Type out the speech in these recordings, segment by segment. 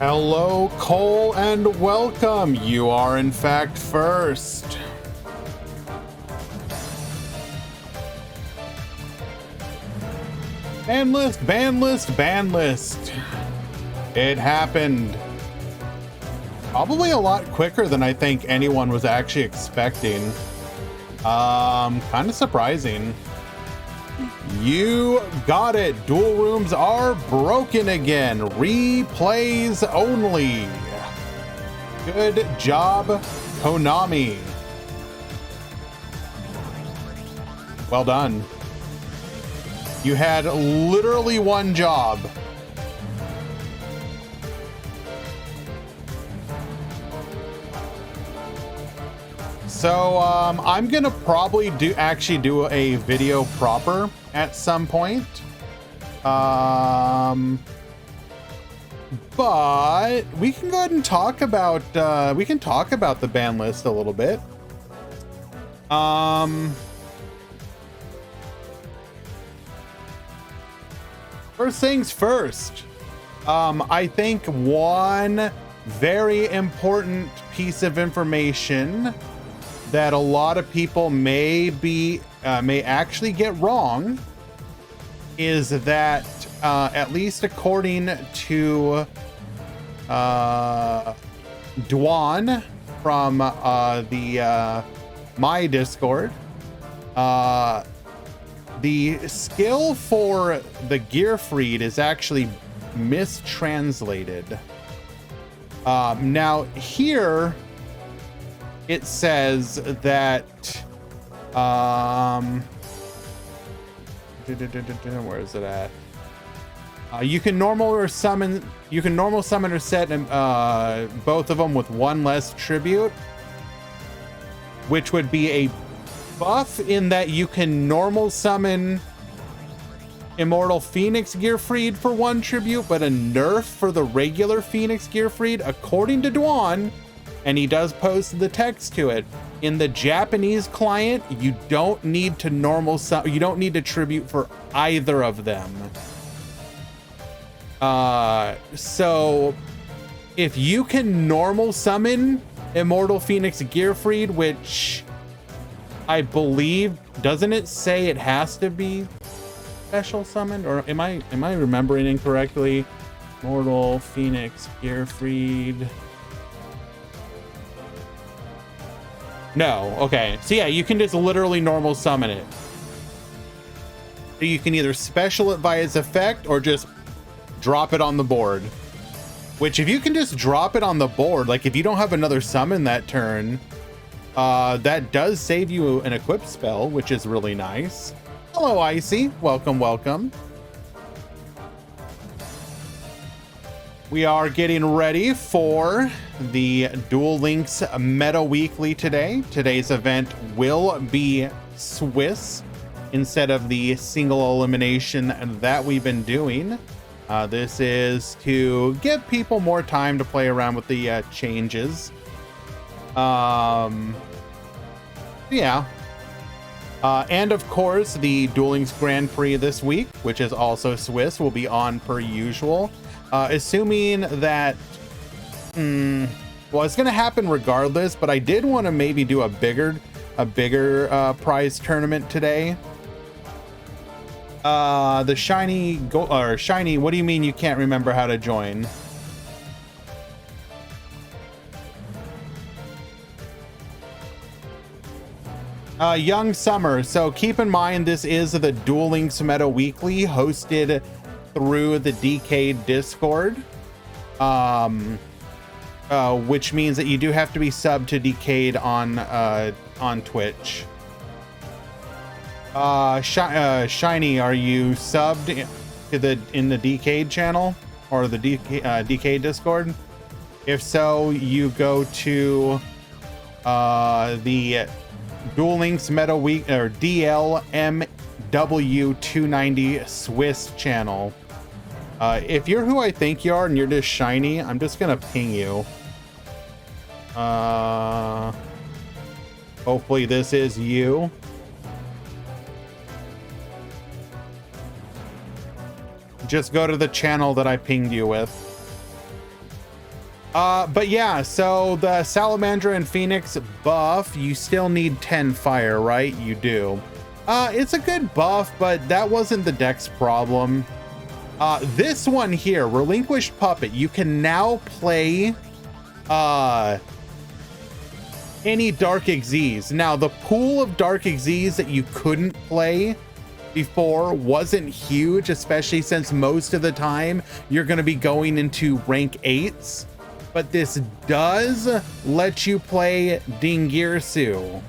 Hello, Cole, and welcome. You are, in fact, first. Ban list, ban list, ban list. It happened. Probably a lot quicker than I think anyone was actually expecting. Kind of surprising. You got it. Duel rooms are broken again. Replays only. Good job, Konami. Well done. You had literally one job. So I'm gonna probably actually do a video proper at some point. But we can go ahead and talk about the ban list a little bit. First things first. I think one very important piece of information that a lot of people may actually get wrong is that at least according to Dwan from my Discord, the skill for the Gearfried is actually mistranslated. Now here it says that where is it at? You can normal summon or set both of them with one less tribute, which would be a buff in that you can normal summon Immortal Phoenix Gearfried for one tribute, but a nerf for the regular Phoenix Gearfried, according to Dwan. And he does post the text to it. In the Japanese client, you don't need to you don't need to tribute for either of them. So if you can normal summon Immortal Phoenix Gearfried, which I believe, doesn't it say it has to be special summoned? Or am I remembering incorrectly? Immortal Phoenix Gearfried. No, okay. So yeah, you can just literally normal summon it. So you can either special it via its effect or just drop it on the board. Which if you can just drop it on the board, like if you don't have another summon that turn, that does save you an equip spell, which is really nice. Hello, Icy. Welcome, welcome. We are getting ready for the Duel Links Meta Weekly today. Today's event will be Swiss instead of the single elimination that we've been doing. This is to give people more time to play around with the changes. Yeah. And of course, the Duel Links Grand Prix this week, which is also Swiss, will be on per usual. Assuming that, well, it's going to happen regardless, but I did want to maybe do a bigger prize tournament today. The shiny shiny. What do you mean you can't remember how to join? Young Summer. So keep in mind, this is the Duel Links Meta Weekly hosted through the Decade Discord, which means that you do have to be subbed to Decade on Twitch. Shiny, are you subbed in the Decade channel or the Decade Discord? If so, you go to the Duel Links Meta Week or DLMW290 Swiss channel. If you're who I think you are and you're just shiny, I'm just gonna ping you. Hopefully this is you. Just go to the channel that I pinged you with. But yeah, so the Salamander and Phoenix buff, you still need 10 fire, right? You do. It's a good buff, but that wasn't the deck's problem. This one here, Relinquished Puppet, you can now play any Dark Xyz. Now, the pool of Dark Xyz that you couldn't play before wasn't huge, especially since most of the time you're going to be going into rank 8s. But this does let you play Dingirsu.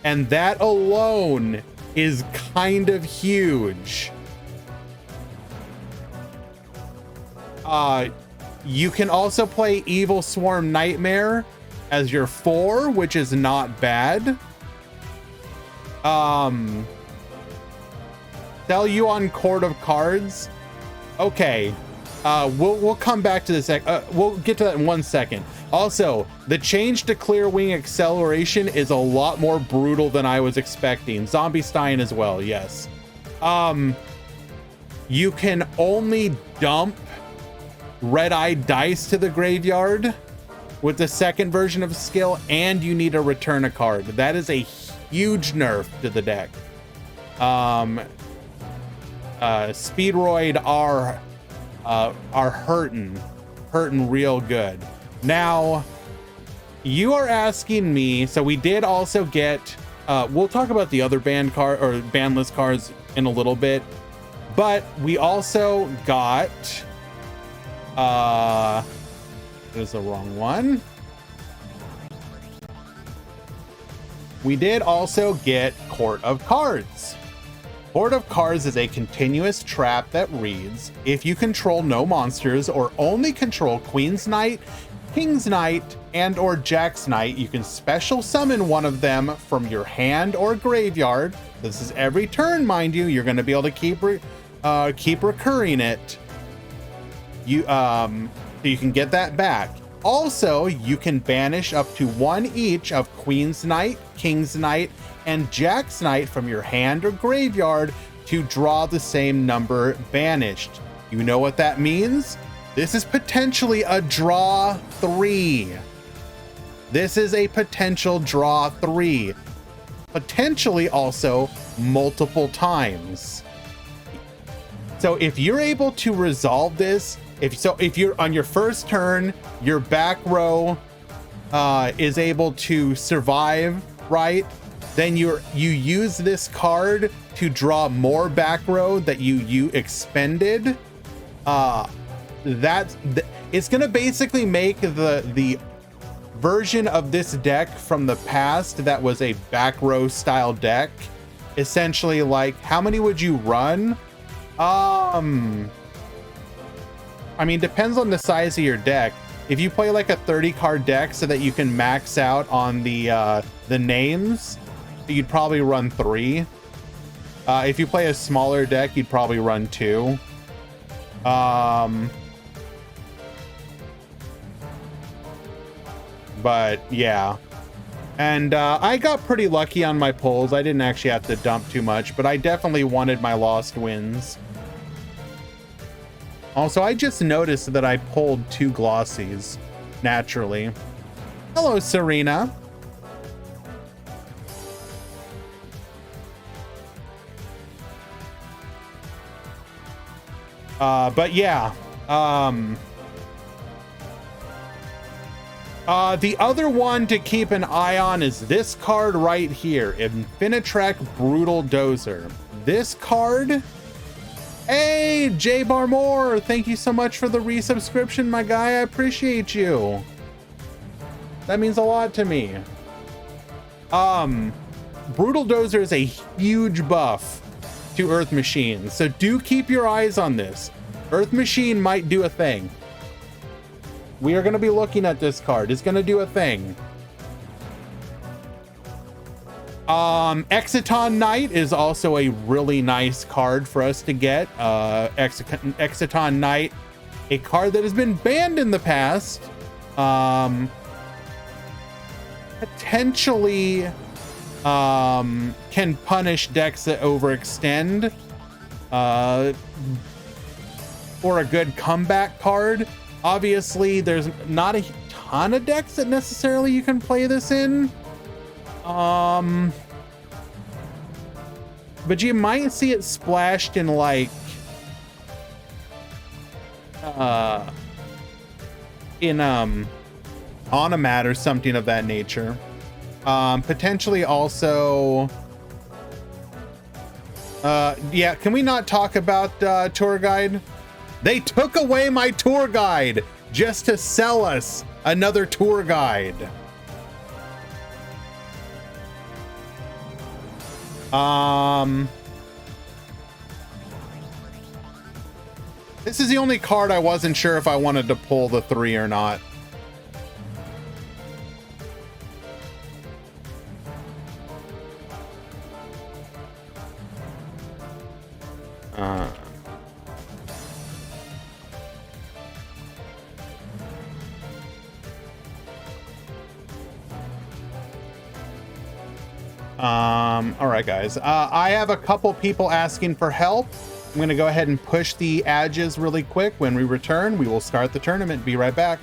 And that alone is kind of huge. You can also play Evil Swarm Nightmare as your 4, which is not bad. Sell you on Court of Cards. Okay. We'll come back to this. We'll get to that in 1 second. Also, the change to Clear Wing Acceleration is a lot more brutal than I was expecting. Zombie Stein as well, yes. You can only dump Red-Eyed Dice to the graveyard with the second version of skill, and you need to return a card. That is a huge nerf to the deck. Speedroid are hurting real good. Now, you are asking me, so we did also get, we'll talk about the other banned card or banless cards in a little bit, but we also got, there's the wrong one. We did also get Court of Cards. Court of Cards is a continuous trap that reads, if you control no monsters or only control Queen's Knight, King's Knight, and or Jack's Knight, you can special summon one of them from your hand or graveyard. This is every turn, mind you. You're going to be able to keep recurring it. So you can get that back. Also, you can banish up to 1 each of Queen's Knight, King's Knight, and Jack's Knight from your hand or graveyard to draw the same number banished. You know what that means? This is potentially a draw 3. This is a potential draw 3. Potentially also multiple times. So if you're able to resolve this, if you're on your first turn, your back row is able to survive, right? Then you use this card to draw more back row that you expended. It's gonna basically make the version of this deck from the past that was a back row style deck essentially like, how many would you run? I mean, depends on the size of your deck. If you play like a 30 card deck so that you can max out on the names, you'd probably run 3. If you play a smaller deck, you'd probably run 2. But yeah. And I got pretty lucky on my pulls. I didn't actually have to dump too much, but I definitely wanted my lost wins. Also, I just noticed that I pulled 2 glossies naturally. Hello, Serena. But yeah, the other one to keep an eye on is this card right here, Infinitrek Brutal Dozer. This card, hey, J Barmore, thank you so much for the resubscription, my guy. I appreciate you. That means a lot to me. Brutal Dozer is a huge buff to Earth Machine, so do keep your eyes on this. Earth Machine might do a thing. We are going to be looking at this card. It's going to do a thing. Exciton Knight is also a really nice card for us to get. Exciton Knight, a card that has been banned in the past. Potentially can punish decks that overextend, or a good comeback card. Obviously, there's not a ton of decks that necessarily you can play this in. But you might see it splashed in like Onomat or something of that nature. Potentially also yeah, can we not talk about tour guide? They took away my tour guide just to sell us another tour guide. This is the only card I wasn't sure if I wanted to pull the 3 or not. All right, guys. I have a couple people asking for help. I'm going to go ahead and push the edges really quick. When we return, we will start the tournament. Be right back.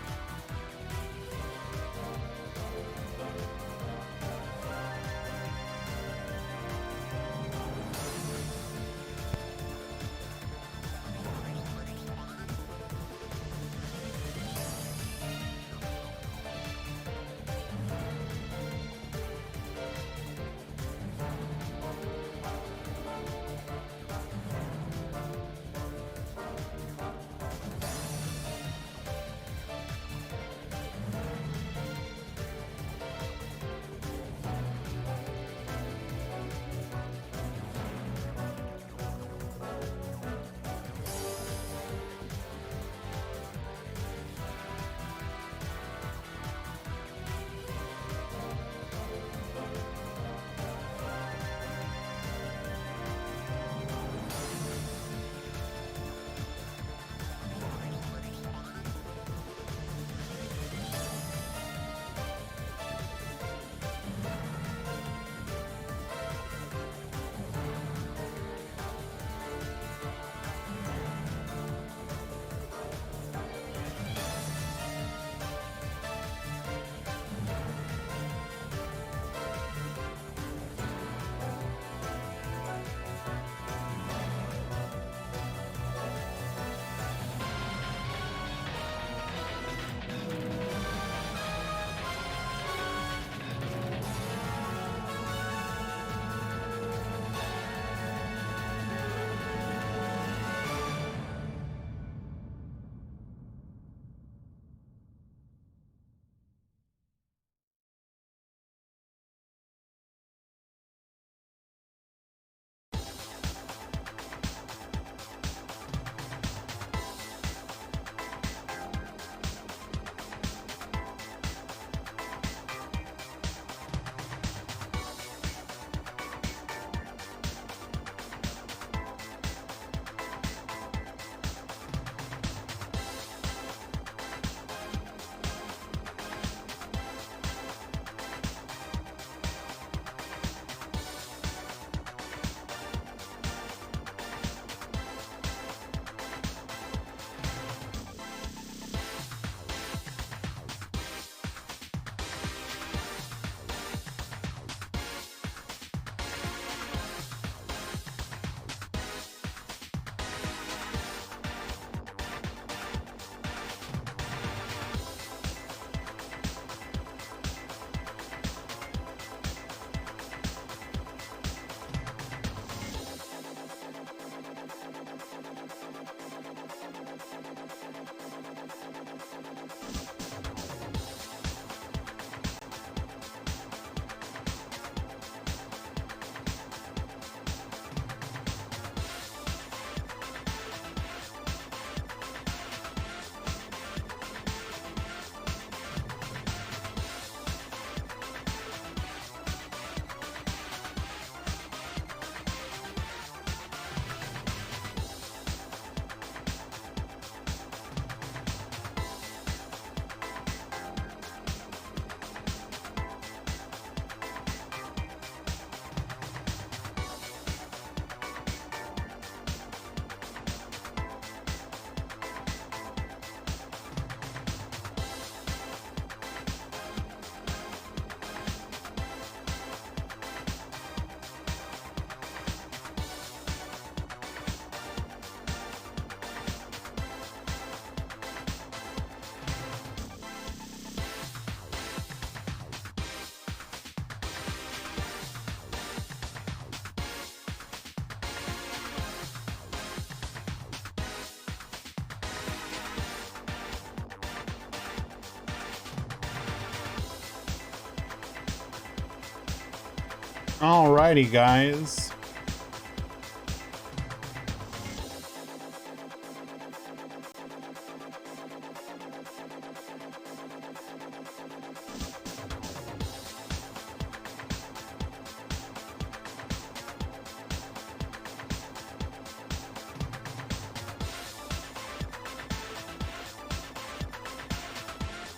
Alrighty, guys.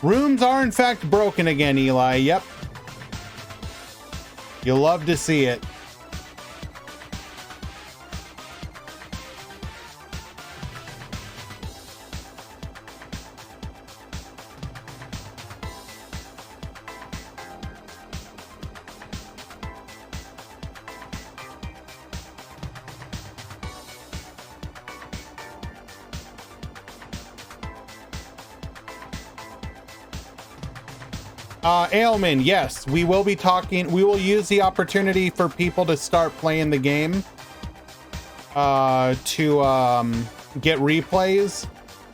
Rooms are in fact broken again, Eli. Yep. You'll love to see it. Ailman, yes, we will be talking. We will use the opportunity for people to start playing the game to get replays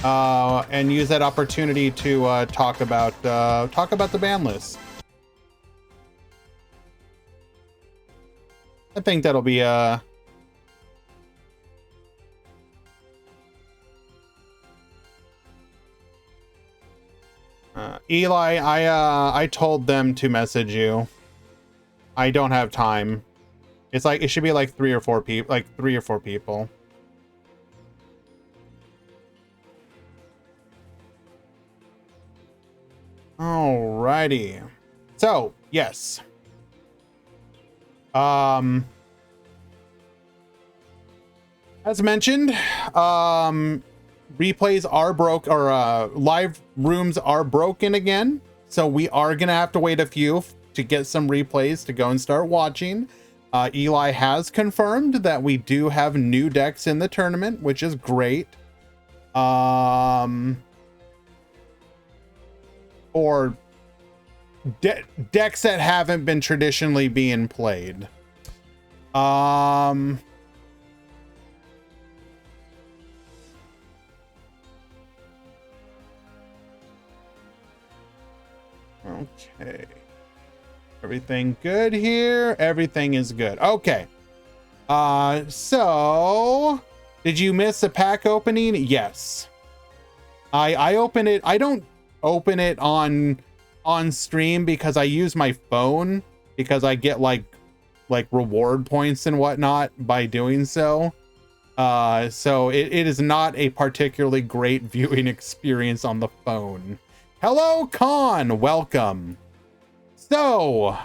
and use that opportunity to talk about the ban list. I think that'll be Eli, I told them to message you. I don't have time. It's like, it should be like 3 or 4 people, like 3 or 4 people. Alrighty. So, yes. As mentioned, replays are broke, or live rooms are broken again, so we are gonna have to wait a few to get some replays to go and start watching. Eli has confirmed that we do have new decks in the tournament, which is great. Or decks that haven't been traditionally being played. Okay. Everything good here? Everything is good. Okay. So did you miss a pack opening? Yes. I open it. I don't open it on stream because I use my phone, because I get like reward points and whatnot by doing so. So it is not a particularly great viewing experience on the phone. Hello, Khan. Welcome. So,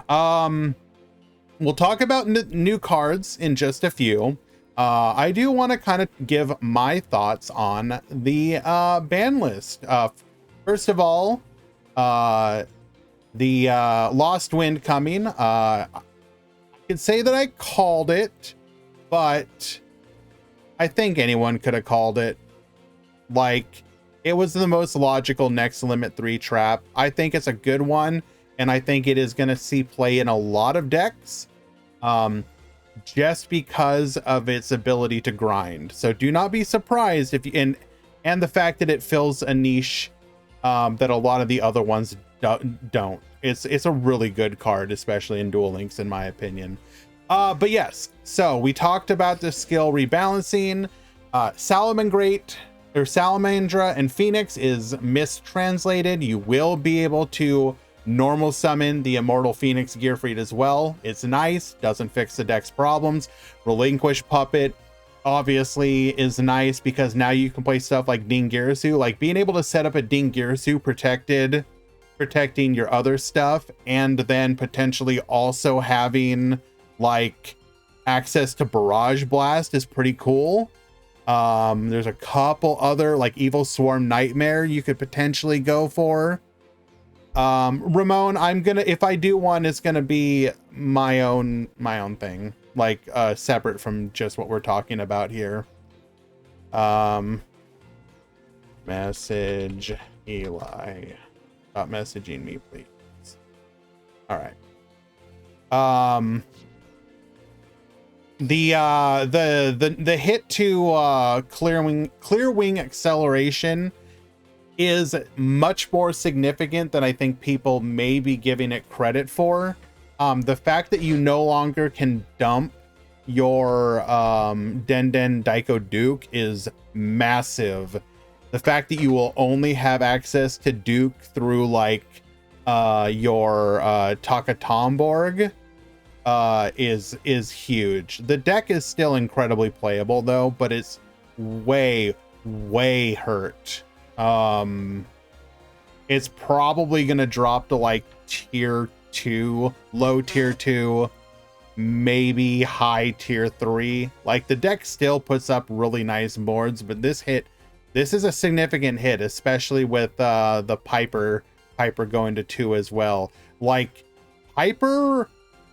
we'll talk about new cards in just a few. I do want to kind of give my thoughts on the ban list. First of all, the Lost Wind coming. I could say that I called it, but I think anyone could have called it. Like, it was the most logical next limit 3 trap. I think it's a good one, and I think it is going to see play in a lot of decks, just because of its ability to grind. So do not be surprised if you, and the fact that it fills a niche that a lot of the other ones don't. It's a really good card, especially in Duel Links, in my opinion. But yes, so we talked about the skill rebalancing. Salamandra and Phoenix is mistranslated. You will be able to normal summon the Immortal Phoenix Gearfried as well. It's nice, doesn't fix the deck's problems. Relinquish Puppet obviously is nice because now you can play stuff like Ding Girasu, like being able to set up a Ding Girasu protecting your other stuff, and then potentially also having like access to Barrage Blast is pretty cool. There's a couple other, like Evil Swarm Nightmare you could potentially go for. Ramon, I'm gonna, if I do one, it's gonna be my own thing, like separate from just what we're talking about here. Message Eli. Stop messaging me, please. All right. The hit to clear wing acceleration is much more significant than I think people may be giving it credit for. The fact that you no longer can dump your Den Daiko Duke is massive. The fact that you will only have access to Duke through like your Taka Tomborg is huge. The deck is still incredibly playable though, but it's way hurt. It's probably gonna drop to like tier 2, low tier 2, maybe high tier 3. Like the deck still puts up really nice boards, but this is a significant hit, especially with the Piper going to 2 as well. Like Piper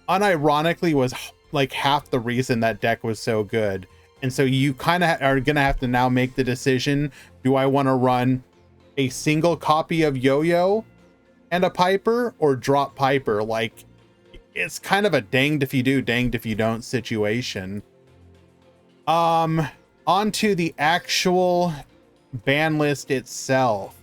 unironically was like half the reason that deck was so good. And so you kind of are gonna have to now make the decision, do I want to run a single copy of Yo-Yo and a Piper, or drop Piper? Like it's kind of a danged if you do, danged if you don't situation. Onto the actual ban list itself.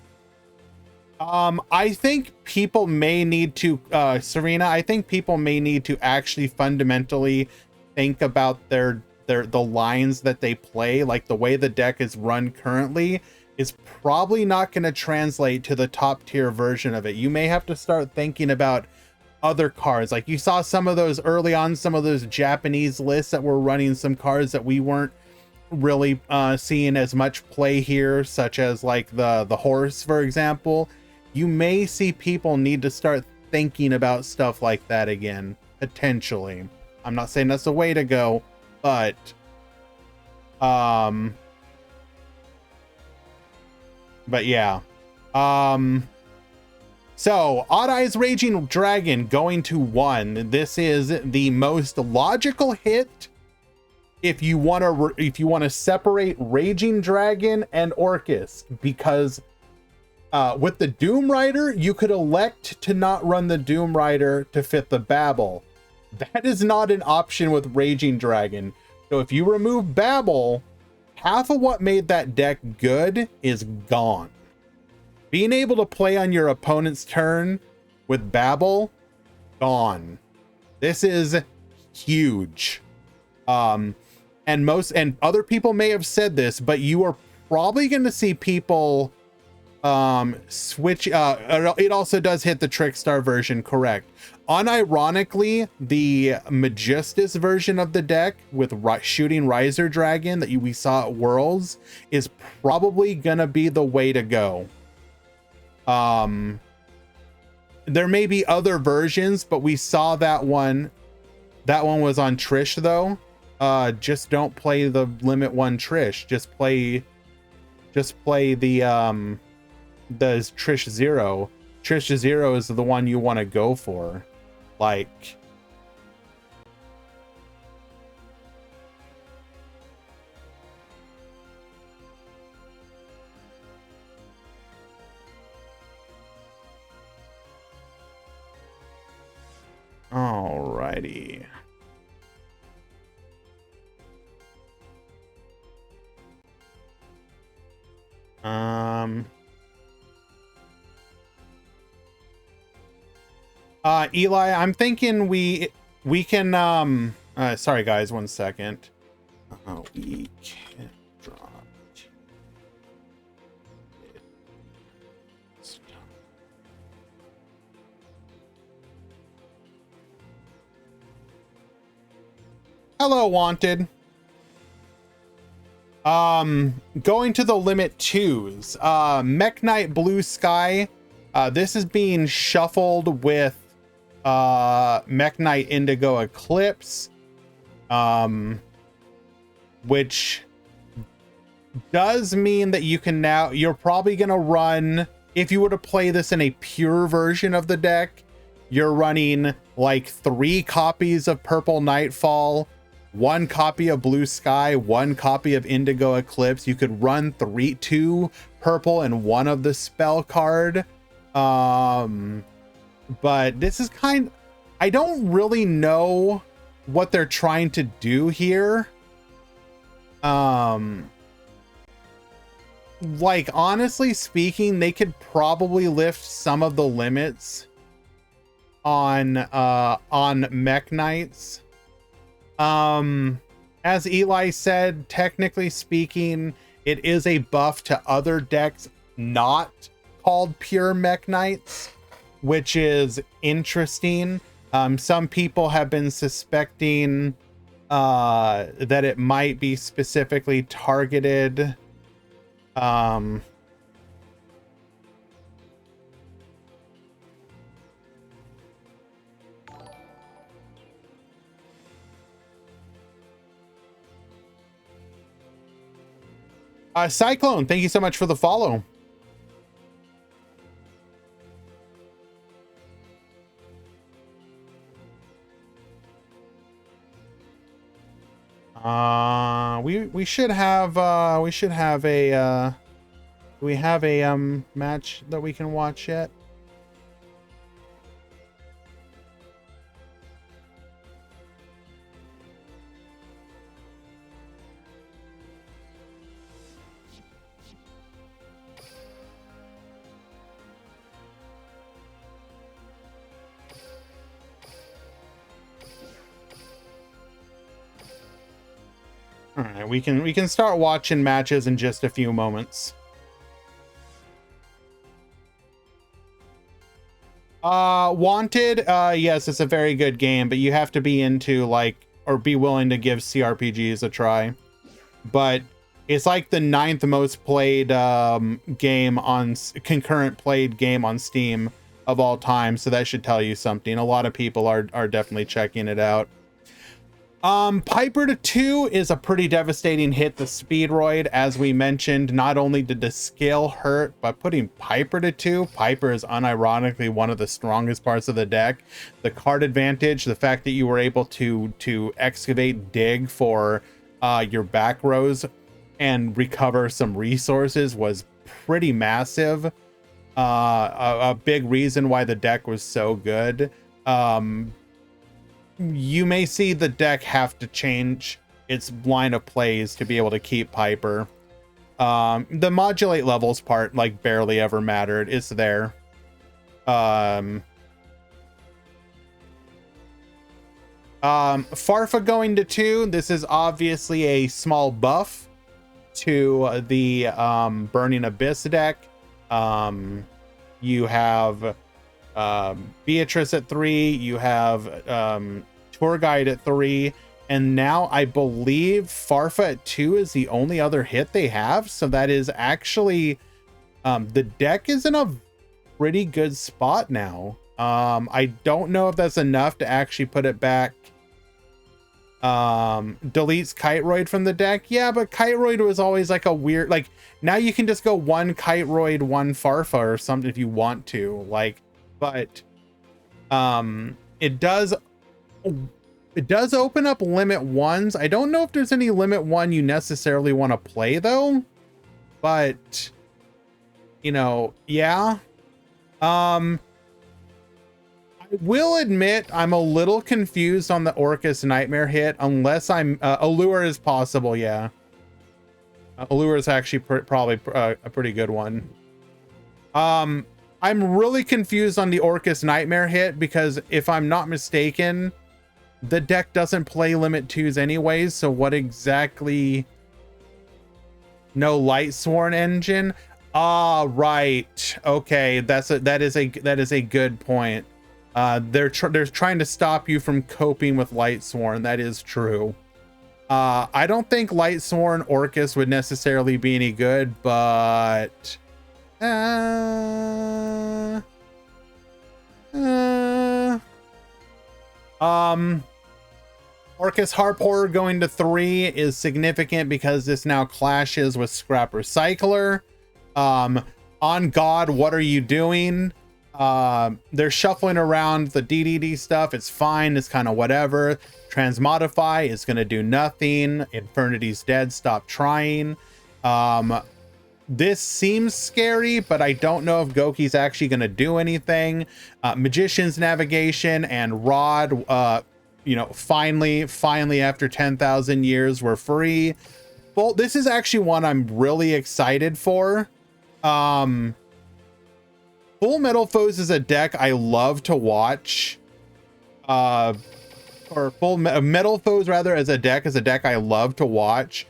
I think people may need to Serena, I think people may need to actually fundamentally think about the lines that they play. Like the way the deck is run currently is probably not going to translate to the top tier version of it. You may have to start thinking about other cards. Like you saw some of those early on, some of those Japanese lists that were running some cards that we weren't really seeing as much play here, such as like the horse, for example. You may see people need to start thinking about stuff like that again, potentially. I'm not saying that's the way to go, but yeah. So Odd Eyes Raging Dragon going to 1. This is the most logical hit if you want to separate Raging Dragon and Orcus, because with the Doom Rider, you could elect to not run the Doom Rider to fit the Babel. That is not an option with Raging Dragon. So if you remove Babel, half of what made that deck good is gone. Being able to play on your opponent's turn with Babel, gone. This is huge. And other people may have said this, but you are probably going to see people switch. It also does hit the Trickstar version, correct? Unironically, the Magistus version of the deck with shooting Riser Dragon that we saw at Worlds is probably gonna be the way to go. There may be other versions, but we saw that one. That one was on Trish though. Just don't play the Limit 1 Trish. Just play the Trish Zero. Trish Zero is the one you want to go for. Like, alrighty. Eli, I'm thinking we can sorry guys, 1 second. We can drop. Hello, Wanted. Going to the Limit 2s. Mech Knight Blue Sky. This is being shuffled with Mech Knight Indigo Eclipse, which does mean that you're probably gonna run, if you were to play this in a pure version of the deck, you're running like 3 copies of Purple Nightfall, 1 copy of Blue Sky, 1 copy of Indigo Eclipse. You could run 2 purple and 1 of the spell card. But this is I don't really know what they're trying to do here. Like, honestly speaking, they could probably lift some of the limits on Mech Knights. As Eli said, technically speaking, it is a buff to other decks not called pure Mech Knights, which is interesting. Some people have been suspecting that it might be specifically targeted. Cyclone, thank you so much for the follow. We should have a do we have a match that we can watch yet? All right, we can start watching matches in just a few moments. Wanted, yes, it's a very good game, but you have to be into like, or be willing to give CRPGs a try. But it's like the 9th most played game on concurrent played game on Steam of all time, so that should tell you something. A lot of people are definitely checking it out. Piper to 2 is a pretty devastating hit. The Speedroid, as we mentioned, not only did the skill hurt, but putting Piper to 2, Piper is unironically one of the strongest parts of the deck. The card advantage, the fact that you were able to excavate, dig for your back rows and recover some resources was pretty massive. A big reason why the deck was so good. You may see the deck have to change its line of plays to be able to keep Piper. The modulate levels part like barely ever mattered. It's there. Farfa going to 2. This is obviously a small buff to the Burning Abyss deck. You have Beatrice at 3, you have Tour Guide at 3, and now I believe Farfa at 2 is the only other hit they have, so that is actually the deck is in a pretty good spot now. I don't know if that's enough to actually put it back. Deletes Kiteroid from the deck, yeah, but Kiteroid was always like a weird, like, now you can just go one Kiteroid, one Farfa or something if you want to, like. But it does open up limit 1s. I don't know if there's any limit 1 you necessarily want to play though, but you know, yeah. I will admit I'm a little confused on the Orcus Nightmare hit, unless I'm Allure is possible, yeah. Allure is actually probably a pretty good one. I'm really confused on the Orcus Nightmare hit, because if I'm not mistaken, the deck doesn't play limit 2s anyways, so what exactly? No Lightsworn engine? Ah, right. Okay, that is a good point. They're trying to stop you from coping with Lightsworn. That is true. I don't think Lightsworn Orcus would necessarily be any good, but Orcus Harp Horror going to 3 is significant because this now clashes with Scrap Recycler. On God, what are you doing? They're shuffling around the DDD stuff. It's fine. It's kind of whatever. Transmodify is going to do nothing. Infernity's dead. Stop trying. This seems scary, but I don't know if Goki's actually going to do anything. Magician's Navigation and Rod, you know, finally after 10,000 years, we're free. Well, this is actually one I'm really excited for. Full Metal Foes is a deck I love to watch. Or Metal Foes rather, as a deck I love to watch.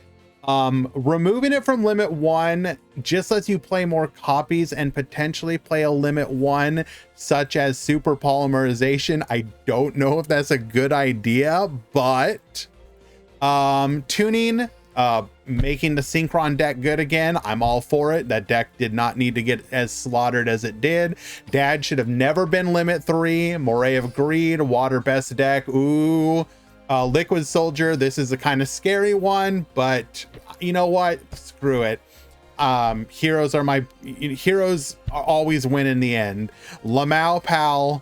Removing it from limit 1 just lets you play more copies and potentially play a limit 1 such as super polymerization. I don't know if that's a good idea, but tuning, making the Synchron deck good again, I'm all for it. That deck did not need to get as slaughtered as it did. Dad should have never been limit 3. Moray of Greed, Water Best deck. Ooh. Liquid Soldier, this is a kind of scary one, but you know what? Screw it. Heroes always win in the end. Lamau Pal,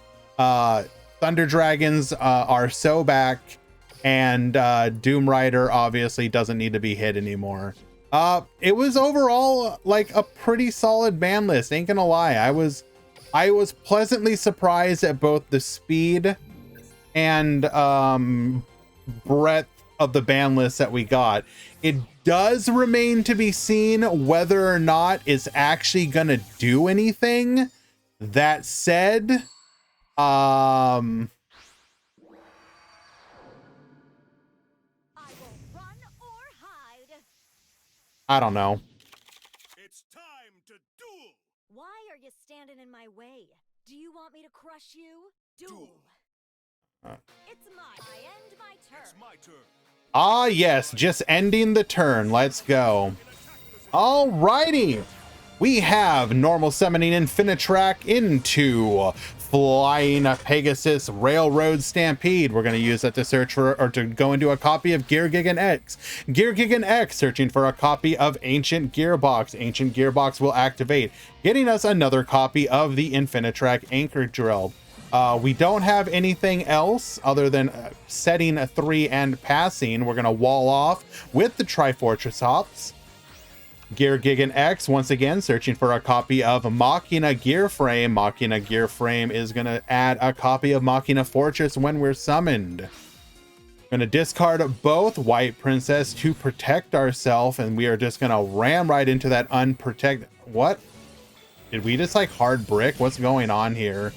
Thunder Dragons are so back, and Doom Rider obviously doesn't need to be hit anymore. It was overall like a pretty solid ban list, ain't gonna lie. I was pleasantly surprised at both the speed and breadth of the ban list that we got. It does remain to be seen whether or not it's actually gonna do anything. That said, I will run or hide. I don't know. It's time to duel. Why are you standing in my way? Do you want me to crush you? Duel. It's I end my turn. It's my turn. Ah, yes, just ending the turn. Let's go. Alrighty. We have normal summoning Infinitrack into Flying Pegasus Railroad Stampede. We're going to use that to search for, or to go into a copy of Gear Gigan X. Gear Gigan X, searching for a copy of Ancient Gearbox. Ancient Gearbox will activate, getting us another copy of the Infinitrack Anchor Drill. We don't have anything else other than setting a 3 and passing. We're going to wall off with the Trifortress Hops. Gear Gigan X, once again, searching for a copy of Machina Gear Frame. Machina Gear Frame is going to add a copy of Machina Fortress when we're summoned. Going to discard both White Princess to protect ourselves, and we are just going to ram right into that unprotected... What? Did we just like hard brick? What's going on here?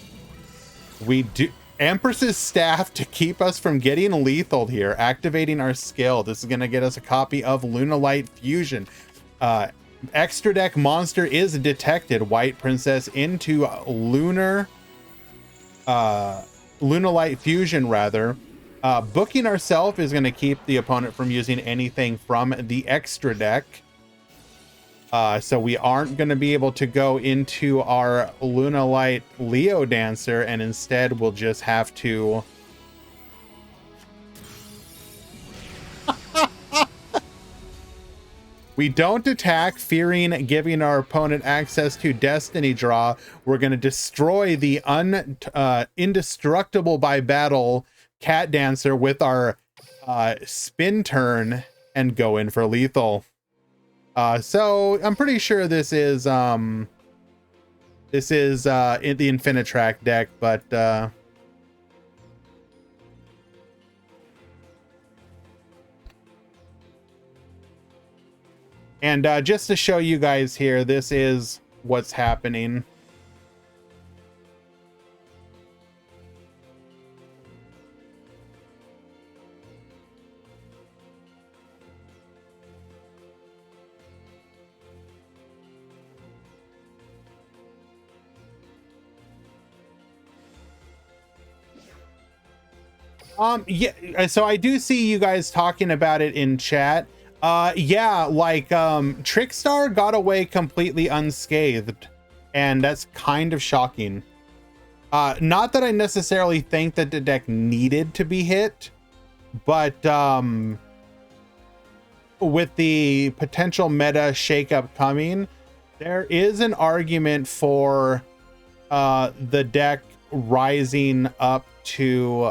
We do Empress's Staff to keep us from getting lethal here, activating our skill. This is going to get us a copy of Lunalight Fusion. Extra deck monster is detected. White Princess into Lunalight Fusion rather. Booking ourselves is going to keep the opponent from using anything from the extra deck. So we aren't going to be able to go into our Lunalight Leo Dancer, and instead we'll just have to... We don't attack, fearing giving our opponent access to Destiny Draw. We're going to destroy the indestructible by battle Cat Dancer with our spin turn and go in for lethal. So I'm pretty sure this is in the Infinitrack deck, but and just to show you guys here, this is what's happening. Yeah, so I do see you guys talking about it in chat. Yeah, like Trickstar got away completely unscathed, and that's kind of shocking. Not that I necessarily think that the deck needed to be hit, but with the potential meta shakeup coming, there is an argument for the deck rising up to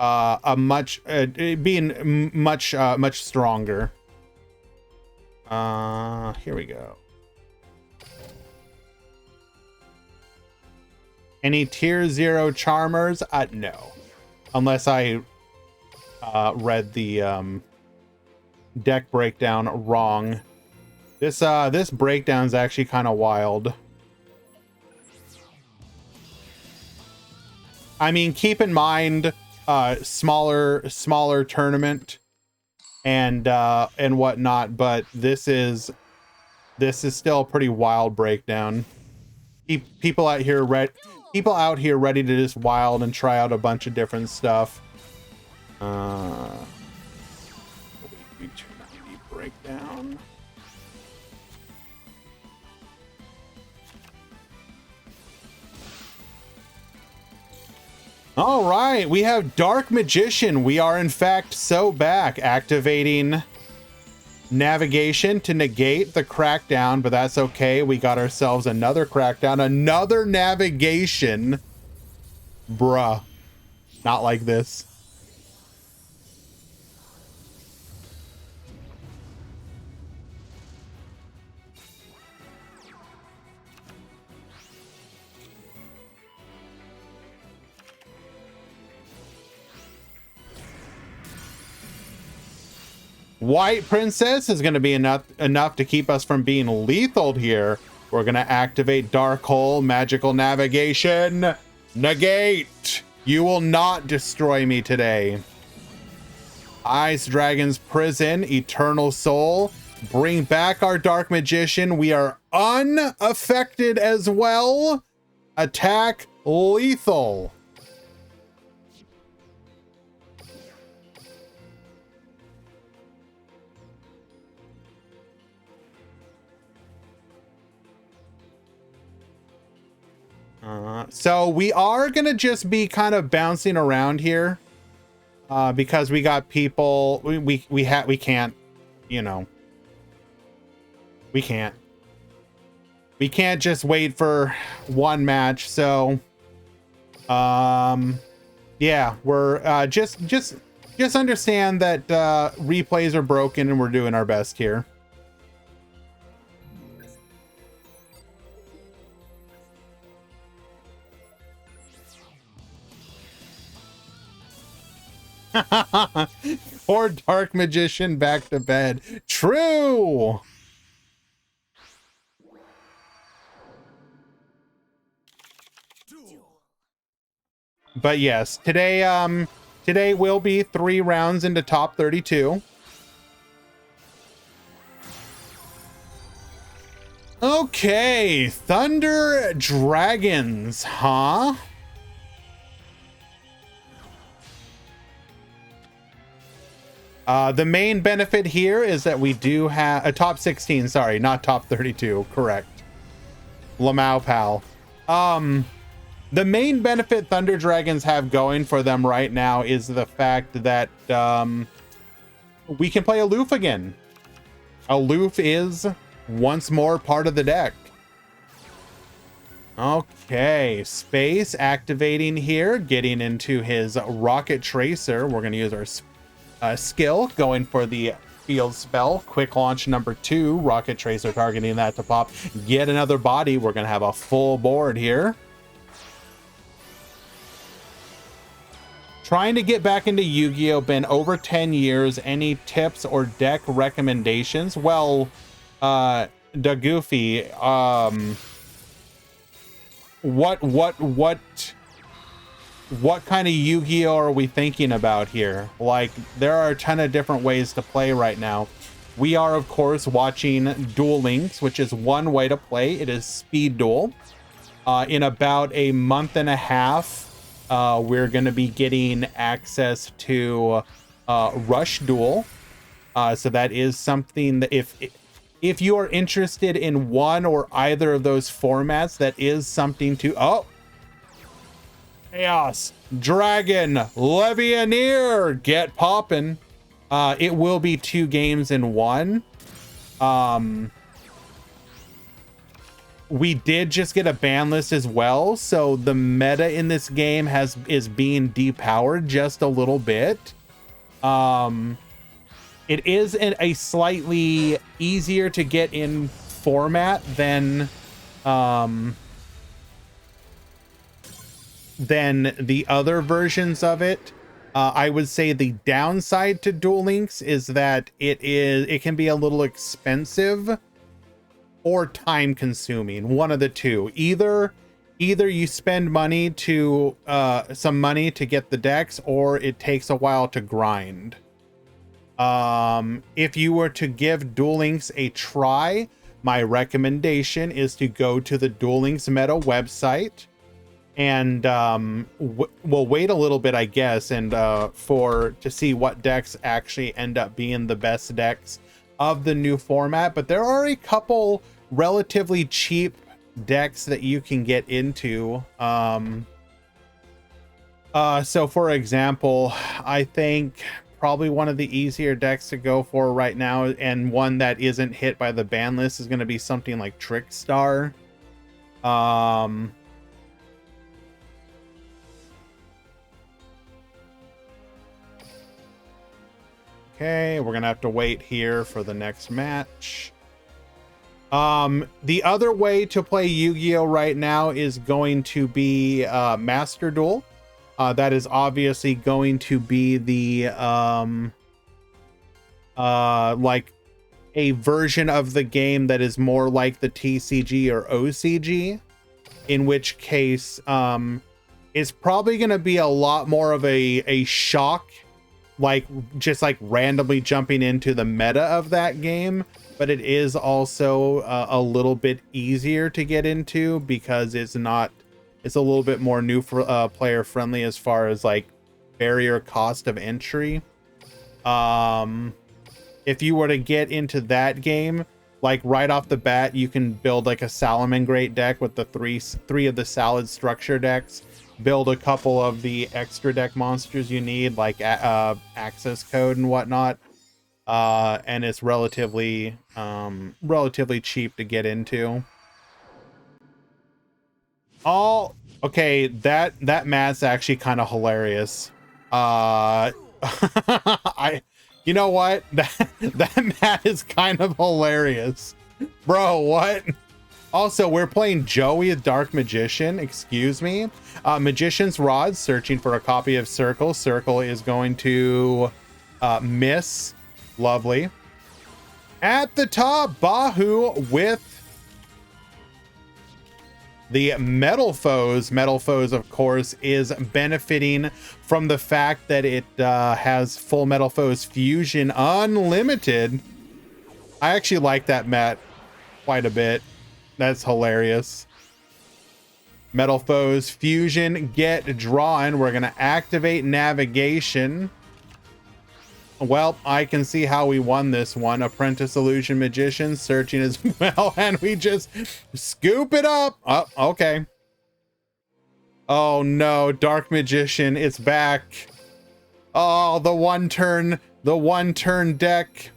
a much being much much stronger. Here we go. Any tier 0 charmers? No, unless I read the deck breakdown wrong. This breakdown's actually kind of wild. I mean, keep in mind, smaller tournament and whatnot, but this is still a pretty wild breakdown. People out here ready to just wild and try out a bunch of different stuff. 290 breakdown. All right, we have Dark Magician. We are in fact so back, activating navigation to negate the crackdown, but that's okay. We got ourselves another crackdown, another navigation. Bruh, not like this. White Princess is going to be enough to keep us from being lethal here. We're going to activate Dark Hole, Magical Navigation, negate. You will not destroy me today. Ice Dragon's Prison, Eternal Soul. Bring back our Dark Magician. We are unaffected as well. Attack lethal. So we are gonna just be kind of bouncing around here, because we got people. We can't, you know, we can't just wait for one match. So, yeah, we're just understand that replays are broken and we're doing our best here. Poor Dark Magician back to bed. True. But yes, today will be 3 rounds into top 32. Okay, Thunder Dragons, huh? The main benefit here is that we do have a top 16, sorry, not top 32, correct. Lamau pal. The main benefit Thunder Dragons have going for them right now is the fact that we can play Aloof again. Aloof is once more part of the deck. Okay, Space activating here, getting into his Rocket Tracer. We're going to use our skill, going for the field spell. Quick launch number 2, Rocket Tracer targeting that to pop. Get another body. We're going to have a full board here. Trying to get back into Yu-Gi-Oh! Been over 10 years. Any tips or deck recommendations? Well, Da Goofy, what kind of Yu-Gi-Oh are we thinking about here? Like, there are a ton of different ways to play right now. We are, of course, watching Duel Links, which is one way to play. It is speed duel. In about a month and a half, we're going to be getting access to Rush Duel. So that is something that if you are interested in one or either of those formats, that is something to... Oh! Chaos Dragon Levianeer, get poppin'. It will be 2 games in 1. We did just get a ban list as well, so the meta in this game is being depowered just a little bit. It is a slightly easier to get in format than the other versions of it. I would say the downside to Duel Links is that it can be a little expensive or time consuming. One of the two. Either you spend money to some money to get the decks, or it takes a while to grind. If you were to give Duel Links a try, my recommendation is to go to the Duel Links Meta website, and we'll wait a little bit, I guess, and to see what decks actually end up being the best decks of the new format. But there are a couple relatively cheap decks that you can get into. So for example, I think probably one of the easier decks to go for right now, and one that isn't hit by the ban list, is going to be something like Trickstar. Okay, we're gonna have to wait here for the next match. The other way to play Yu-Gi-Oh right now is going to be Master Duel. That is obviously going to be the like a version of the game that is more like the TCG or OCG, in which case it's probably going to be a lot more of a shock, like just like randomly jumping into the meta of that game. But it is also a little bit easier to get into because it's a little bit more new for player friendly as far as like barrier cost of entry. If you were to get into that game, like right off the bat, you can build like a Salamangreat deck with the three of the Salad structure decks, build a couple of the extra deck monsters you need, like access code and whatnot. And it's relatively cheap to get into. Okay, that mat's actually kind of hilarious. You know what? That mat is kind of hilarious. Bro, what? Also, we're playing Joey, Dark Magician. Excuse me. Magician's Rod, searching for a copy of Circle. Circle is going to miss. Lovely. At the top, Bahu with the Metal Foes. Metal Foes, of course, is benefiting from the fact that it has Full Metal Foes Fusion Unlimited. I actually like that mat quite a bit. That's hilarious. Metal Foes Fusion, get drawn. We're going to activate navigation. Well, I can see how we won this one. Apprentice Illusion Magician searching as well, and we just scoop it up. Oh, okay. Oh no, Dark Magician, it's back. Oh, the one turn deck.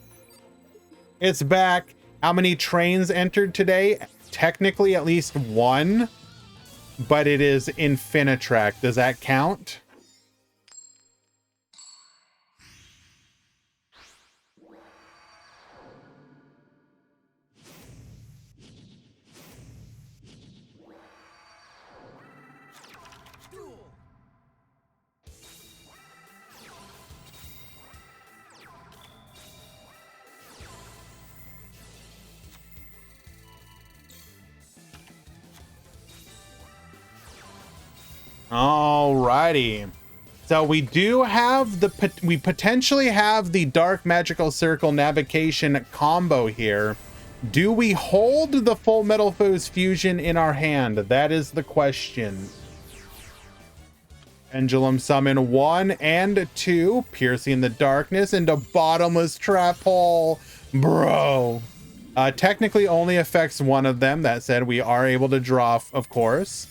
It's back. How many trains entered today? Technically at least one, but it is Infinitrack. Does that count? Alrighty, so we potentially have the Dark Magical Circle navigation combo here. Do we hold the Full Metal Foes Fusion in our hand? That is the question. Pendulum Summon 1 and 2, piercing the darkness into Bottomless Trap Hole. Bro. Technically only affects one of them. That said, we are able to draw, of course.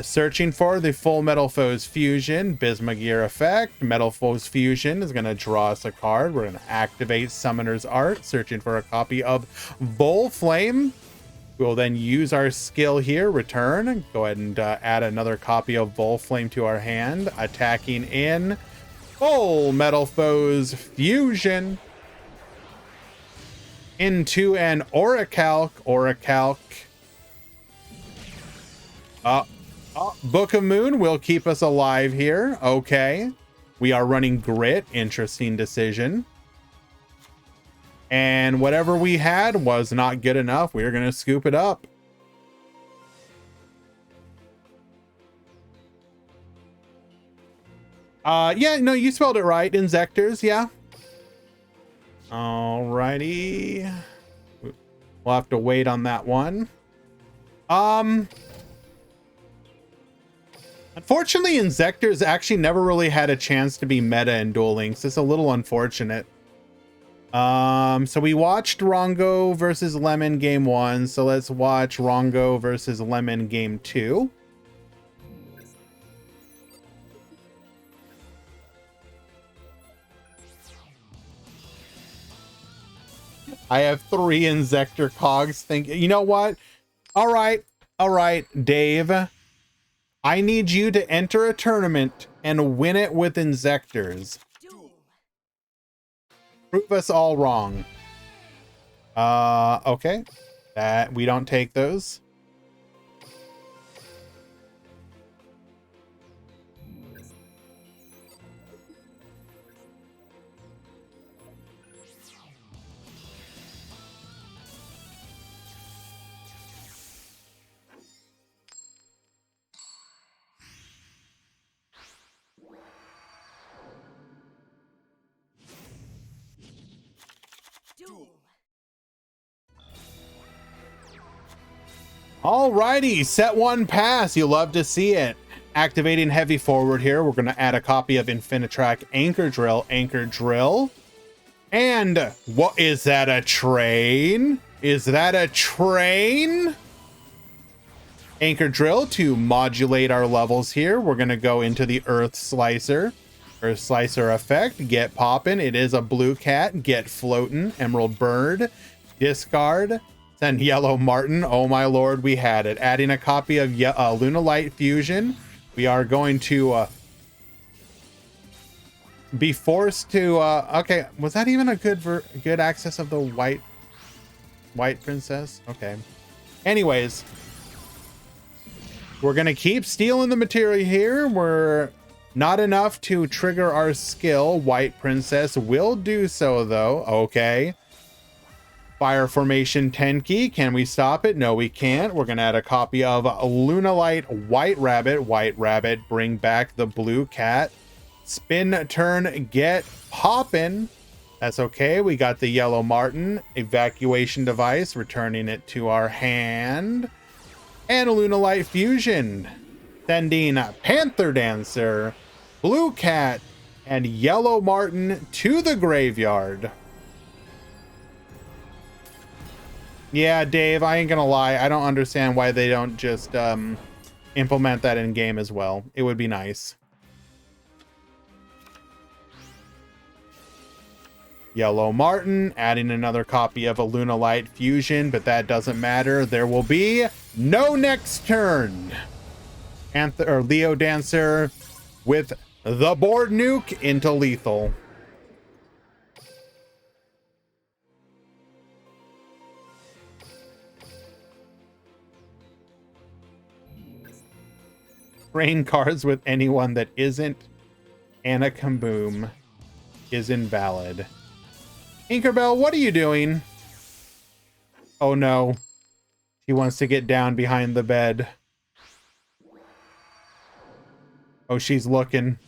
Searching for the Full Metal Foes Fusion, Bismugear effect. Metal Foes Fusion is going to draw us a card. We're going to activate Summoner's Art, searching for a copy of Volflame. We'll then use our skill here, return. Go ahead and add another copy of Volflame to our hand, attacking in Full Metal Foes Fusion into an Orichalc. Book of Moon will keep us alive here. Okay. We are running Grit. Interesting decision. And whatever we had was not good enough. We were going to scoop it up. Yeah, no, you spelled it right. Inzectors, yeah. Alrighty. We'll have to wait on that one. Unfortunately, Inzectors actually never really had a chance to be meta in Duel Links. It's a little unfortunate. So we watched Rongo versus Lemon game 1. So let's watch Rongo versus Lemon game 2. I have 3 Inzector cogs. You know what? All right, Dave. I need you to enter a tournament and win it with Inzectors. Prove us all wrong. Okay. That we don't take those. Alrighty, set 1 pass. You love to see it. Activating heavy forward here. We're going to add a copy of Infinitrack Anchor Drill. And what is that, a train? Is that a train? Anchor Drill to modulate our levels here. We're going to go into the Earth Slicer effect. Get poppin'. It is a blue cat. Get floatin'. Emerald Bird. Discard. Send Yellow Martin. Oh my lord, we had it. Adding a copy of Lunalight Fusion. We are going to be forced to okay, was that even a good access of the white princess? Okay. Anyways, we're gonna keep stealing the material here. We're not enough to trigger our skill. White princess will do so though. Okay. Fire formation Tenki. Can we stop it? No, we can't. We're gonna add a copy of Lunalight White Rabbit. White Rabbit, bring back the blue cat. Spin turn, get poppin'. That's okay. We got the Yellow Martin. Evacuation device, returning it to our hand. And Lunalight Fusion. Sending Panther Dancer, Blue Cat, and Yellow Martin to the graveyard. Yeah, Dave, I ain't gonna lie. I don't understand why they don't just implement that in game as well. It would be nice. Yellow Martin, adding another copy of a Lunalight Fusion, but that doesn't matter. There will be no next turn. Leo Dancer with the board nuke into lethal. Rain cards with anyone that isn't Anna Kaboom is invalid. Tinkerbell, what are you doing? Oh no. She wants to get down behind the bed. Oh, she's looking.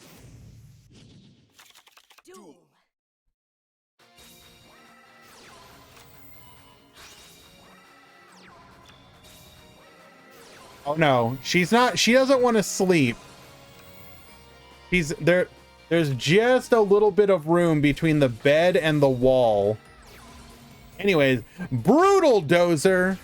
Oh no, she's not. She doesn't want to sleep. She's there. There's just a little bit of room between the bed and the wall. Anyways, Brutal Dozer.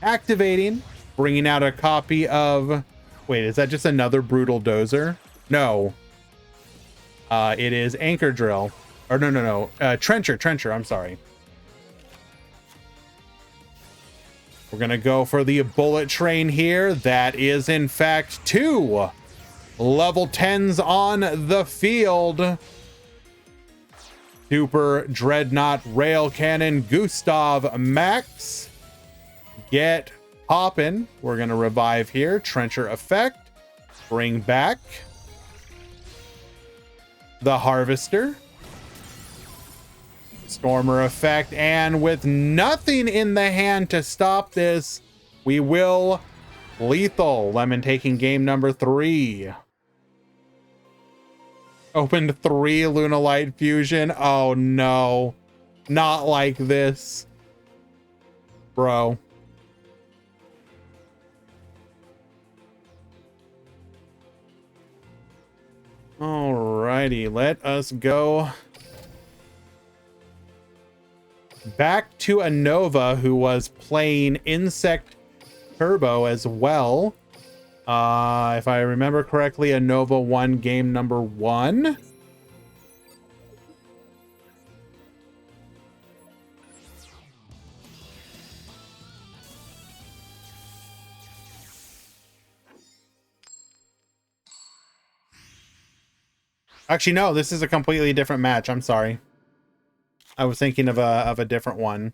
Activating, bringing out a copy of. Wait, is that just another Brutal Dozer? No. It is Anchor Drill. Or no. Trencher. I'm sorry. We're going to go for the bullet train here. That is, in fact, 2 level 10s on the field. Super Dreadnought Rail Cannon Gustav Max. Get poppin'. We're going to revive here. Trencher effect. Bring back the Harvester. Stormer effect, and with nothing in the hand to stop this, we will lethal. Lemon taking game number 3. Opened 3 Lunalight Fusion. Oh no, not like this, bro. Alrighty, let us go back to Anova, who was playing Insect Turbo as well. If I remember correctly, Anova won game number 1. Actually, no, this is a completely different match. I'm sorry. I was thinking of a different one.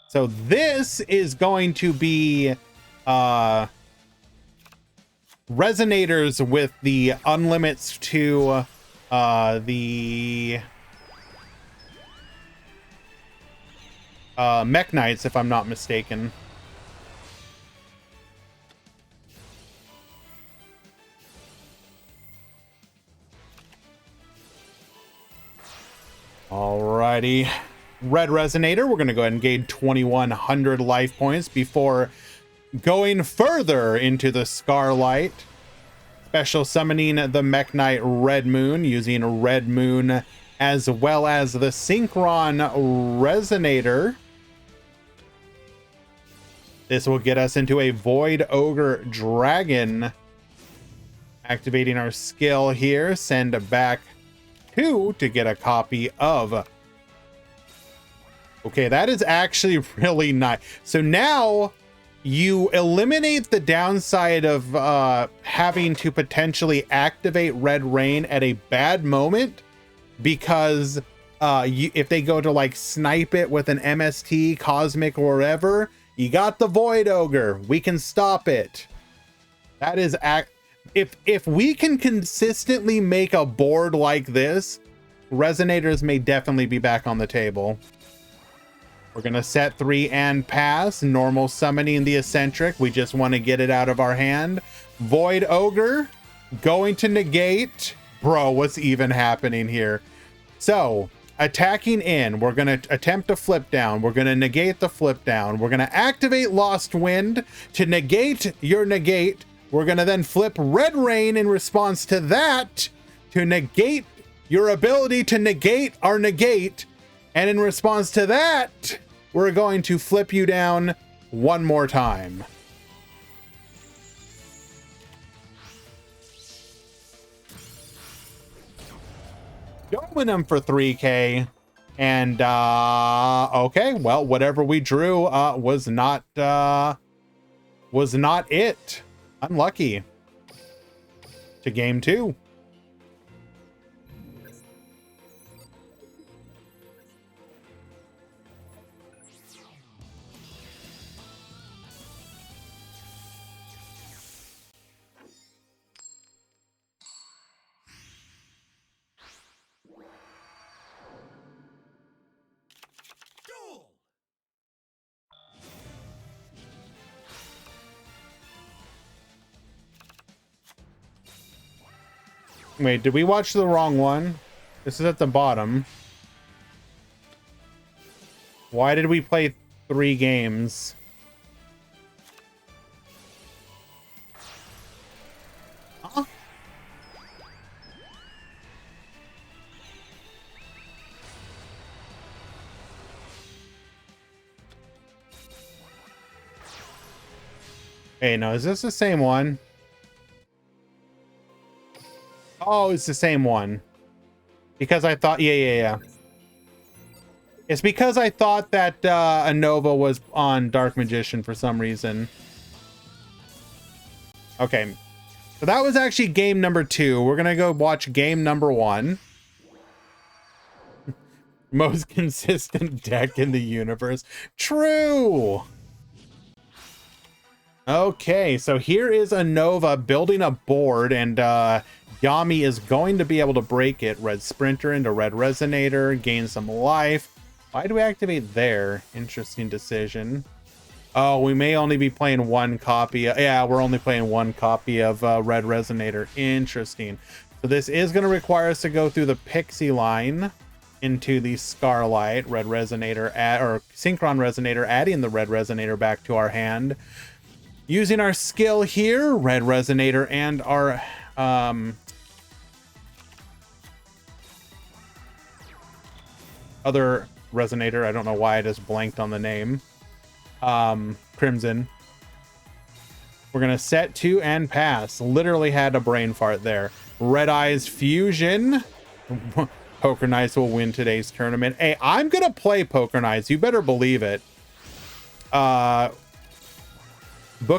So this is going to be resonators with the unlimits to the Mech Knights, if I'm not mistaken. Alrighty. Red Resonator, we're going to go ahead and gain 2,100 life points before going further into the Scarlight. Special summoning the Mech Knight Red Moon, using Red Moon as well as the Synchron Resonator. This will get us into a Void Ogre Dragon. Activating our skill here, send back 2 to get a copy of. Okay, that is actually really nice. So now you eliminate the downside of having to potentially activate Red Rain at a bad moment, because if they go to like snipe it with an MST, Cosmic, or wherever, you got the Void Ogre. We can stop it. That is if we can consistently make a board like this, Resonators may definitely be back on the table. We're gonna set 3 and pass. Normal summoning the Eccentric. We just want to get it out of our hand. Void Ogre going to negate. Bro, what's even happening here? So attacking in, we're gonna attempt to flip down. We're gonna negate the flip down. We're gonna activate Lost Wind to negate your negate. We're gonna then flip Red Rain in response to that to negate your ability to negate our negate. And in response to that, we're going to flip you down one more time. Don't win them for 3K. And, okay, well, whatever we drew was not it. Unlucky. To game 2. Duel! Wait, did we watch the wrong one? This is at the bottom. Why did we play 3 games? Huh? Hey, no, is this the same one? Oh, it's the same one. Because I thought, yeah. It's because I thought that Anova was on Dark Magician for some reason. Okay. So that was actually game number 2. We're going to go watch game number 1. Most consistent deck in the universe. True! Okay, so here is Anova building a board, and Yami is going to be able to break it. Red Sprinter into Red Resonator, gain some life. Why do we activate there? Interesting decision. Oh, we may only be playing one copy. Yeah, we're only playing one copy of Red Resonator. Interesting. So this is going to require us to go through the Pixie line into the Scarlight Red Resonator, or Synchron Resonator, adding the Red Resonator back to our hand. Using our skill here, Red Resonator, and our other Resonator. I don't know why I just blanked on the name. Crimson. We're gonna set 2 and pass. Literally had a brain fart there. Red Eyes Fusion. Poker Nights will win today's tournament. Hey, I'm gonna play Poker Nights. You better believe it. Book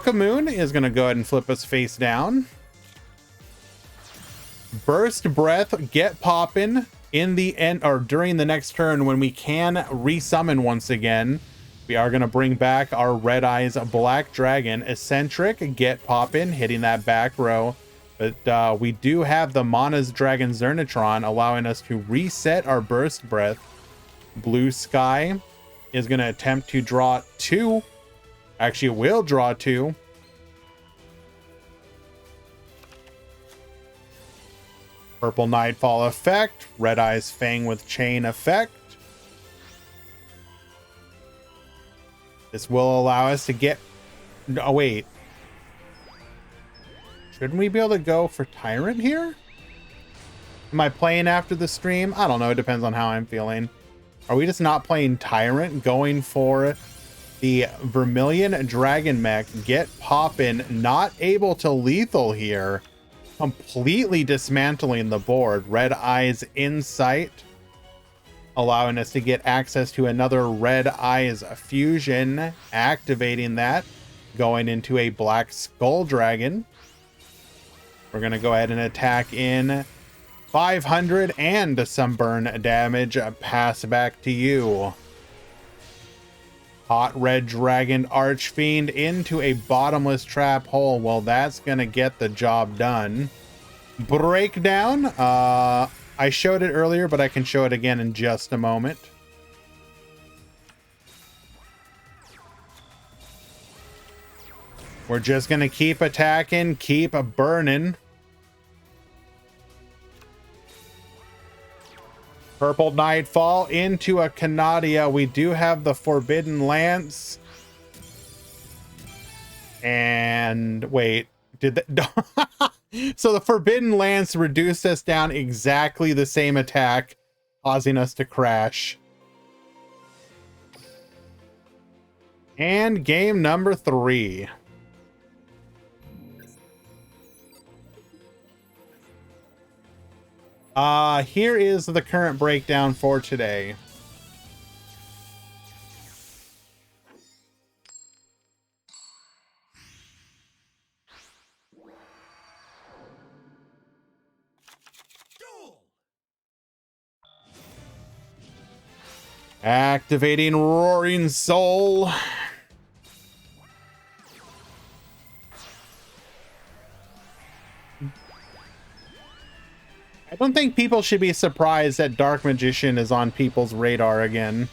of Moon is gonna go ahead and flip us face down. Burst Breath, get poppin' in the end or during the next turn when we can resummon once again. We are going to bring back our Red Eyes Black Dragon. Eccentric, get poppin', hitting that back row. But we do have the Mana's Dragon Zernatron, allowing us to reset our Burst Breath. Blue Sky is going to attempt to draw 2. Actually, will draw 2. Purple Nightfall effect. Red Eyes Fang with Chain effect. This will allow us to get... Oh, wait. Shouldn't we be able to go for Tyrant here? Am I playing after the stream? I don't know. It depends on how I'm feeling. Are we just not playing Tyrant? Going for the Vermilion Dragon Mech. Get poppin'. Not able to lethal here. Completely dismantling the board. Red Eyes Insight, allowing us to get access to another Red Eyes Fusion, activating that, going into a Black Skull Dragon. We're going to go ahead and attack in 500 and some burn damage. Pass back to you. Hot Red Dragon Archfiend into a bottomless trap hole. Well, that's going to get the job done. Breakdown. I showed it earlier, but I can show it again in just a moment. We're just going to keep attacking, keep burning. Purple Nightfall into a Canadia. We do have the Forbidden Lance. And wait, did that... So the Forbidden Lance reduced us down exactly the same attack, causing us to crash. And game number 3. Here is the current breakdown for today. Duel. Activating Roaring Soul. I don't think people should be surprised that Dark Magician is on people's radar again.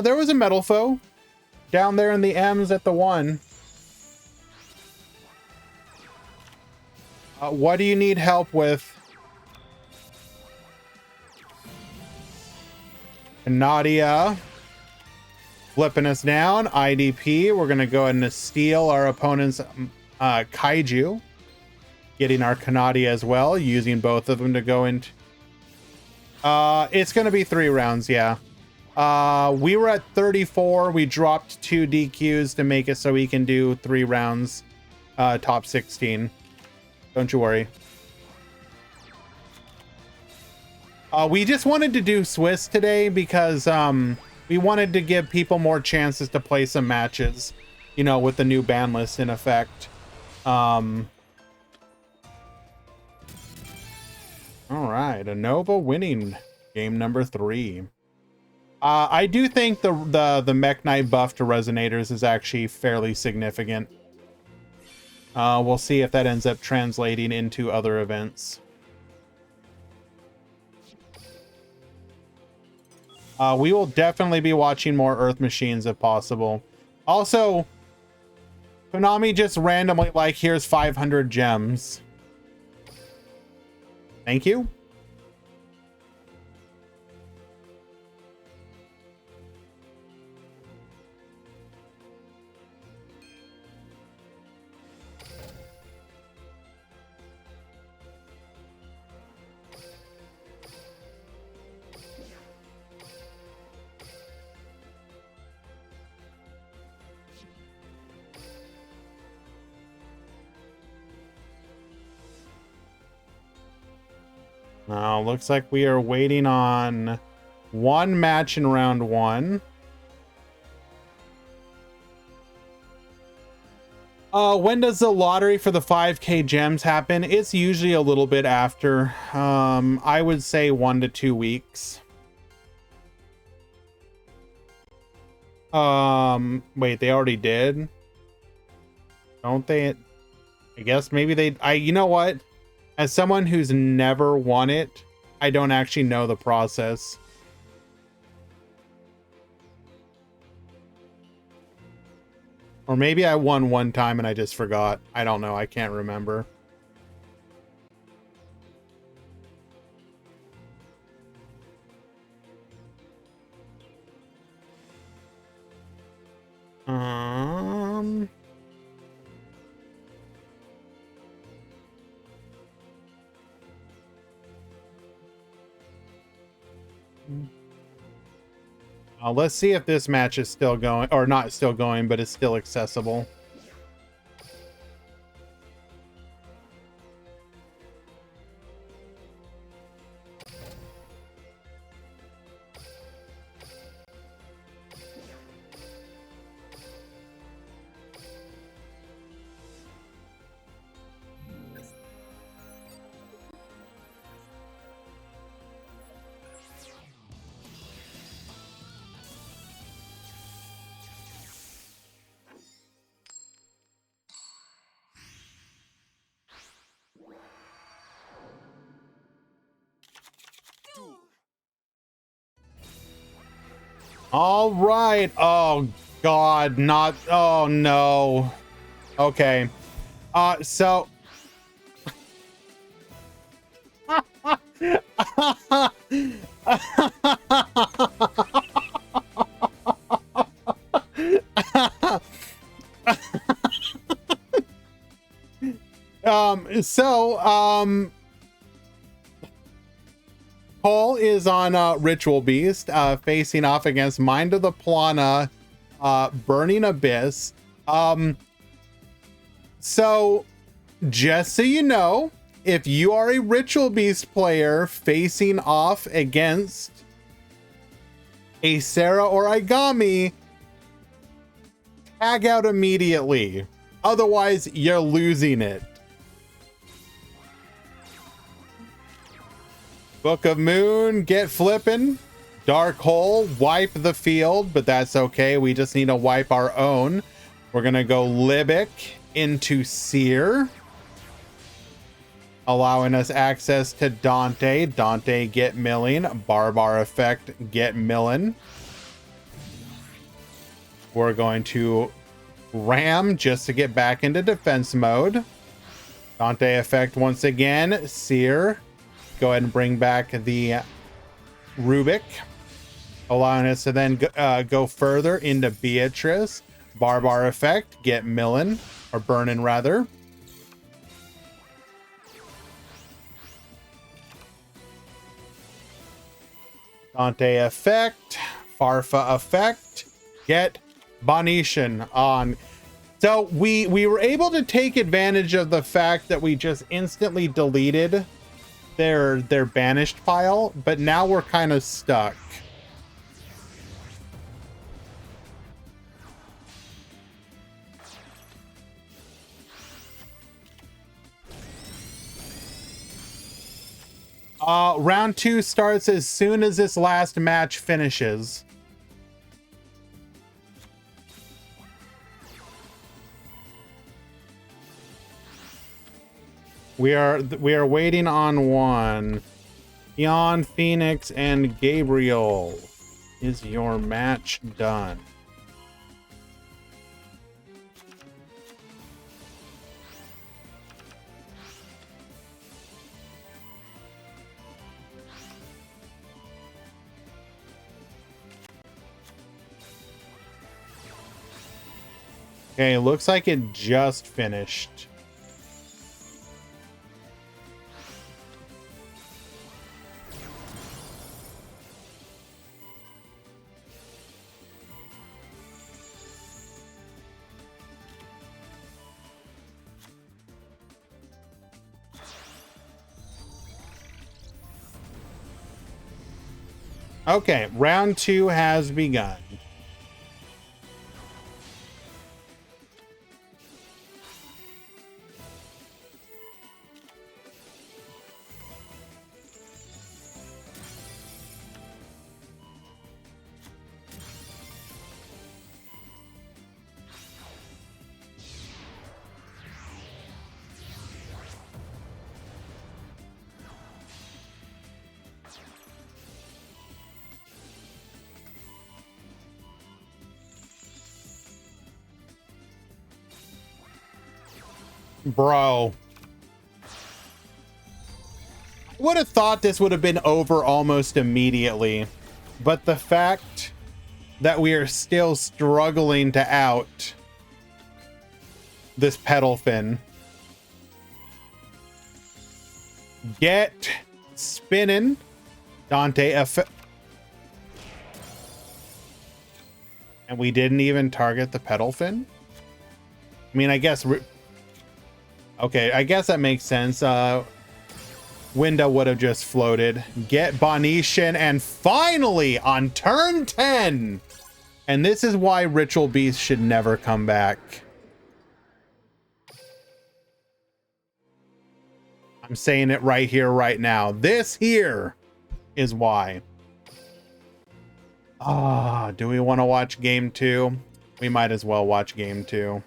There was a Metal Foe down there in the M's at the 1. What do you need help with? Nadia flipping us down. IDP. We're going to go ahead and steal our opponent's Kaiju. Getting our Canadia as well. Using both of them to go into... it's going to be 3 rounds, yeah. We were at 34. We dropped 2 DQs to make it so we can do 3 rounds. Top 16. Don't you worry. We just wanted to do Swiss today because we wanted to give people more chances to play some matches, you know, with the new ban list in effect. All right, Anova winning game number 3. I do think the Mech Knight buff to Resonators is actually fairly significant. We'll see if that ends up translating into other events. We will definitely be watching more Earth Machines if possible. Also, Konami just randomly like, here's 500 gems. Thank you. Now, looks like we are waiting on one match in round one. When does the lottery for the 5K gems happen? It's usually a little bit after. I would say 1 to 2 weeks. Wait, they already did? Don't they? I guess maybe they... you know what? As someone who's never won it, I don't actually know the process. Or maybe I won one time and I just forgot. I don't know. I can't remember. Let's see if this match is still going, or not still going, but is still accessible. All right. Oh God, not. Oh no. Okay. So. Cole is on Ritual Beast, facing off against Mind of the Plana, Burning Abyss. So just so you know, if you are a Ritual Beast player facing off against a Sarah or Aigami, tag out immediately. Otherwise, you're losing it. Book of Moon, get flipping. Dark Hole, wipe the field, but that's okay. We just need to wipe our own. We're going to go Libic into Seer, allowing us access to Dante. Dante, get milling. Barbar effect, get milling. We're going to ram just to get back into defense mode. Dante effect once again. Seer. Go ahead and bring back the Rubik, allowing us to then go further into Beatrice. Barbar effect, get milling, or burning rather. Dante effect, Farfa effect, get Bonetian on. So we were able to take advantage of the fact that we just instantly deleted their banished pile, but now we're kind of stuck. Round 2 starts as soon as this last match finishes. We are waiting on one. Eon, Phoenix, and Gabriel. Is your match done? Okay, looks like it just finished. Okay, round 2 has begun. Bro. Would have thought this would have been over almost immediately. But the fact that we are still struggling to out this pedal fin. Get spinning. Dante and we didn't even target the pedal fin? I mean, I guess... Okay, I guess that makes sense. Window would have just floated. Get Bonetian, and finally on turn 10. And this is why Ritual Beast should never come back. I'm saying it right here, right now. This here is why. Ah, do we want to watch game 2? We might as well watch game 2.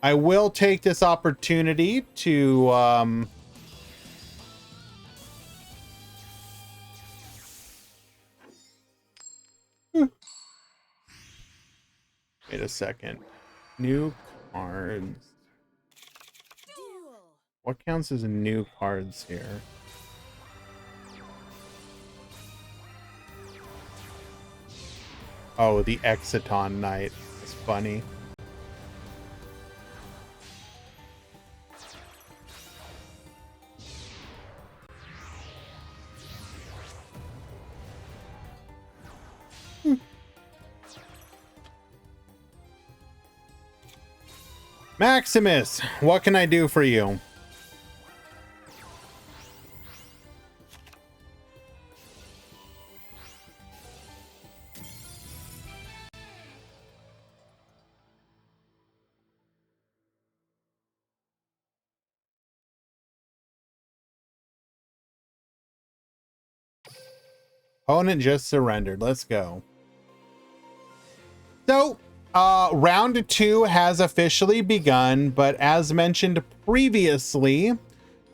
I will take this opportunity to wait a second. New cards. What counts as new cards here? Oh, the Exiton Knight. It's funny. Maximus, what can I do for you? Opponent just surrendered. Let's go. So, round 2 has officially begun, but as mentioned previously,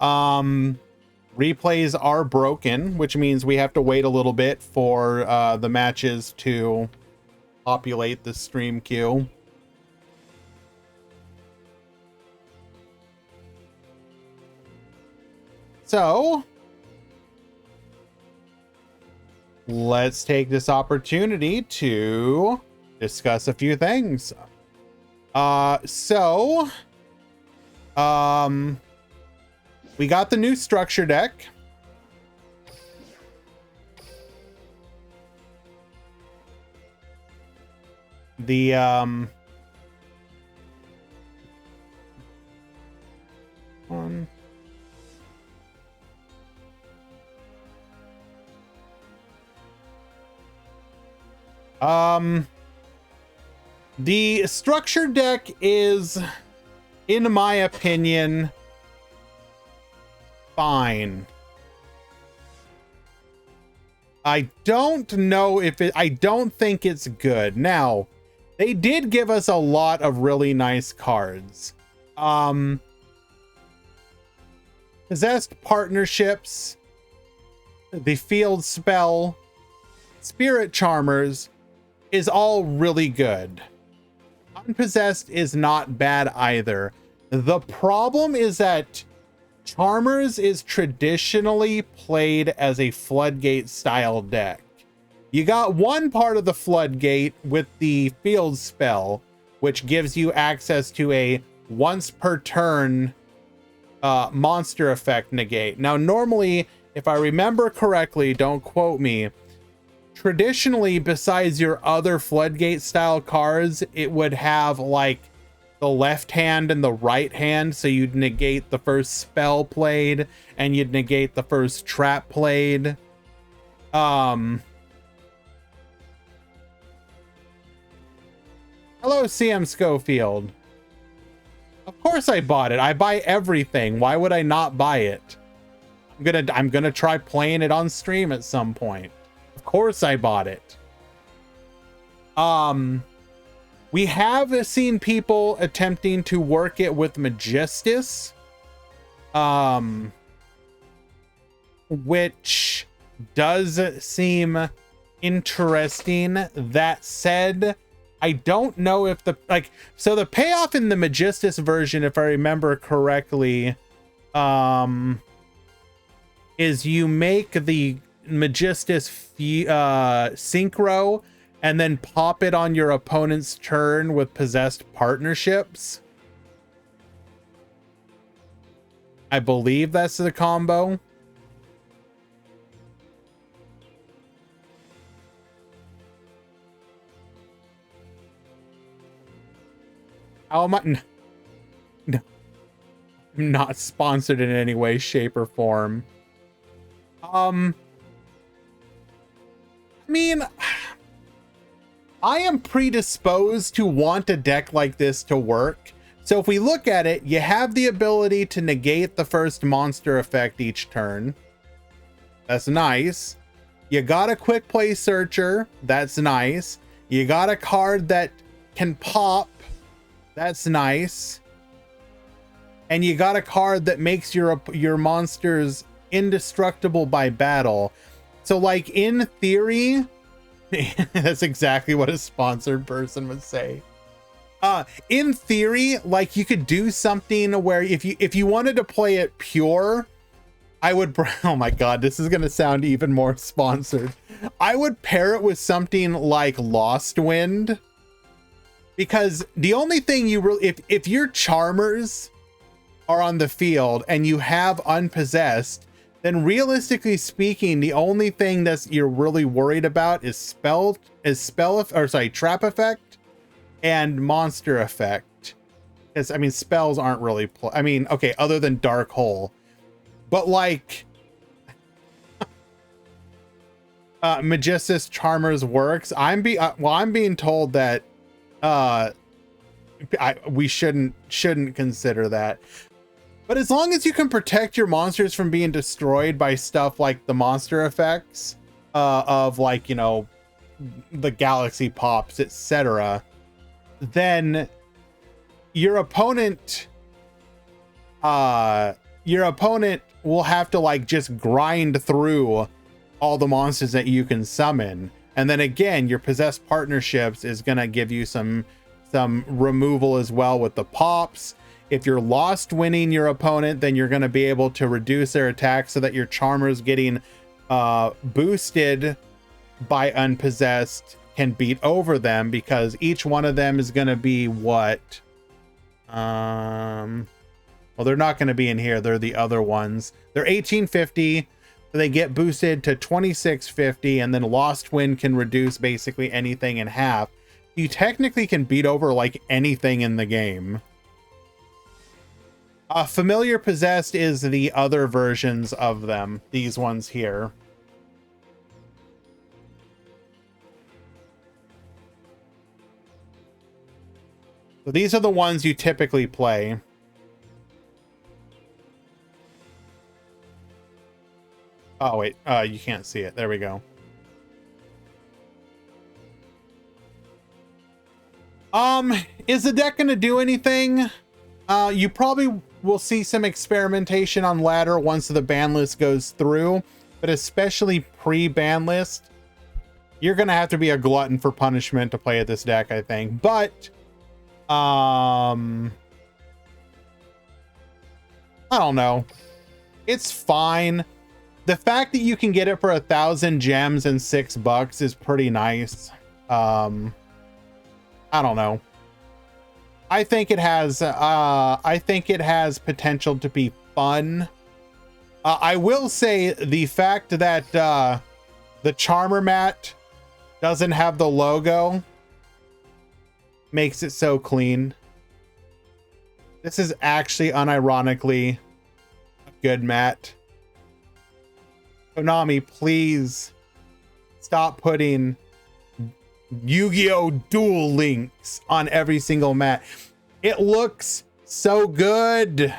replays are broken, which means we have to wait a little bit for the matches to populate the stream queue. So, let's take this opportunity to discuss a few things. We got the new structure deck. The one. The structure deck is, in my opinion, fine. I don't know if it, I don't think it's good. Now, they did give us a lot of really nice cards. Possessed Partnerships the field spell, Spirit Charmers is all really good. Unpossessed is not bad either. The problem is that Charmers is traditionally played as a Floodgate style deck. You got one part of the Floodgate with the field spell, which gives you access to a once per turn monster effect negate. Now, normally, if I remember correctly, don't quote me, traditionally, besides your other Floodgate style cards, it would have like the left hand and the right hand. So you'd negate the first spell played and you'd negate the first trap played. Hello, CM Schofield. Of course I bought it. I buy everything. Why would I not buy it? I'm gonna try playing it on stream at some point. Of course I bought it. We have seen people attempting to work it with Magistus, which does seem interesting. That said, I don't know if the so the payoff in the Magistus version, if I remember correctly, is you make the Magistus synchro and then pop it on your opponent's turn with possessed partnerships. I believe that's the combo. How am I? No, I'm not sponsored in any way, shape, or form. I mean, I am predisposed to want a deck like this to work. So if we look at it, you have the ability to negate the first monster effect each turn. That's nice. You got a quick play searcher. That's nice. You got a card that can pop. That's nice. And you got a card that makes your monsters indestructible by battle. So like in theory, that's exactly what a sponsored person would say. In theory, like you could do something where if you wanted to play it pure, I would, oh my God, this is going to sound even more sponsored. I would pair it with something like Lost Wind, because the only thing you really, if your Charmers are on the field and you have Unpossessed, then realistically speaking, the only thing that you're really worried about is trap effect and monster effect. Because I mean, spells aren't really, I mean, okay, other than Dark Hole, but like Magistus Charmers works. I'm being told that we shouldn't consider that. But as long as you can protect your monsters from being destroyed by stuff like the monster effects of like, you know, the galaxy pops, etc., then your opponent will have to like just grind through all the monsters that you can summon. And then again, your possessed partnerships is going to give you some removal as well with the pops. If you're lost winning your opponent, then you're going to be able to reduce their attack so that your Charmers getting boosted by Unpossessed can beat over them, because each one of them is going to be what? Well, they're not going to be in here. They're the other ones. They're 1850. So they get boosted to 2650, and then Lost Wind can reduce basically anything in half. You technically can beat over like anything in the game. Familiar Possessed is the other versions of them. These ones here. So these are the ones you typically play. Oh, wait. You can't see it. There we go. Is the deck going to do anything? You probably will see some experimentation on ladder once the ban list goes through. but especially pre-ban list, you're gonna have to be a glutton for punishment to play at this deck, I think. But I don't know. It's fine. The fact that you can get it for 1,000 gems and $6 is pretty nice. I don't know. I think it has potential to be fun. I will say the fact that the Charmer mat doesn't have the logo makes it so clean. This is actually unironically a good mat. Konami, please stop putting Yu-Gi-Oh! Duel Links on every single mat. It looks so good.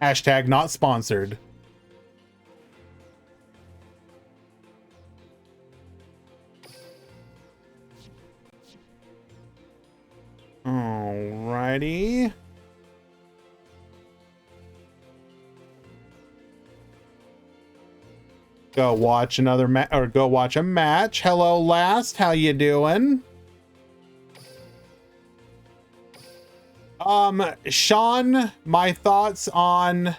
Hashtag not sponsored. Alrighty. Go watch another match, or go watch a match. Hello, Last. How you doing? Sean, my thoughts on...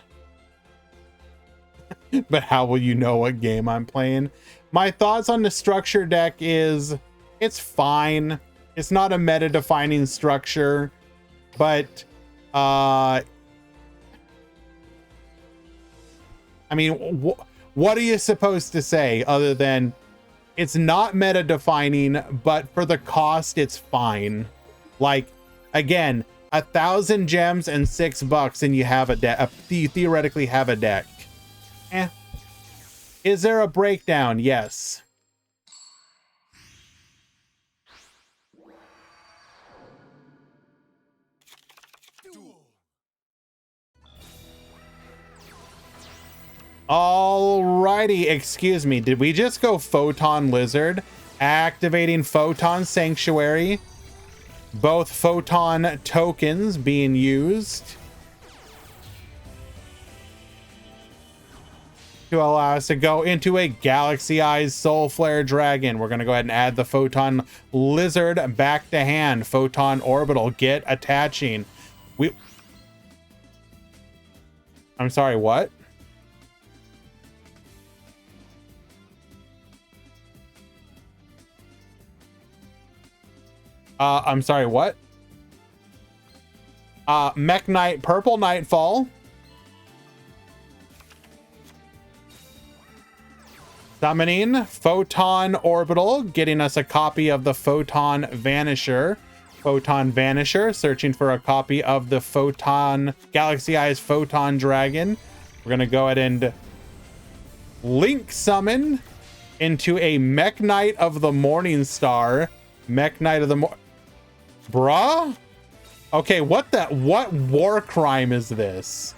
but how will you know what game I'm playing? My thoughts on the structure deck is it's fine. It's not a meta-defining structure, but I mean, what are you supposed to say other than it's not meta-defining, but for the cost, it's fine. Like, again, 1,000 gems and $6, and you have a deck. You theoretically have a deck. Is there a breakdown? Yes. Alrighty, excuse me. Did we just go Photon Lizard? Activating Photon Sanctuary. Both Photon tokens being used to allow us to go into a Galaxy Eyes Soul Flare Dragon. We're going to go ahead and add the Photon Lizard back to hand. Photon Orbital, get attaching. I'm sorry, what? I'm sorry, what? Mech Knight, Purple Nightfall. Summoning Photon Orbital, getting us a copy of the Photon Vanisher. Photon Vanisher, searching for a copy of the Photon Galaxy Eyes Photon Dragon. We're gonna go ahead and link summon into a Mech Knight of the Morning Star. Mech Knight of the Bruh? Okay, what war crime is this?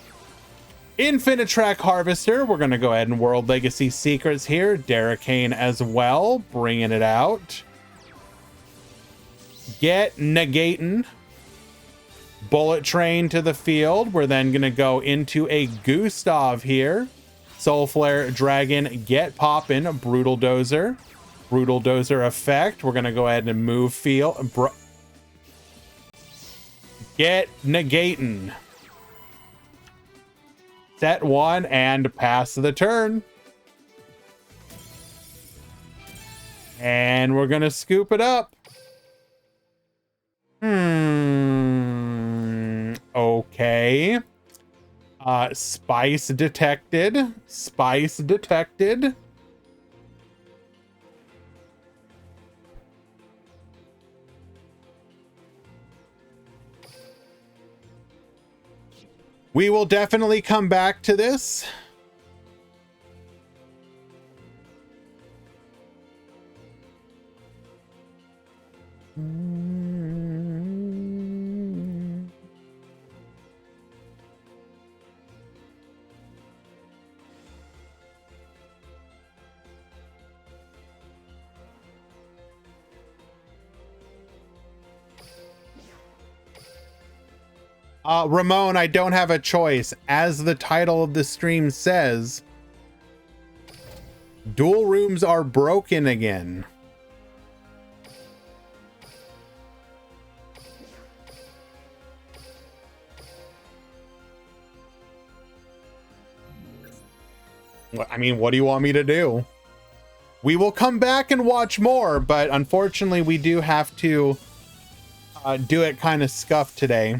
Infinitrack Harvester. We're going to go ahead and World Legacy Secrets here. Derricane as well, bringing it out. Get Negating. Bullet Train to the field. We're then going to go into a Gustav here. Soul Flare Dragon, get poppin'. Brutal Dozer. Brutal Dozer effect. We're going to go ahead and move field. Get Negating. Set one and pass the turn. And we're going to scoop it up. Okay. Spice detected. Spice detected. We will definitely come back to this. Ramon, I don't have a choice. As the title of the stream says, duel rooms are broken again. I mean, what do you want me to do? We will come back and watch more, but unfortunately we do have to do it kind of scuffed today.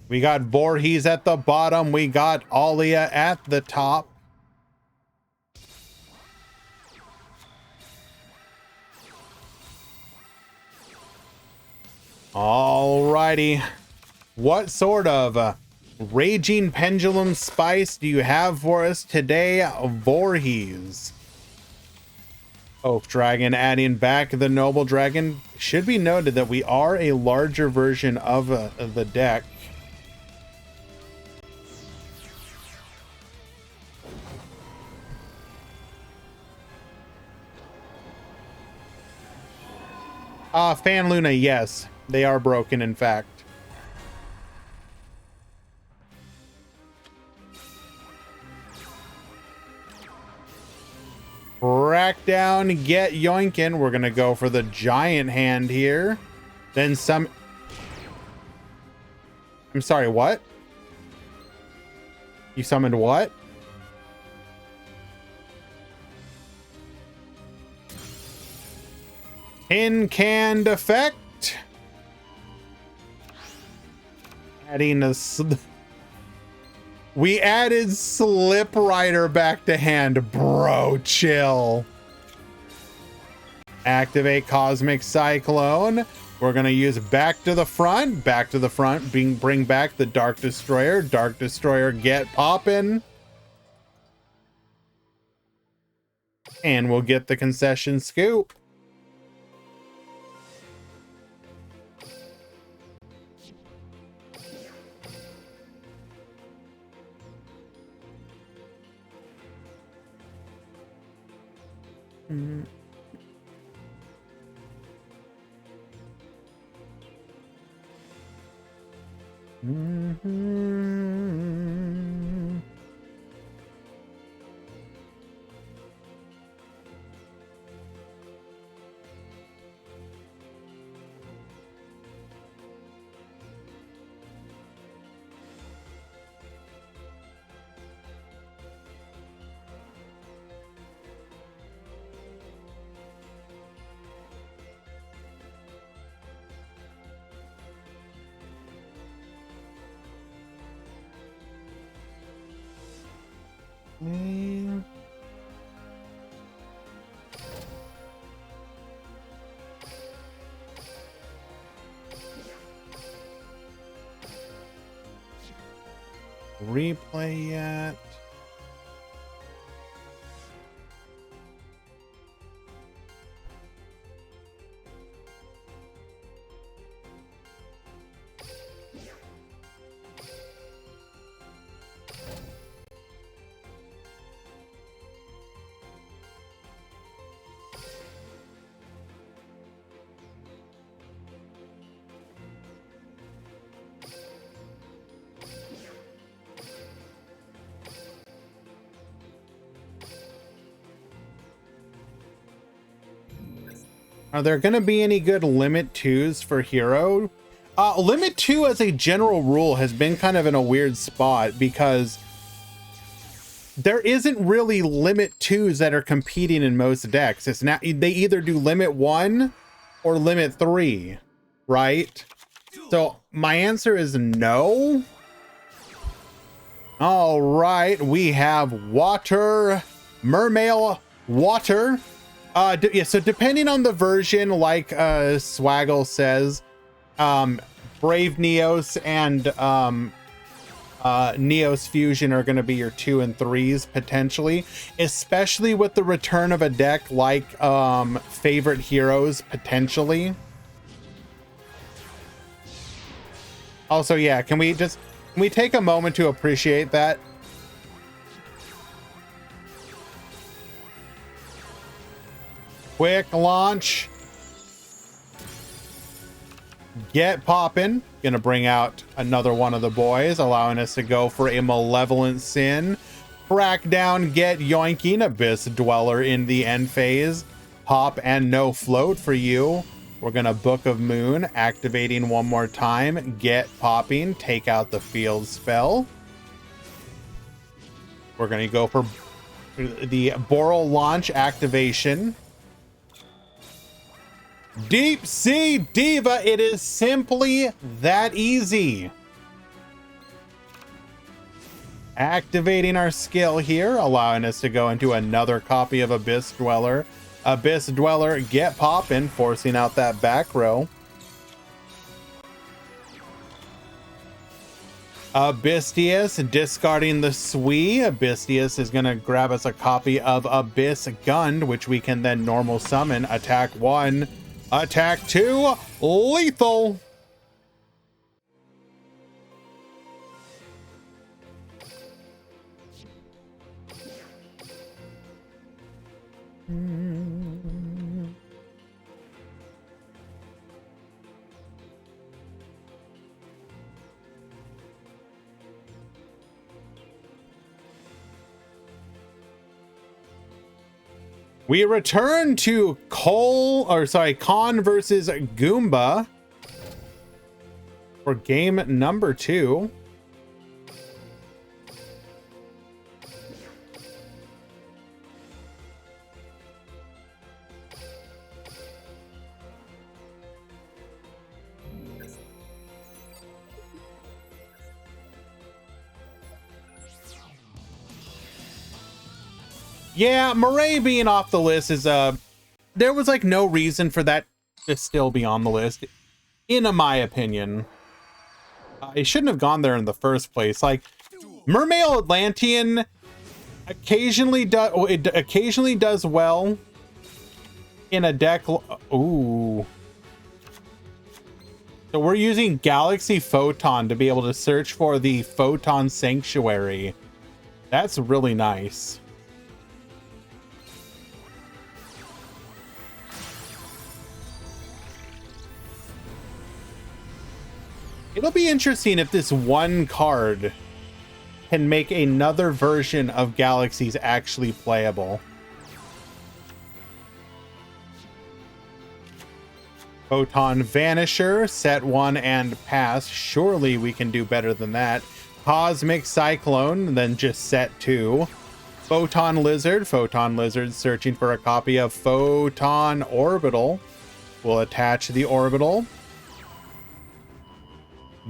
We got Voorhees at the bottom. We got Alia at the top. Alrighty. What sort of raging pendulum spice do you have for us today, Voorhees? Oak Dragon adding back the Noble Dragon. Should be noted that we are a larger version of the deck. Fan Luna, yes. They are broken, in fact. Rack down, get yoinkin'. We're gonna go for the giant hand here. Then some... I'm sorry, what? You summoned what? Tin canned effect. Adding a... We added Slip Rider back to hand. Bro, chill. Activate Cosmic Cyclone. We're going to use back to the front. Back to the front. Bring back the Dark Destroyer. Dark Destroyer, get poppin'. And we'll get the concession scoop. Mm. Mm-hmm. Replay yet? Are there going to be any good limit 2s for Hero? Limit 2 as a general rule has been kind of in a weird spot because there isn't really limit 2s that are competing in most decks. It's not, they either do limit 1 or limit 3, right? So my answer is no. All right, we have Water, Mermail, Water. Yeah, so depending on the version, like Swaggle says, Brave Neos and Neos Fusion are going to be your 2 and 3s potentially, especially with the return of a deck like Favorite Heroes potentially. Also, yeah, can we take a moment to appreciate that? Quick launch. Get poppin'. Gonna bring out another one of the boys, allowing us to go for a Malevolent Sin. Crack down, get yoinking. Abyss Dweller in the end phase. Pop and no float for you. We're gonna Book of Moon, activating one more time. Get popping, take out the field spell. We're gonna go for the Boral launch activation. Deep Sea Diva, it is simply that easy. Activating our skill here, allowing us to go into another copy of Abyss Dweller. Abyss Dweller, get poppin', forcing out that back row. Abysstius, discarding the Swee. Abysstius is going to grab us a copy of Abyss Gund, which we can then normal summon. Attack 1, attack 2, lethal. We return to Khan versus Goomba for game number 2. Yeah, Murray being off the list is there was like no reason for that to still be on the list, in my opinion. It shouldn't have gone there in the first place. Like, Mermail Atlantean occasionally does well in a deck. Ooh. So we're using Galaxy Photon to be able to search for the Photon Sanctuary. That's really nice. It'll be interesting if this one card can make another version of Galaxies actually playable. Photon Vanisher, set 1 and pass. Surely we can do better than that. Cosmic Cyclone, then just set 2. Photon Lizard searching for a copy of Photon Orbital. We'll attach the Orbital.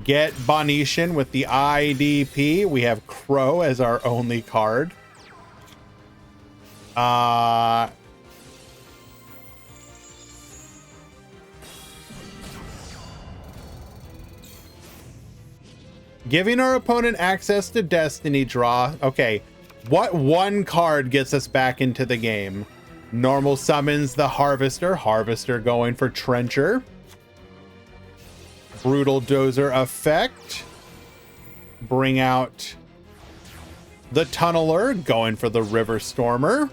Get Bonetian with the IDP. We have Crow as our only card. Giving our opponent access to Destiny draw. Okay, what one card gets us back into the game? Normal summons the Harvester. Harvester going for Trencher. Brutal Dozer effect. Bring out the Tunneler, going for the River Stormer.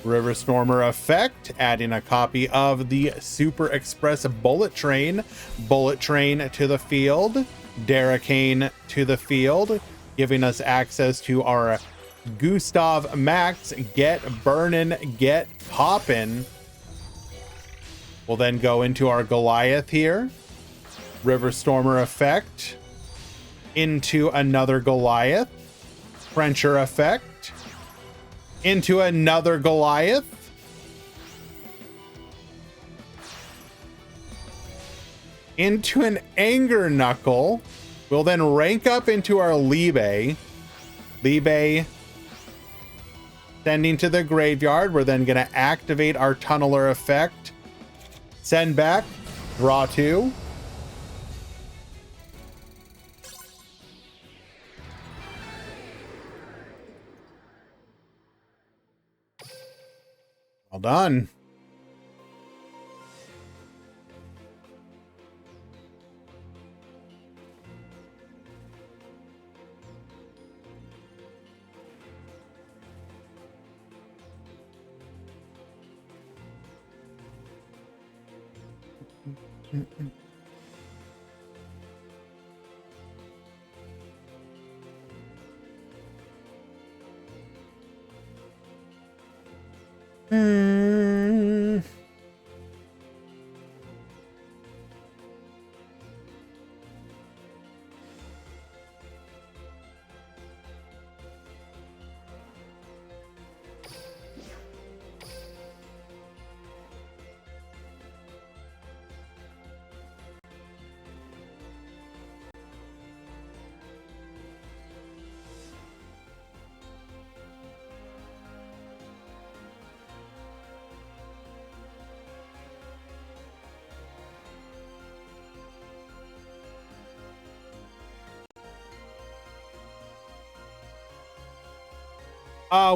River Stormer effect, adding a copy of the Super Express Bullet Train. Bullet Train to the field. Darricane to the field, giving us access to our Gustav Max. Get burnin', get poppin'. We'll then go into our Goliath here. River Stormer effect into another Goliath. Trencher effect into another Goliath. Into an Anger Knuckle. We'll then rank up into our Libe. Libe sending to the graveyard. We're then going to activate our Tunneler effect. Send back. Draw 2. Well done. Hmm.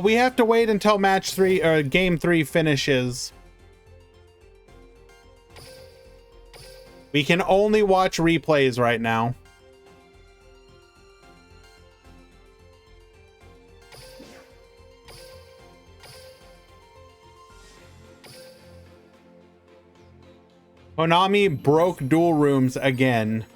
We have to wait until match 3 or game 3 finishes. We can only watch replays right now. Konami broke duel rooms again.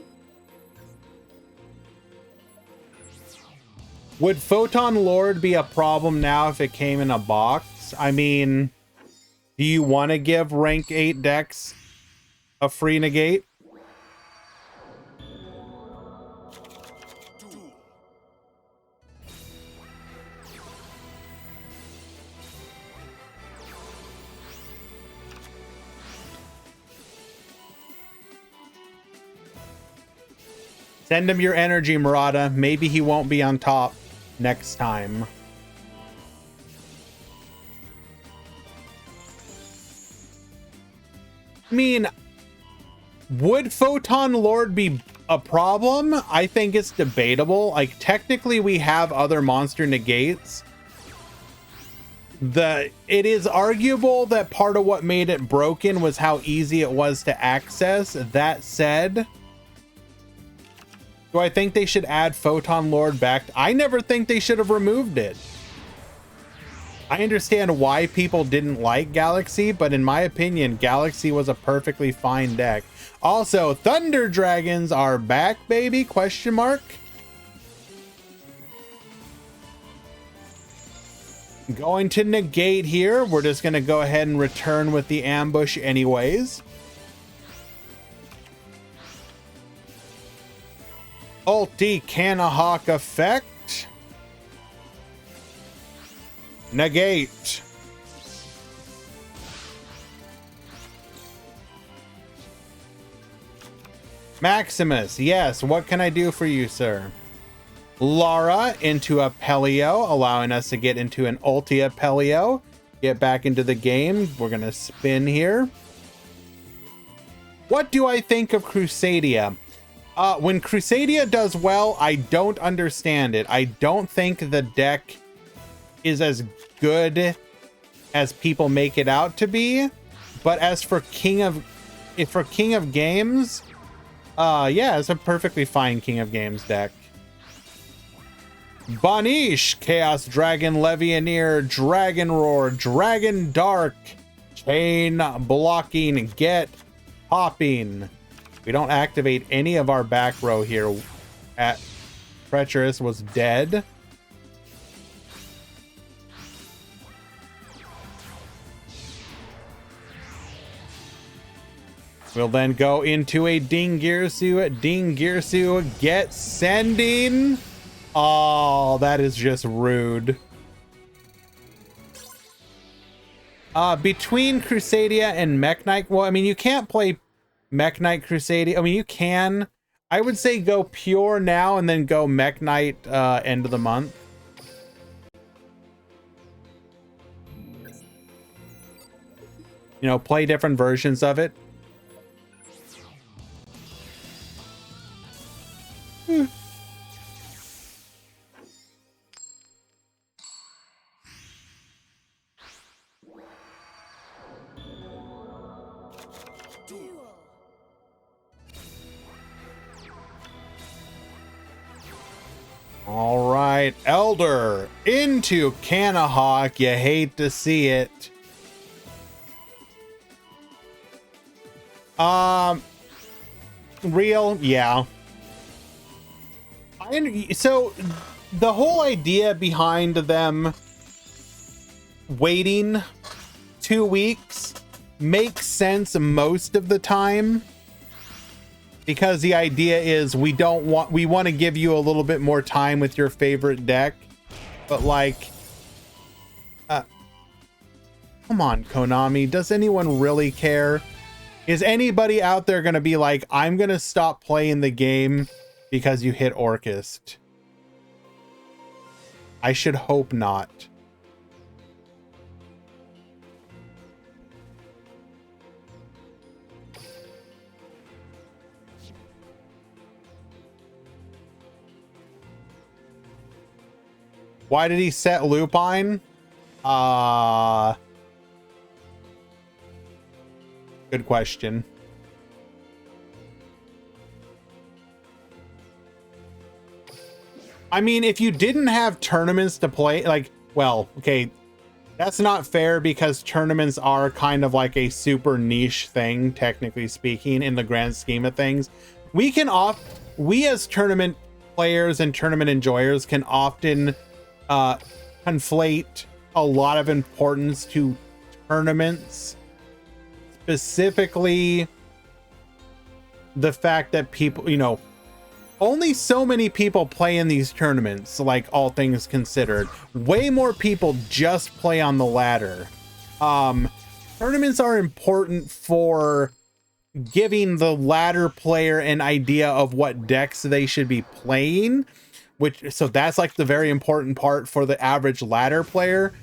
Would Photon Lord be a problem now if it came in a box? I mean, do you want to give rank 8 decks a free negate? Duel. Send him your energy, Murata. Maybe he won't be on top next time. I mean, would Photon Lord be a problem? I think it's debatable. Like, technically we have other monster negates. It is arguable that part of what made it broken was how easy it was to access. That said, do I think they should add Photon Lord back? I never think they should have removed it. I understand why people didn't like Galaxy, but in my opinion, Galaxy was a perfectly fine deck. Also, Thunder Dragons are back, baby? Question mark. Going to negate here. We're just going to go ahead and return with the ambush anyways. Ulti Canahawk effect. Negate. Maximus, yes, what can I do for you, sir? Lara into a Pelio, allowing us to get into an Ultia Pelio. Get back into the game. We're going to spin here. What do I think of Crusadia? When Crusadia does well, I don't understand it. I don't think the deck is as good as people make it out to be. But as for King of Games, yeah, it's a perfectly fine King of Games deck. Banish, Chaos Dragon, Levianeer, Dragon Roar, Dragon Dark, Chain Blocking, Get Popping. We don't activate any of our back row here. At Treacherous was dead. We'll then go into a Dingirsu. Dingirsu, get sending. Oh, that is just rude. Between Crusadia and Mech Knight, well, I mean, you can't play Mech Knight Crusadia. I mean, you can. I would say go pure now and then go Mech Knight end of the month. You know, play different versions of it. All right, Elder into Canahawk. You hate to see it. Real, yeah. So the whole idea behind them waiting 2 weeks makes sense most of the time, because the idea is we want to give you a little bit more time with your favorite deck. But like, come on, Konami, does anyone really care? Is anybody out there going to be like, I'm going to stop playing the game because you hit Orchist? I should hope not. Why did he set Lupine? Good question. I mean, if you didn't have tournaments to play, like, well, okay, that's not fair because tournaments are kind of like a super niche thing, technically speaking, in the grand scheme of things. We as tournament players and tournament enjoyers can often conflate a lot of importance to tournaments, specifically the fact that people, you know, only so many people play in these tournaments, like all things considered. Way more people just play on the ladder. Tournaments are important for giving the ladder player an idea of what decks they should be playing, so that's like the very important part for the average ladder player.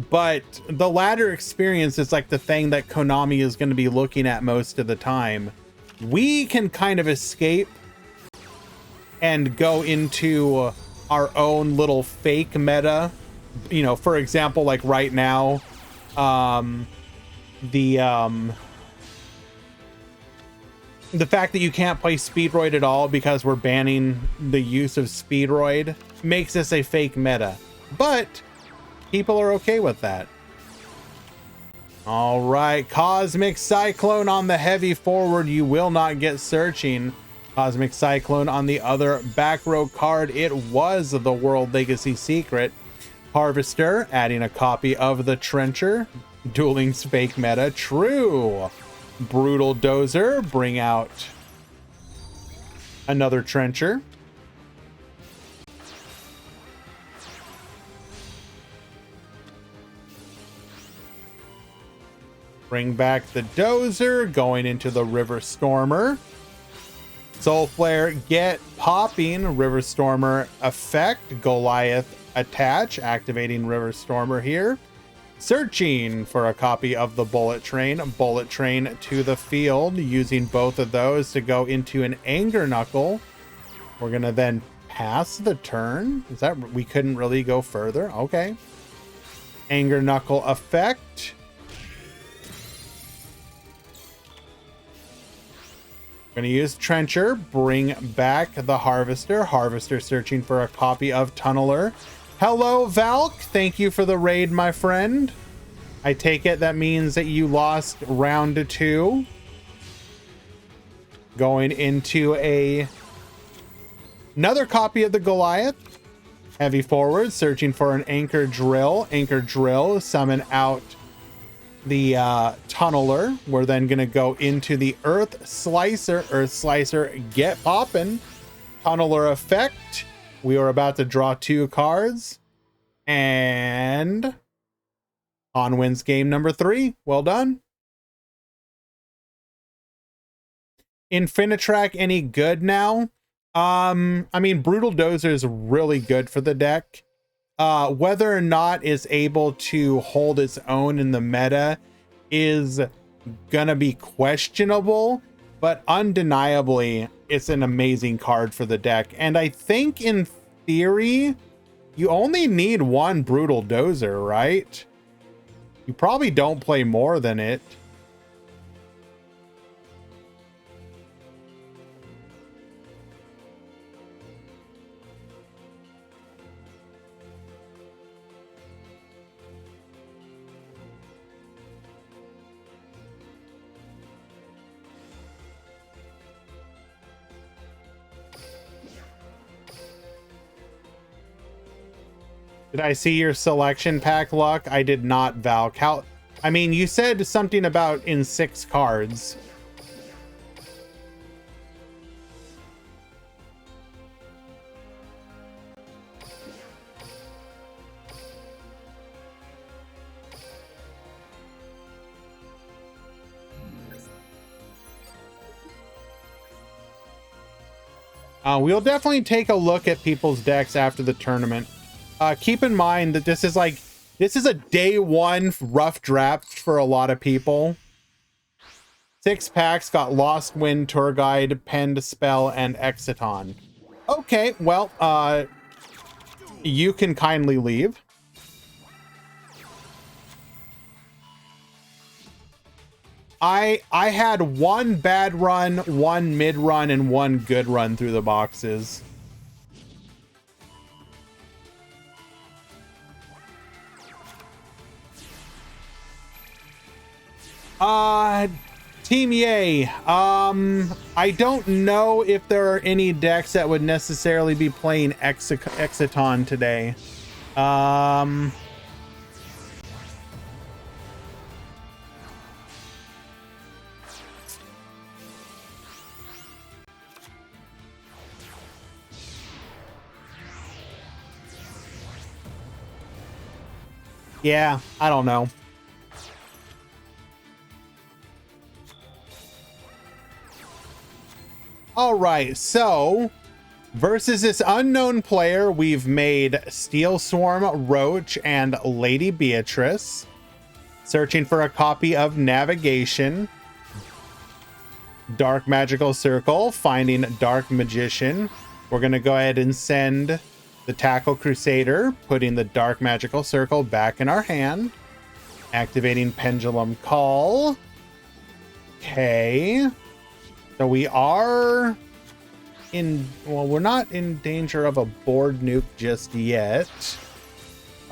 But the ladder experience is like the thing that Konami is going to be looking at most of the time. We can kind of escape and go into our own little fake meta. You know, for example, like right now, the fact that you can't play Speedroid at all because we're banning the use of Speedroid makes this a fake meta, but people are okay with that. All right, Cosmic Cyclone on the heavy forward. You will not get searching. Cosmic Cyclone on the other back row card. It was the World Legacy Secret. Harvester adding a copy of the Trencher. Duel Links fake meta. True. Brutal Dozer, bring out another Trencher. Bring back the Dozer, going into the River Stormer. Soul Flare, get popping. River Stormer effect. Goliath attach, activating River Stormer here. Searching for a copy of the Bullet Train. Bullet Train to the field, using both of those to go into an Anger Knuckle. We're gonna then pass the turn. Is that, we couldn't really go further? Okay. Anger Knuckle effect. Gonna use Trencher, bring back the Harvester. Harvester searching for a copy of Tunneler. Hello, Valk. Thank you for the raid, my friend. I take it that means that you lost round 2. Going into another copy of the Goliath. Heavy forward, searching for an Anchor Drill. Anchor Drill, summon out the Tunneler. We're then going to go into the Earth Slicer. Earth Slicer, get poppin'. Tunneler effect. We are about to draw 2 cards. And on wins game number 3. Well done. Infinitrack any good now? I mean, Brutal Dozer is really good for the deck. Whether or not it's able to hold its own in the meta is gonna be questionable, but undeniably it's an amazing card for the deck. And I think in theory you only need 1 Brutal Dozer, right? You probably don't play more than it. Did I see your selection pack, Luck? I did not, Valk. I mean, you said something about in 6 cards. We'll definitely take a look at people's decks after the tournament. Keep in mind that this is a day 1 rough draft for a lot of people. 6 packs got Lost Wind, Tour Guide, Penned Spell, and Exiton. Okay, well, you can kindly leave. I had 1 bad run, 1 mid run, and 1 good run through the boxes. Team Yay. I don't know if there are any decks that would necessarily be playing Exiton today. Yeah, I don't know. All right, so versus this unknown player, we've made Steel Swarm, Roach, and Lady Beatrice. Searching for a copy of Navigation. Dark Magical Circle, finding Dark Magician. We're going to go ahead and send the Tackle Crusader, putting the Dark Magical Circle back in our hand. Activating Pendulum Call. Okay. So we are in, well, we're not in danger of a board nuke just yet.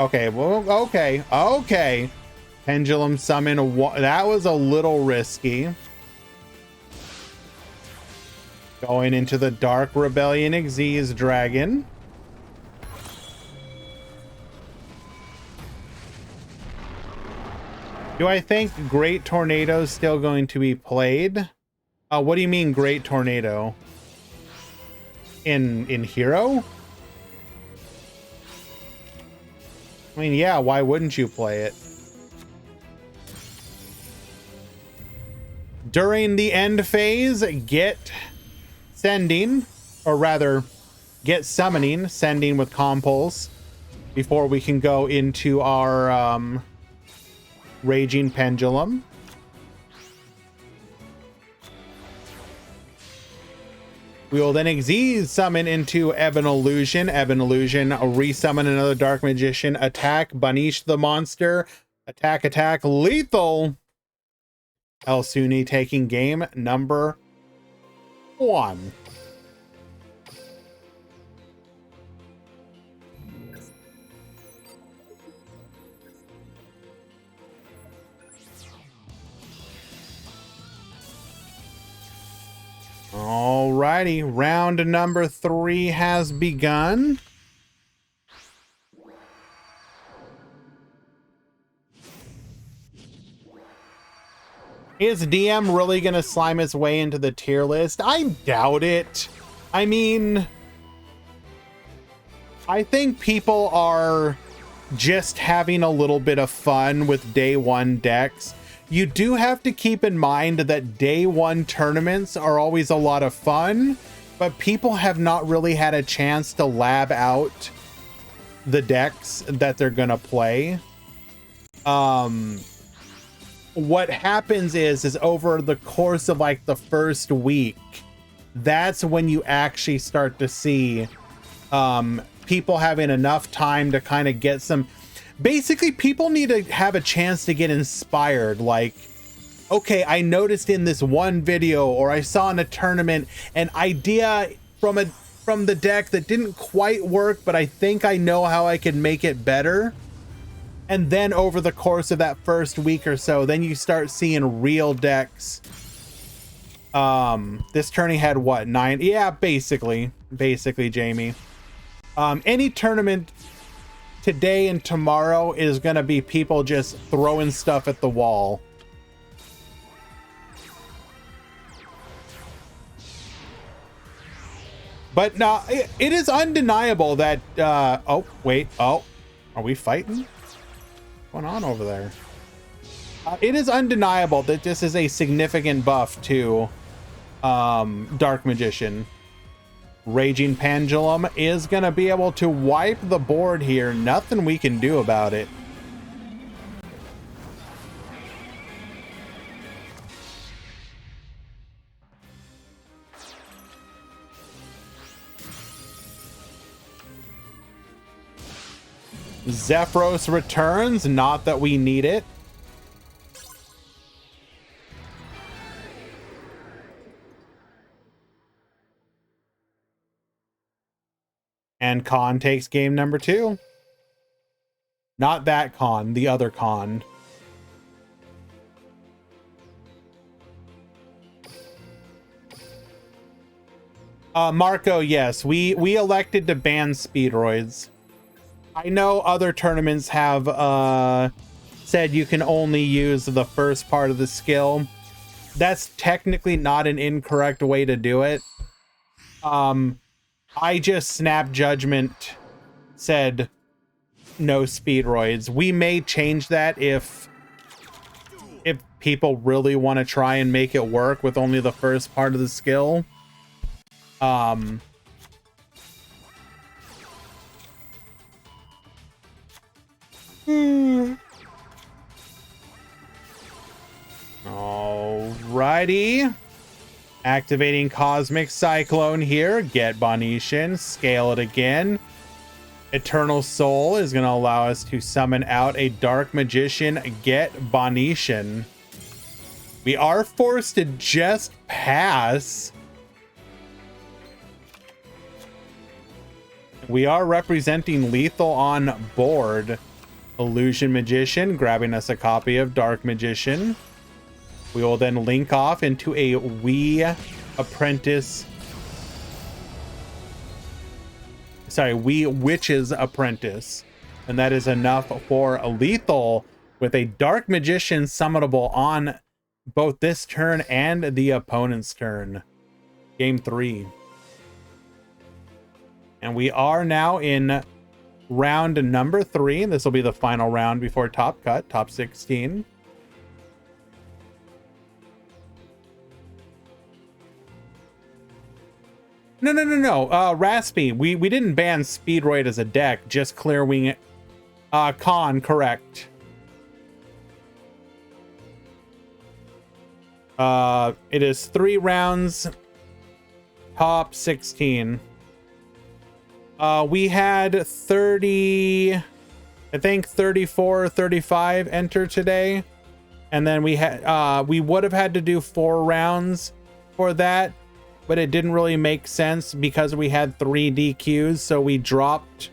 Okay, well, okay. Pendulum Summon, that was a little risky. Going into the Dark Rebellion Xyz Dragon. Do I think Great Tornado is still going to be played? What do you mean Great Tornado? In Hero? I mean, yeah, why wouldn't you play it? During the end phase, get sending, or rather, get summoning, sending with Compulse before we can go into our Raging Pendulum. We will then Xyz summon into Ebon Illusion. Ebon Illusion, resummon another Dark Magician. Attack, Banish the monster. Attack, lethal. El Suni taking game number 1. Alrighty, round number 3 has begun. Is DM really gonna slime its way into the tier list? I doubt it. I mean, I think people are just having a little bit of fun with day 1 decks. You do have to keep in mind that day 1 tournaments are always a lot of fun, but people have not really had a chance to lab out the decks that they're gonna play. What happens is over the course of like the first week, that's when you actually start to see people having enough time to kind of get some. Basically, people need to have a chance to get inspired. Like, okay, I noticed in this one video, or I saw in a tournament, an idea from the deck that didn't quite work, but I think I know how I can make it better. And then over the course of that first week or so, then you start seeing real decks. This tourney had what, 9? Yeah, basically, Jamie. Any tournament today and tomorrow is going to be people just throwing stuff at the wall. But no, it is undeniable that, oh, wait, oh, are we fighting? What's going on over there? It is undeniable that this is a significant buff to Dark Magician. Raging Pendulum is going to be able to wipe the board here. Nothing we can do about it. Zephyros returns, not that we need it. And Khan takes game number 2. Not that Khan, the other Khan. Marco, yes, we elected to ban speedroids. I know other tournaments have said you can only use the first part of the skill. That's technically not an incorrect way to do it. I just snap judgment said no speedroids. We may change that if people really want to try and make it work with only the first part of the skill. Alrighty. Activating Cosmic Cyclone here. Get Bonetian. Scale it again. Eternal Soul is going to allow us to summon out a Dark Magician. Get Bonetian. We are forced to just pass. We are representing lethal on board. Illusion Magician grabbing us a copy of Dark Magician. We will then link off into a Wii Witch's Apprentice. And that is enough for a lethal with a Dark Magician summonable on both this turn and the opponent's turn. Game 3. And we are now in round number 3. This will be the final round before Top Cut, top 16. No. Raspy, we didn't ban Speedroid as a deck, just Clear Wing. Con, correct. It is 3 rounds, top 16. We had 30, I think 34 or 35 enter today. And then we had, we would have had to do 4 rounds for that, but it didn't really make sense because we had 3 DQs. So we dropped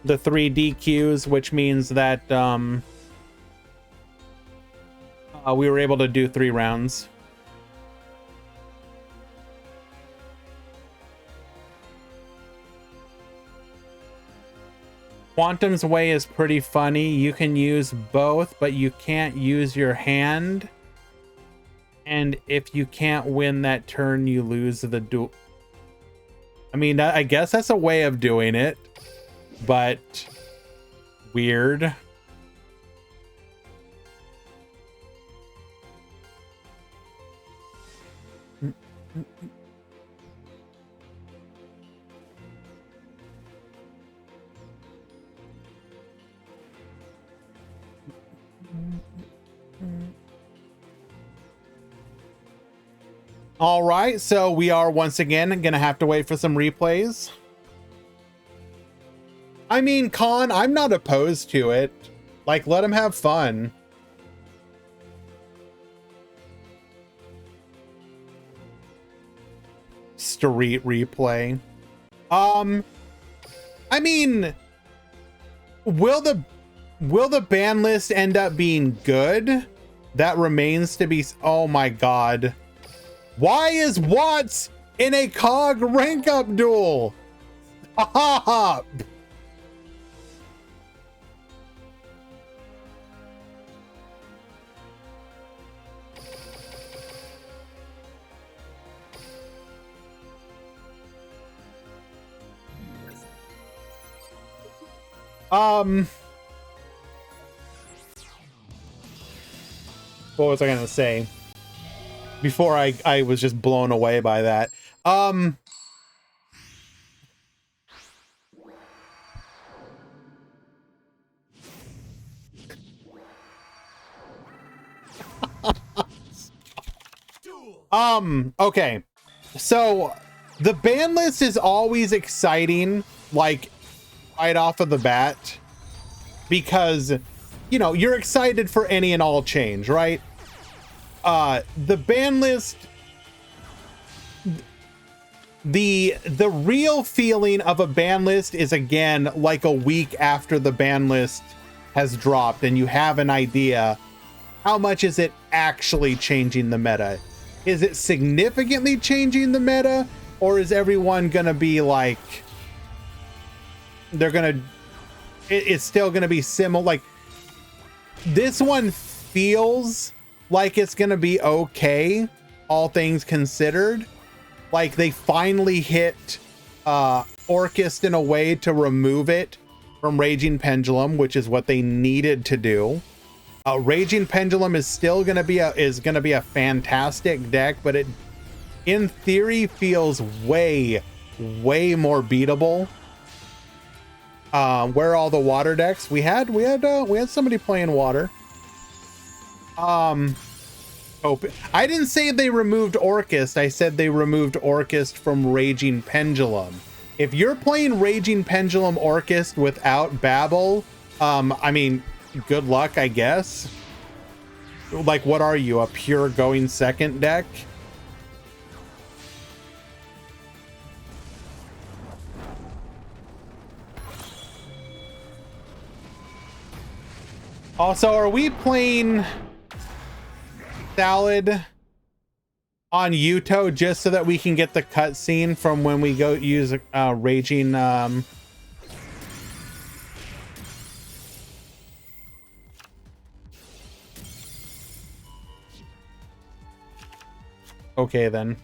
the 3 DQs, which means that, we were able to do 3 rounds. Quantum's Way is pretty funny. You can use both, but you can't use your hand. And if you can't win that turn, you lose the duel. I mean, I guess that's a way of doing it, but weird. All right, so we are once again gonna have to wait for some replays. I mean, Con, I'm not opposed to it. Like, let him have fun. Street replay. I mean, will the ban list end up being good? That remains to be. Oh my god. Why is Watts in a COG rank up duel? Ha ha ha. What was I gonna say? Before I was just blown away by that. Okay. So the ban list is always exciting, like right off of the bat, because you know you're excited for any and all change, right? The ban list, the real feeling of a ban list is again like a week after the ban list has dropped and you have an idea how much is it actually changing the meta. Is it significantly changing the meta, or is everyone gonna be like it's still gonna be similar? Like this one feels like it's gonna be okay, all things considered. Like they finally hit Orcust in a way to remove it from Raging Pendulum, which is what they needed to do. Raging Pendulum is still gonna be a fantastic deck, but it in theory feels way more beatable. Where are all the water decks? We had somebody playing water. I didn't say they removed Orcust. I said they removed Orcust from Raging Pendulum. If you're playing Raging Pendulum Orcust without Babel, I mean, good luck, I guess. Like, what are you, a pure going second deck? Also, are we playing Salad on Yuto just so that we can get the cutscene from when we go use Raging okay then.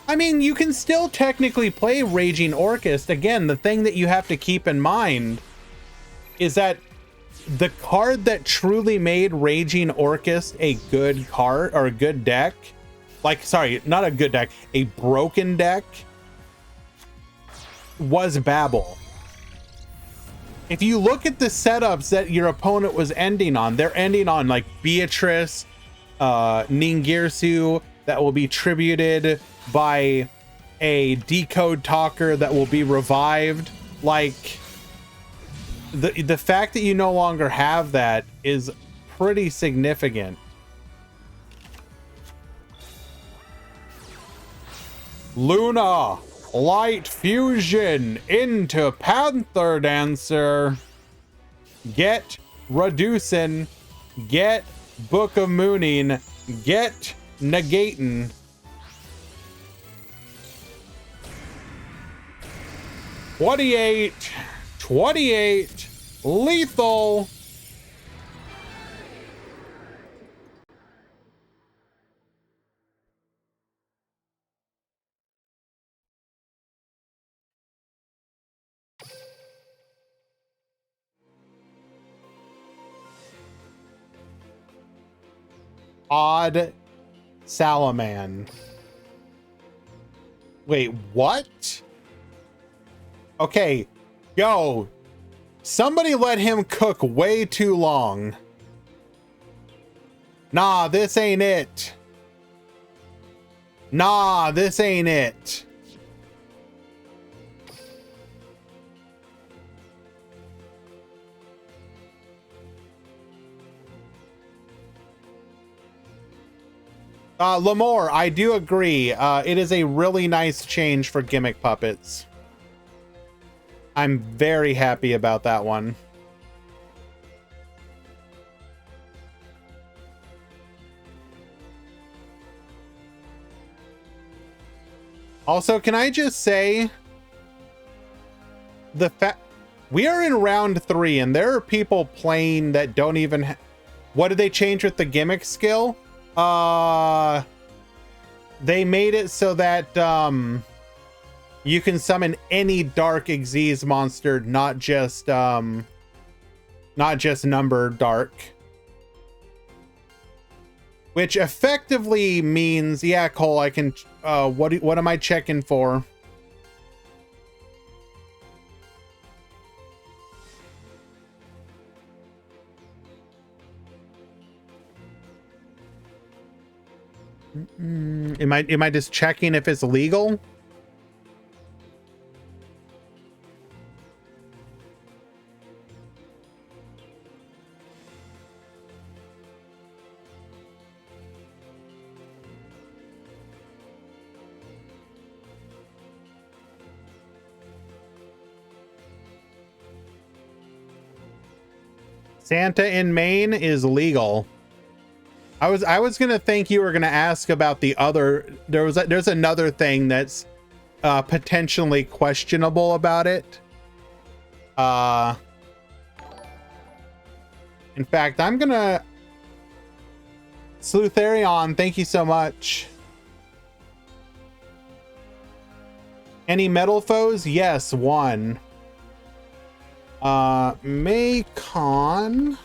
I mean, you can still technically play Raging Orcust. Again, the thing that you have to keep in mind is that the card that truly made Raging Orcust a good card or a good deck, like, sorry, not a good deck, a broken deck, was Babel. If you look at the setups that your opponent was ending on, they're ending on like Beatrice, Ningirsu, that will be tributed by a decode talker that will be revived. Like the fact that you no longer have that is pretty significant. Luna, light fusion into Panther Dancer. Get reducing, get Book of Mooning, get negating. $28 lethal. Odd Salaman. Wait, what? Okay, yo, somebody let him cook way too long. Nah, this ain't it. Nah, this ain't it. Lamore, I do agree. It is a really nice change for gimmick puppets. I'm very happy about that one. Also, can I just say the fact we are in round 3 and there are people playing that don't even what did they change with the gimmick skill? They made it so that you can summon any Dark Xyz monster, not just number Dark. Which effectively means, yeah, Cole, I can, what am I checking for? Am I just checking if it's legal? Santa in Maine is legal. I was gonna think you were gonna ask about the other. There's another thing that's potentially questionable about it. In fact, I'm gonna Sleutharion. Thank you so much. Any metal foes? Yes, one. Maycon.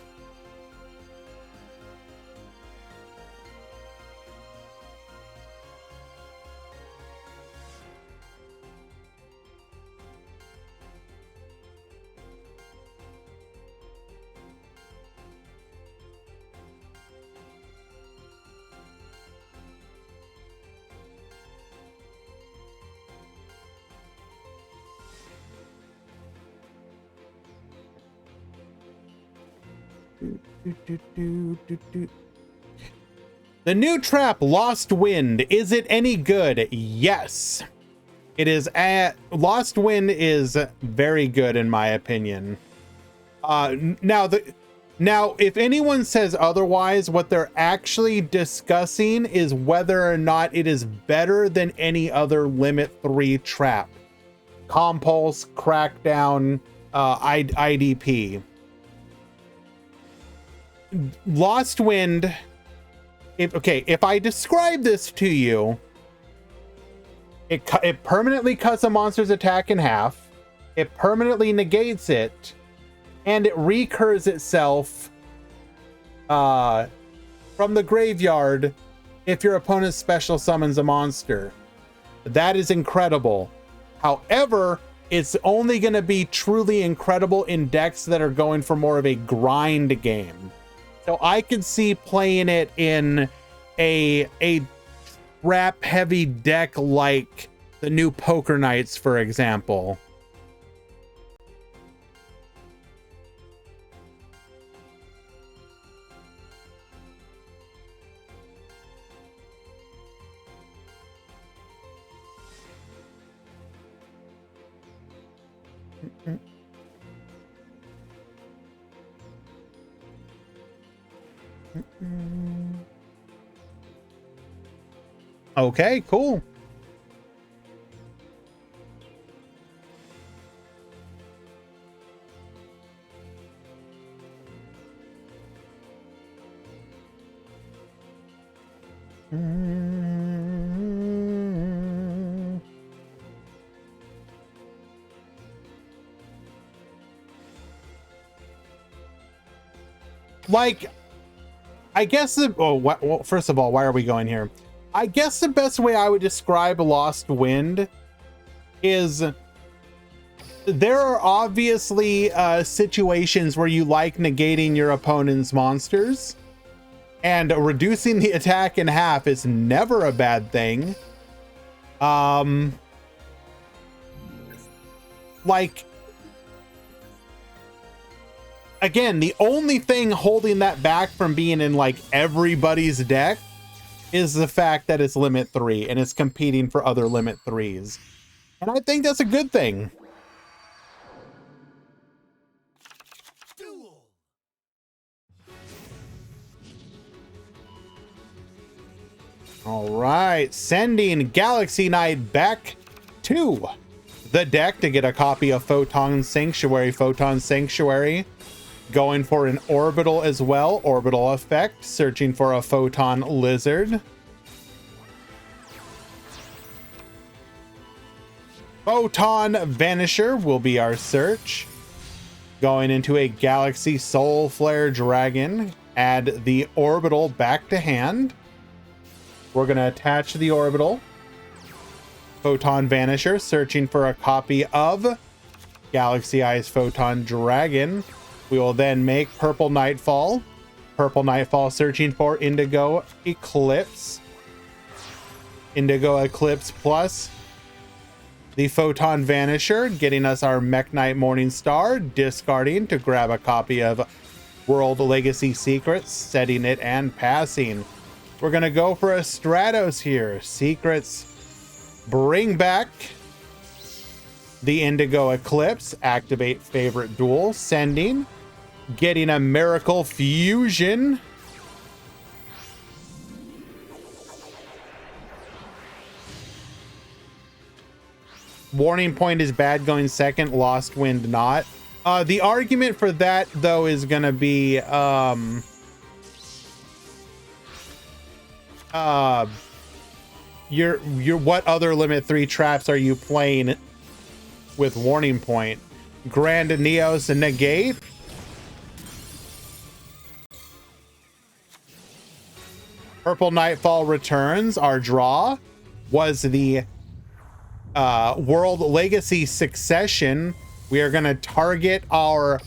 The new trap, Lost Wind, is it any good? Yes. It is. Lost Wind is very good in my opinion. Now if anyone says otherwise, what they're actually discussing is whether or not it is better than any other Limit 3 trap. Compulse, Crackdown, IDP. Lost Wind, if I describe this to you, it permanently cuts a monster's attack in half, it permanently negates it, and it recurs itself from the graveyard if your opponent special summons a monster. That is incredible. However, it's only going to be truly incredible in decks that are going for more of a grind game. So I could see playing it in a trap heavy deck like the new Poker Knights, for example. Okay, cool. Like, I guess well, first of all, why are we going here? I guess the best way I would describe Lost Wind is there are obviously situations where you like negating your opponent's monsters, and reducing the attack in half is never a bad thing. Like, again, the only thing holding that back from being in like everybody's deck is the fact that it's Limit 3 and it's competing for other Limit 3s. And I think that's a good thing. Duel. All right, sending Galaxy Knight back to the deck to get a copy of Photon Sanctuary. Photon Sanctuary going for an orbital as well. Orbital effect, searching for a Photon Lizard. Photon Vanisher will be our search. Going into a Galaxy Soul Flare Dragon, add the orbital back to hand. We're going to attach the orbital. Photon Vanisher, searching for a copy of Galaxy Eyes Photon Dragon. We will then make Purple Nightfall. Purple Nightfall, searching for Indigo Eclipse. Indigo Eclipse plus the Photon Vanisher, getting us our Mech Knight Morning Star, discarding to grab a copy of World Legacy Secrets, setting it and passing. We're going to go for a Stratos here. Secrets, bring back the Indigo Eclipse, activate favorite duel, sending, getting a Miracle Fusion. Warning Point is bad going second, Lost Wind not. The argument for that though is gonna be your what other limit 3 traps are you playing with Warning Point? Grand Neos and Negate. Purple Nightfall returns. Our draw was the World Legacy Succession. We are going to target our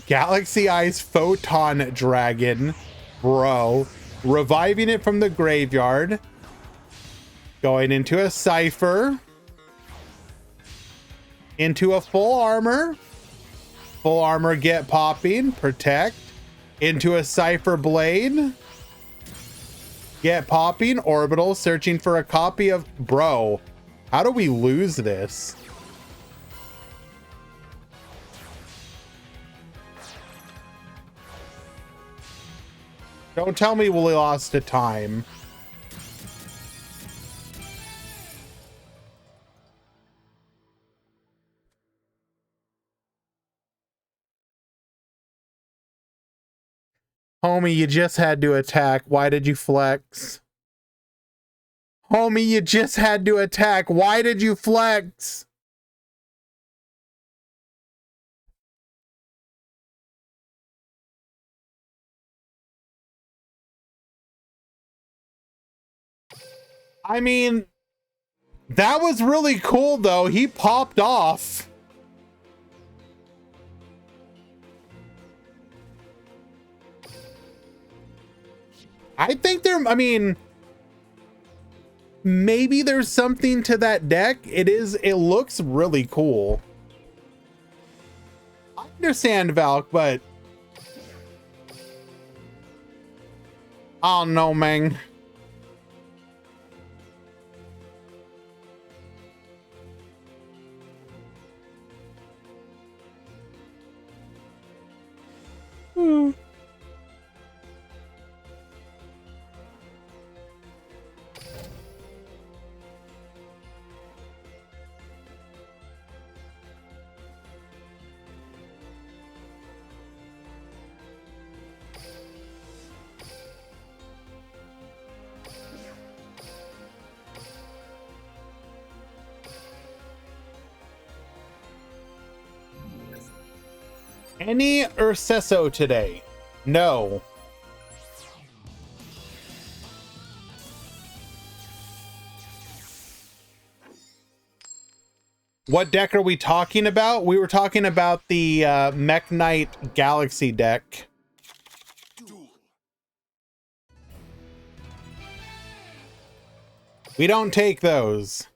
Galaxy Eyes Photon Dragon, bro. Reviving it from the graveyard. Going into a Cypher. Into a Full Armor. Full Armor, get popping. Protect. Into a Cypher Blade. Get popping. Orbital, searching for a copy of... Bro, how do we lose this? Don't tell me we lost to time. Homie, you just had to attack. Why did you flex? Homie, you just had to attack. Why did you flex? I mean, that was really cool, though. He popped off. I think I mean, maybe there's something to that deck. It looks really cool. I understand, Valk, but I don't know, man. Any Ursesso today? No. What deck are we talking about? We were talking about the Mech Knight Galaxy deck. We don't take those.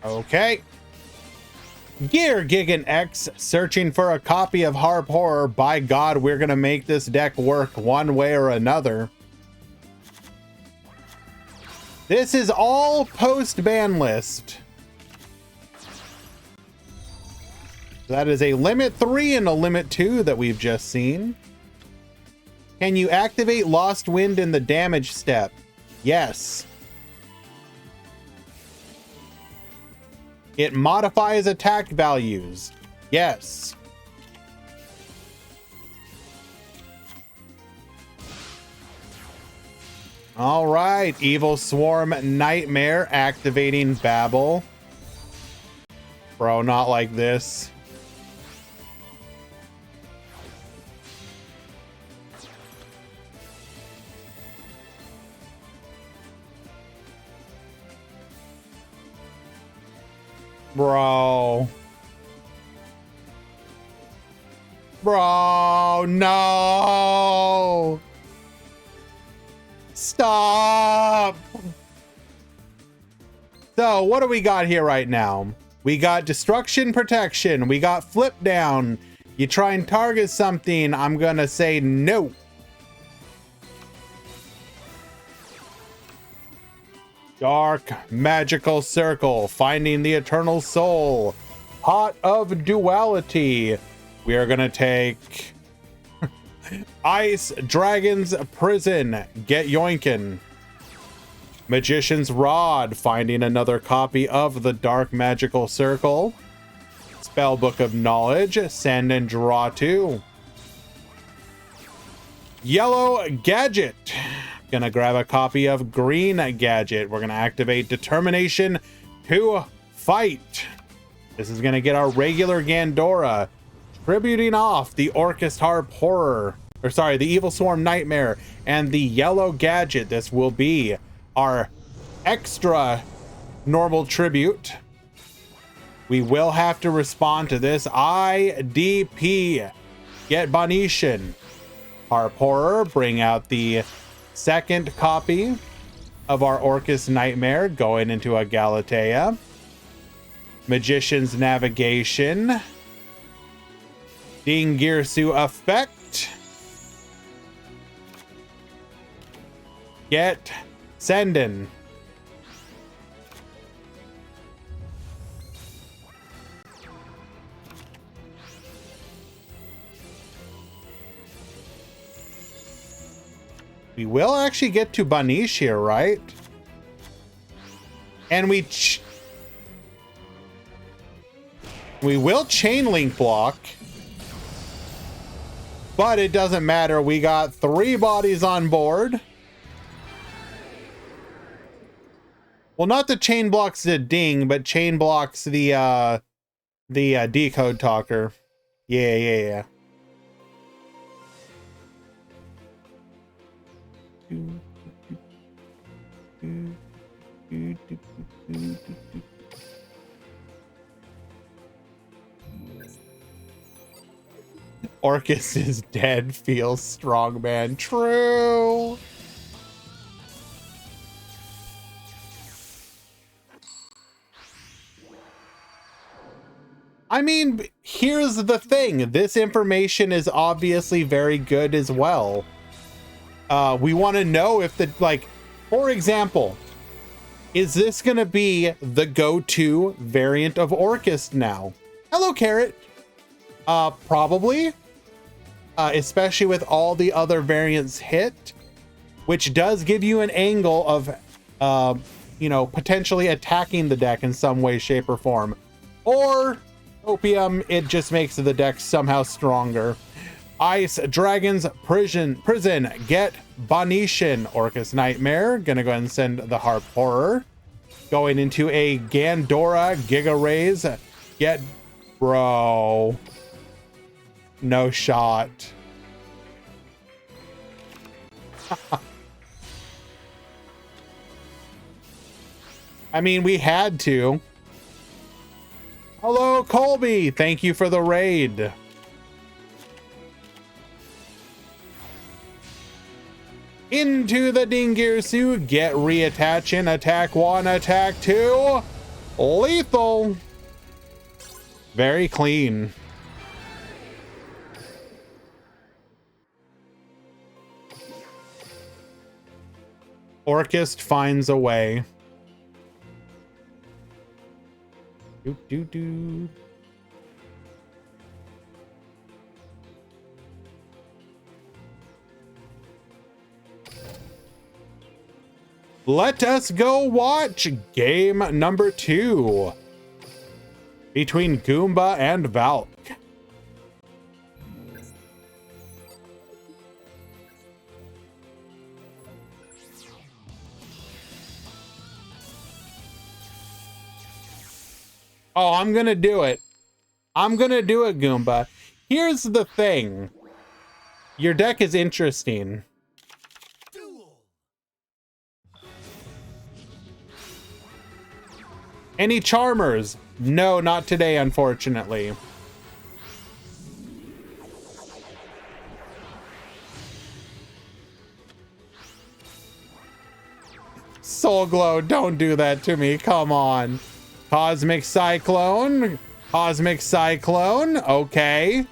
Okay. Gear Gigan X searching for a copy of Harp Horror. By God, we're gonna make this deck work one way or another. This is all post-ban list. That is a limit 3 and a limit 2 that we've just seen. Can you activate Lost Wind in the damage step? Yes. It modifies attack values. Yes. All right, Evil Swarm Nightmare activating Babel. Bro, not like this. Bro. Bro, no. Stop. So, what do we got here right now? We got Destruction Protection. We got Flip Down. You try and target something, I'm gonna say no. Dark Magical Circle, finding the Eternal Soul. Pot of Duality. We are gonna take Ice Dragon's Prison, get yoinkin'. Magician's Rod, finding another copy of the Dark Magical Circle. Spellbook of Knowledge, send and draw 2. Yellow Gadget. Gonna grab a copy of Green Gadget. We're gonna activate Determination to Fight. This is gonna get our regular Gandora, tributing off the Orcust Harp Horror, or sorry, the Evil Swarm Nightmare, and the Yellow Gadget. This will be our extra normal tribute. We will have to respond to this. IDP, get Bonetian. Harp Horror, bring out the second copy of our Orcust Nightmare going into a Galatea. Magician's Navigation. Dingirsu Effect. Get Sendin. We will actually get to Banish here, right? And we will chain link block. But it doesn't matter. We got 3 bodies on board. Well, not the chain blocks the ding, but chain blocks the decode talker. Yeah. Orcust is dead, feels strong, man. True. I mean, here's the thing. This information is obviously very good as well. We want to know if the, like, for example, is this going to be the go-to variant of Orcust now? Hello, Carrot. Probably. Especially with all the other variants hit, which does give you an angle of, you know, potentially attacking the deck in some way, shape, or form. Or, Opium, it just makes the deck somehow stronger. Ice Dragon's Prison, get Bonetian. Orcust Nightmare, gonna go ahead and send the Harp Horror. Going into a Gandora Giga Rays, get, bro. No shot. I mean, we had to. Hello, Colby. Thank you for the raid. Into the Dingirsu, get reattaching, attack 1, attack 2, lethal. Very clean. Orchist finds a way. Do do do. Let us go watch game number 2 between Goomba and Valk. Oh, I'm gonna do it. I'm gonna do it, Goomba. Here's the thing. Your deck is interesting. Duel. Any Charmers? No, not today, unfortunately. Soul Glow, don't do that to me. Come on. Cosmic Cyclone. Cosmic Cyclone. Okay.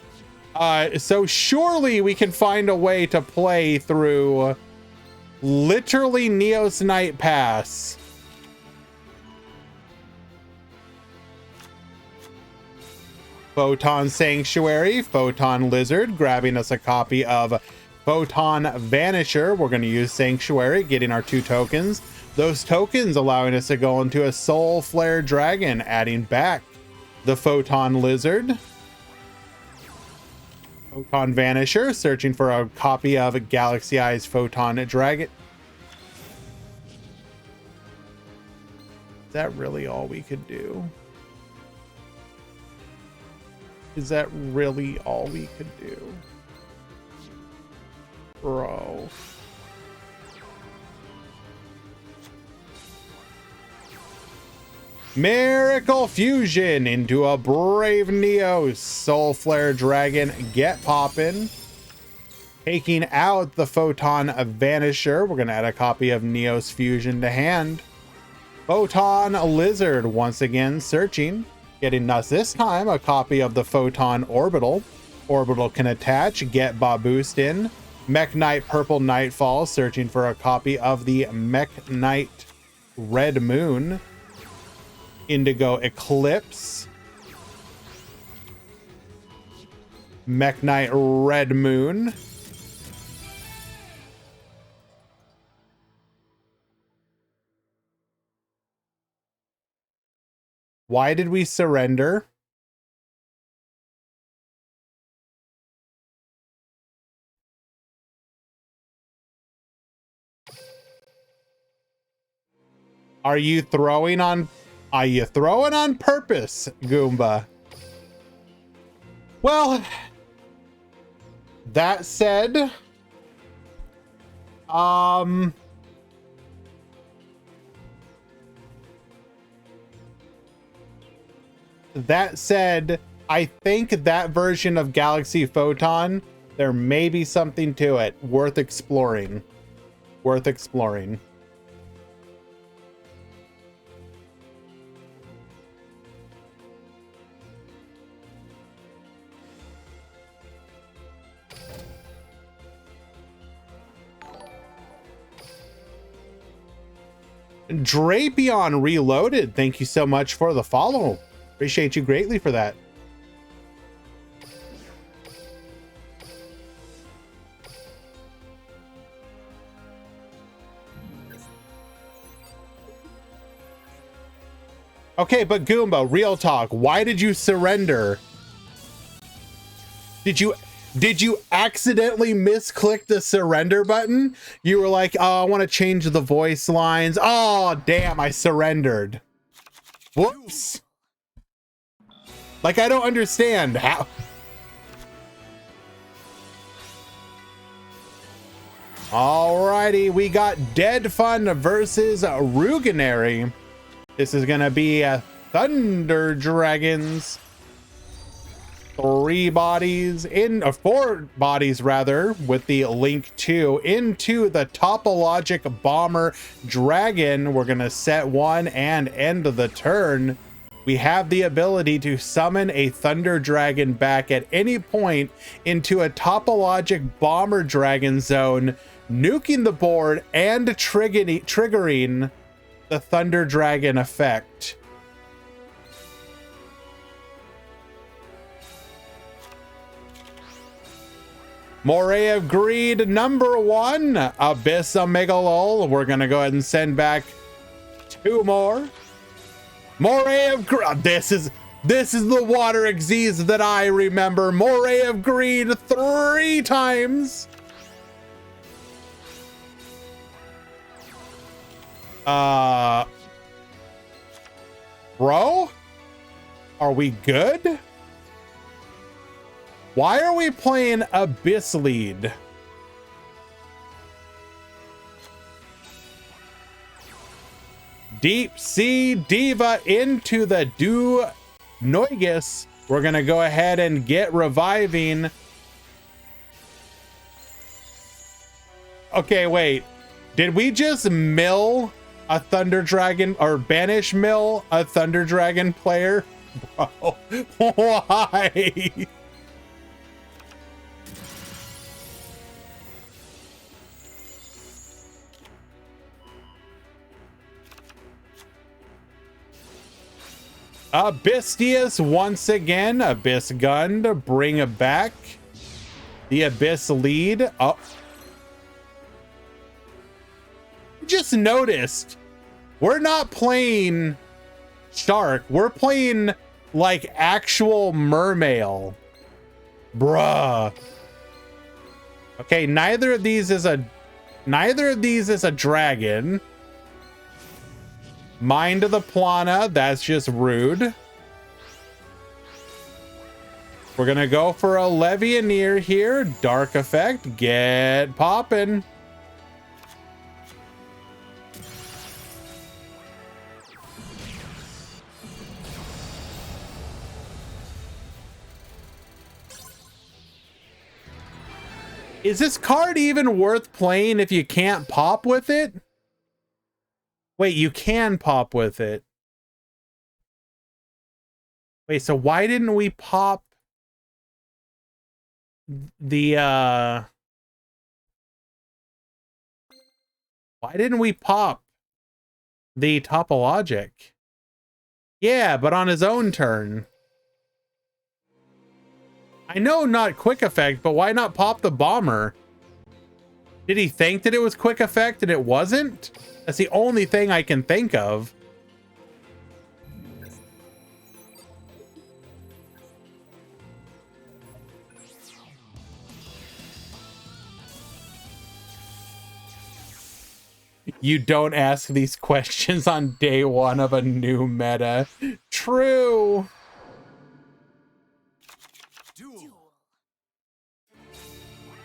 So surely we can find a way to play through literally Neos Night Pass. Photon Sanctuary, Photon Lizard, grabbing us a copy of Photon Vanisher. We're going to use Sanctuary, getting our 2 tokens. Those tokens allowing us to go into a Soul Flare Dragon, adding back the Photon Lizard. Photon Vanisher, searching for a copy of Galaxy Eyes Photon Dragon. Is that really all we could do? Is that really all we could do? Bro. Miracle Fusion into a Brave Neos. Soul Flare Dragon, get poppin'. Taking out the Photon Vanisher. We're going to add a copy of Neos Fusion to hand. Photon Lizard, once again searching. Getting us this time a copy of the Photon Orbital. Orbital can attach, get Boost in. Mech Knight Purple Nightfall, searching for a copy of the Mech Knight Red Moon. Indigo Eclipse. Mech Knight Red Moon. Why did we surrender? Are you throwing on purpose, Goomba? Well, that said, I think that version of Galaxy Photon, there may be something to it worth exploring. Worth exploring. Drapion Reloaded, thank you so much for the follow. Appreciate you greatly for that. Okay, but Goomba, real talk, why did you surrender? Did you accidentally misclick the surrender button? You were like, oh, I want to change the voice lines. Oh, damn, I surrendered. Whoops. Like, I don't understand how. Alrighty, we got Dead Fun versus Ruginary. This is gonna be Thunder Dragons. 4 bodies rather, with the Link 2 into the Topologic Bomber Dragon. We're gonna set 1 and end the turn. We have the ability to summon a Thunder Dragon back at any point into a topologic Bomber Dragon zone, nuking the board and triggering the Thunder Dragon effect. Moray of Greed number 1, Abyss Megalol. We're gonna go ahead and send back 2 more. Moray of Greed. This is the Water Xyz that I remember. Moray of Greed 3 times. Bro, are we good? Why are we playing Abyss Lead? Deep Sea Diva into the Du Noigus. We're gonna go ahead and get reviving. Okay, wait. Did we just mill a Thunder Dragon or banish mill a Thunder Dragon player? Bro, why? Abysstius once again. Abyss Gun to bring it back. The Abyss Lead. Oh. Just noticed we're not playing Shark. We're playing like actual Mermail. Bruh. Okay, neither of these is a dragon. Mind of the Plana, that's just rude. We're gonna go for a Levianeer here. Dark effect, get poppin'. Is this card even worth playing if you can't pop with it? Wait, you can pop with it. Wait, so why didn't we pop the why didn't we pop the Topologic? Yeah, but on his own turn. I know not quick effect, but why not pop the Bomber? Did he think that it was quick effect and it wasn't? That's the only thing I can think of. You don't ask these questions on day 1 of a new meta. True.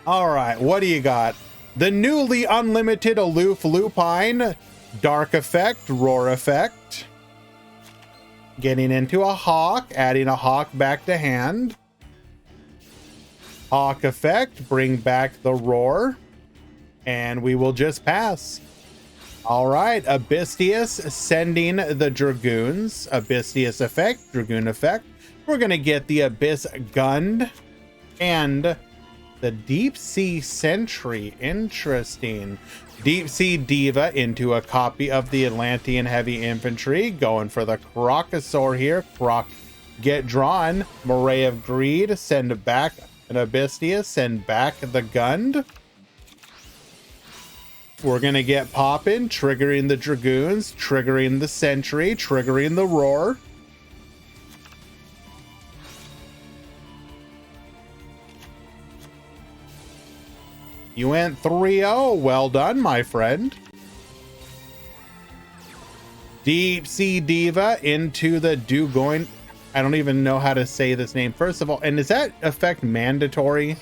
All right, what do you got? The newly unlimited Aloof Lupine, Dark Effect, Roar Effect. Getting into a Hawk, adding a Hawk back to hand. Hawk Effect, bring back the Roar. And we will just pass. All right, Abysstius sending the Dragoons. Abysstius Effect, Dragoon Effect. We're going to get the Abyss Gun and the Deep Sea Sentry. Interesting. Deep Sea Diva into a copy of the Atlantean Heavy Infantry. Going for the Crocosaur here. Croc, get drawn. Moray of Greed. Send back an Abysstius. Send back the Gund. We're going to get poppin'. Triggering the Dragoons. Triggering the Sentry. Triggering the Roar. You went 3-0. Well done, my friend. Deep Sea Diva into the Dugoin. I don't even know how to say this name. First of all, and is that effect mandatory?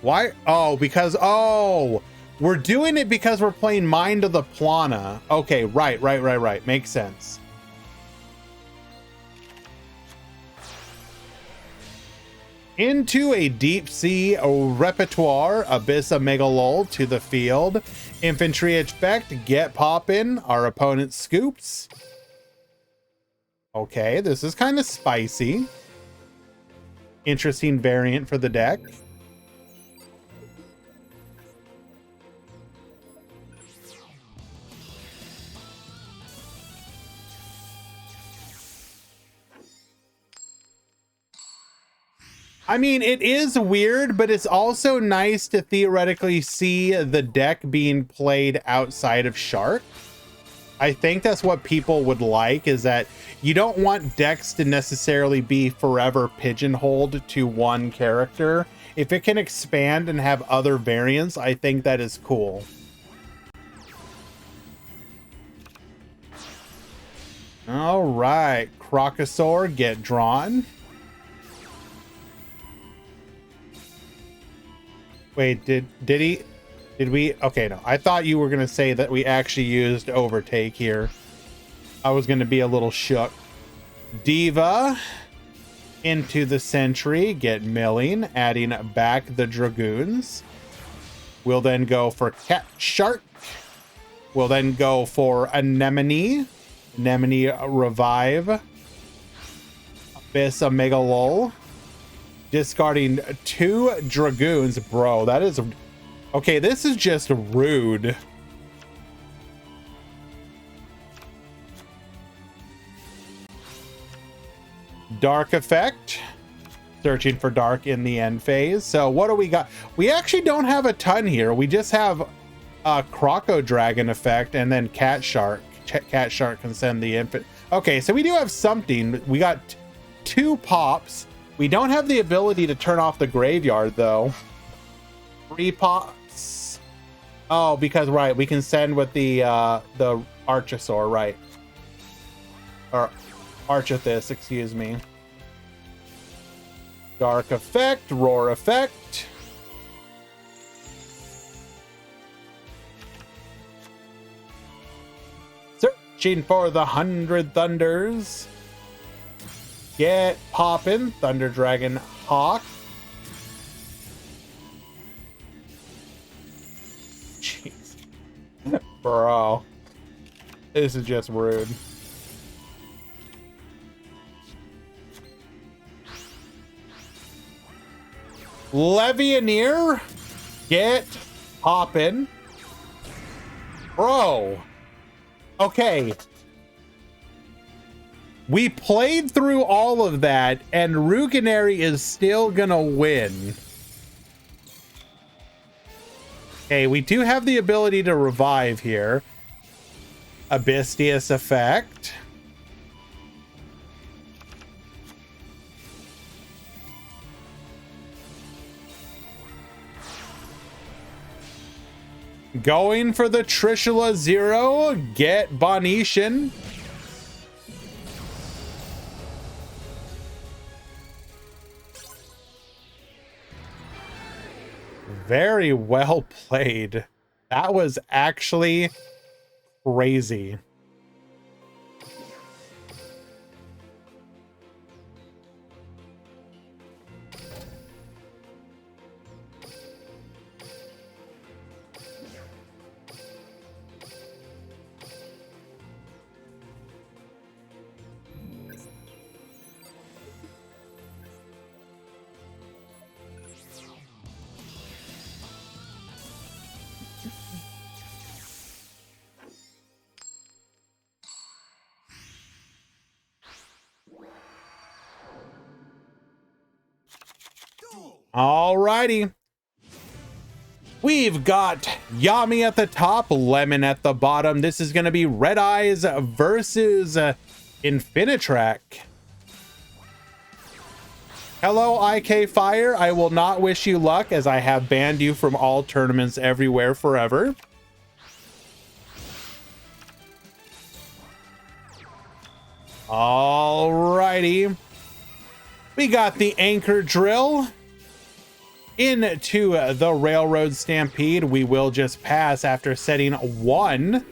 Why? Oh, because, oh, we're doing it because we're playing Mind of the Plana. Okay, right. Makes sense. Into a deep sea repertoire, Abyss of Megalol to the field. Infantry effect, get poppin'. Our opponent scoops. Okay, this is kind of spicy. Interesting variant for the deck. I mean, it is weird, but it's also nice to theoretically see the deck being played outside of Shark. I think that's what people would like, is that you don't want decks to necessarily be forever pigeonholed to one character. If it can expand and have other variants, I think that is cool. All right, Crocosaur, get drawn. Wait, did we? Okay, no. I thought you were going to say that we actually used Overtake here. I was going to be a little shook. Diva into the Sentry, get milling, adding back the Dragoons. We'll then go for Cat Shark. We'll then go for Anemone. Anemone Revive. Abyss of Megalol. Discarding 2 Dragoons. Bro, that is... Okay, this is just rude. Dark effect. Searching for dark in the end phase. So what do we got? We actually don't have a ton here. We just have a Croco Dragon effect and then Cat Shark. Cat Shark can send the infant. Okay, so we do have something. We got 2 pops. We don't have the ability to turn off the graveyard, though. 3 pops. Oh, because, right, we can send with the Archosaur, right. Or Archithis, excuse me. Dark effect, roar effect. Searching for the 100 Thunders. Get poppin', Thunder Dragon Hawk. Jeez. Bro. This is just rude. Levianeer. Get poppin'. Bro. Okay. We played through all of that, and Rukinary is still gonna win. Okay, we do have the ability to revive here. Abystius effect. Going for the Trishula Zero. Get Bonetian. Very well played. That was actually crazy. Alrighty. We've got Yami at the top, Lemon at the bottom. This is going to be Red Eyes versus Infinitrack. Hello, IK Fire. I will not wish you luck, as I have banned you from all tournaments everywhere forever. Alrighty. We got the Anchor Drill. Into the Railroad Stampede. We will just pass after setting 1.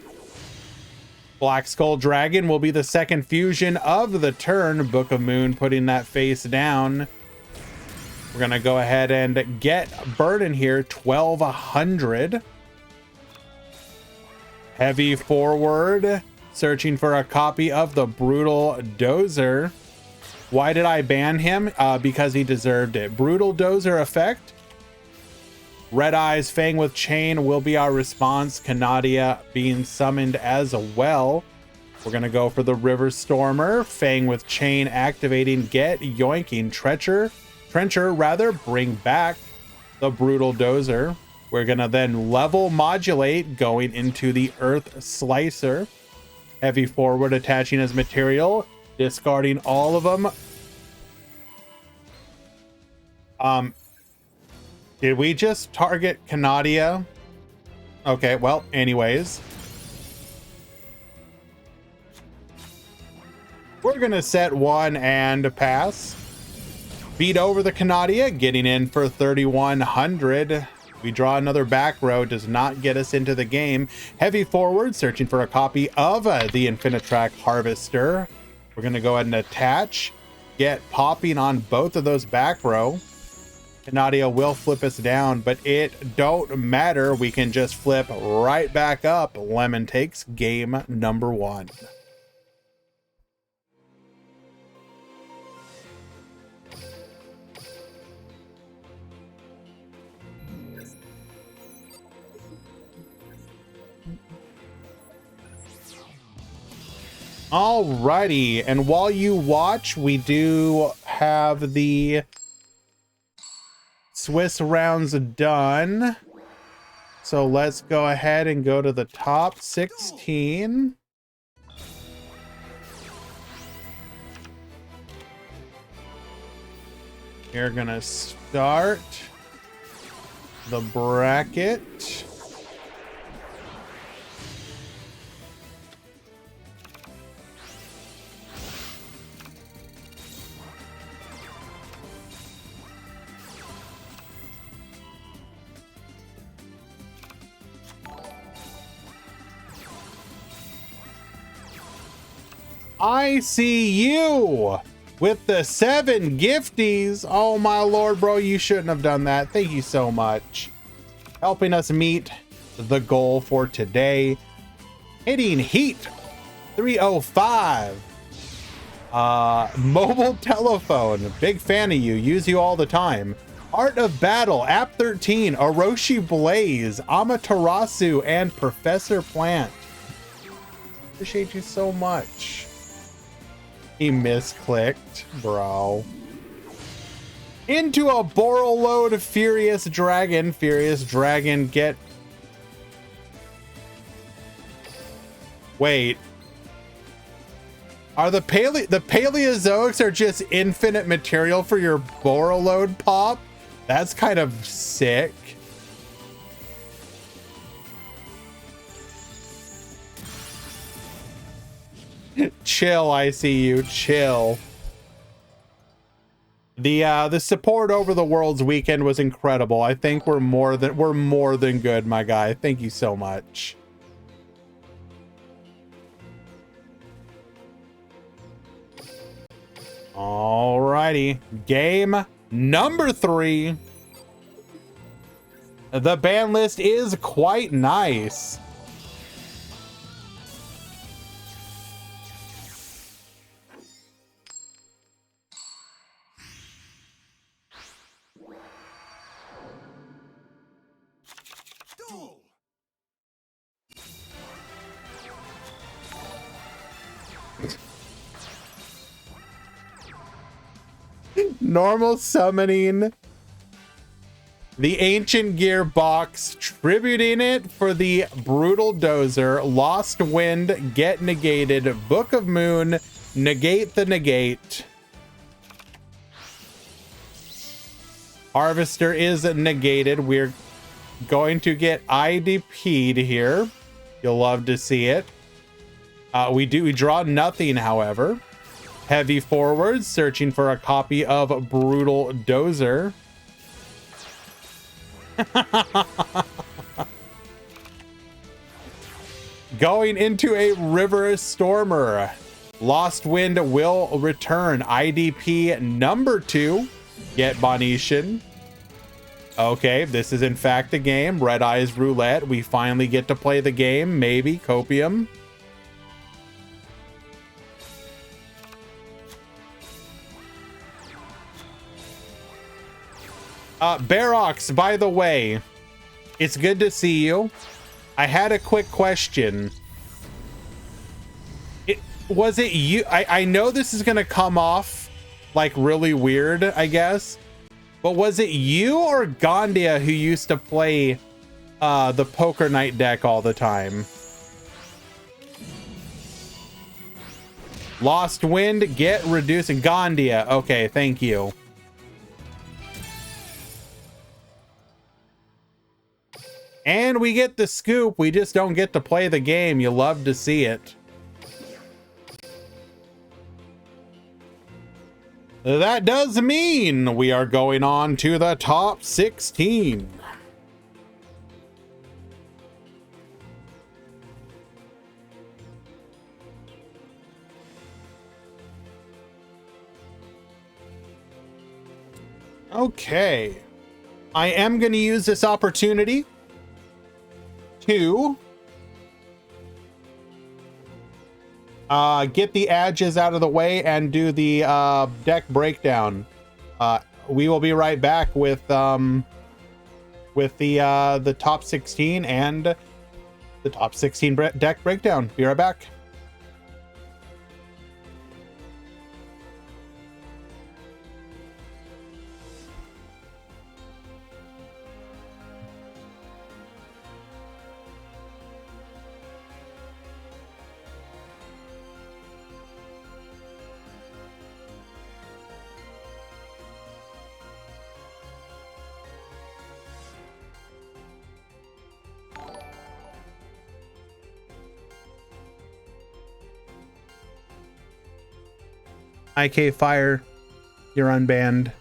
Black Skull Dragon will be the second fusion of the turn. Book of Moon putting that face down. We're gonna go ahead and get Burden here, 1200. Heavy forward, searching for a copy of the Brutal Dozer. Why did I ban him? Because he deserved it. Brutal Dozer effect. Red Eyes Fang with Chain will be our response. Canadia being summoned as well. We're gonna go for the River Stormer. Fang with Chain activating, get yoinking. Trencher rather, bring back the Brutal Dozer. We're gonna then level modulate, going into the Earth Slicer. Heavy forward, attaching as material, discarding all of them. Did we just target Canadia? Okay, well, anyways. We're gonna set one and pass. Beat over the Canadia, getting in for 3100. We draw another back row, does not get us into the game. Heavy forward, searching for a copy of the Infinitrack Harvester. We're gonna go ahead and attach, get popping on both of those back row. Canadia will flip us down, but it don't matter. We can just flip right back up. Lemon takes game number 1. Alrighty, and while you watch, we do have the Swiss rounds done. So let's go ahead and go to the top 16. You're gonna start the bracket. I see you with the 7 gifties. Oh my lord, bro, you shouldn't have done that. Thank you so much. Helping us meet the goal for today. Hitting heat 305. Mobile telephone. Big fan of you. Use you all the time. Art of Battle, App 13, Orochi Blaze, Amaterasu, and Professor Plant. Appreciate you so much. He misclicked, bro. Into a Borreload Furious Dragon. Furious Dragon, get... Wait. Are the Paleozoics are just infinite material for your Borreload pop? That's kind of sick. Chill, I see you. Chill. The support over the Worlds weekend was incredible. I think we're more than good, my guy. Thank you so much. Alrighty. Game number 3. The ban list is quite nice. Duel. Normal summoning the Ancient Gearbox, tributing it for the Brutal Dozer, Lost Wind, get negated, Book of Moon, negate the negate. Harvester is negated. We're going to get IDP'd here. You'll love to see it. We draw nothing, however. Heavy forward, searching for a copy of Brutal Dozer. Going into a River Stormer. Lost Wind will return. IDP number 2. Get Bonishan. Okay, this is in fact a game. Red Eyes Roulette. We finally get to play the game. Maybe. Copium. Barox, by the way, it's good to see you. I had a quick question. Was it you? I know this is gonna come off like really weird, I guess, but was it you or Gandia who used to play the Poker Night deck all the time? Lost Wind, get reducing Gandia. Okay, thank you. And we get the scoop. We just don't get to play the game. You love to see it. That does mean we are going on to the top 16. Okay. I am going to use this opportunity to get the edges out of the way and do the deck breakdown. We will be right back with the top 16 and the top 16 deck breakdown. Be right back. IK Fire, you're unbanned.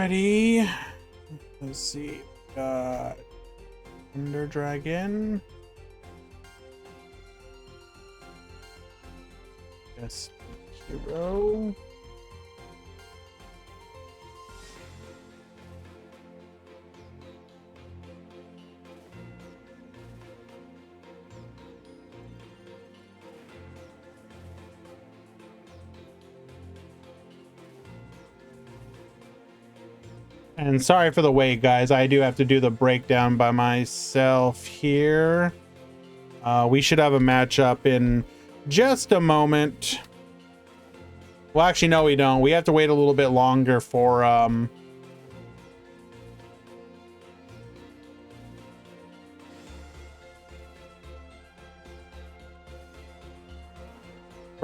Alrighty. Let's see. Got Thunder Dragon. Yes, hero. And sorry for the wait, guys. I do have to do the breakdown by myself here. We should have a matchup in just a moment. Well, actually, no, we don't. We have to wait a little bit longer for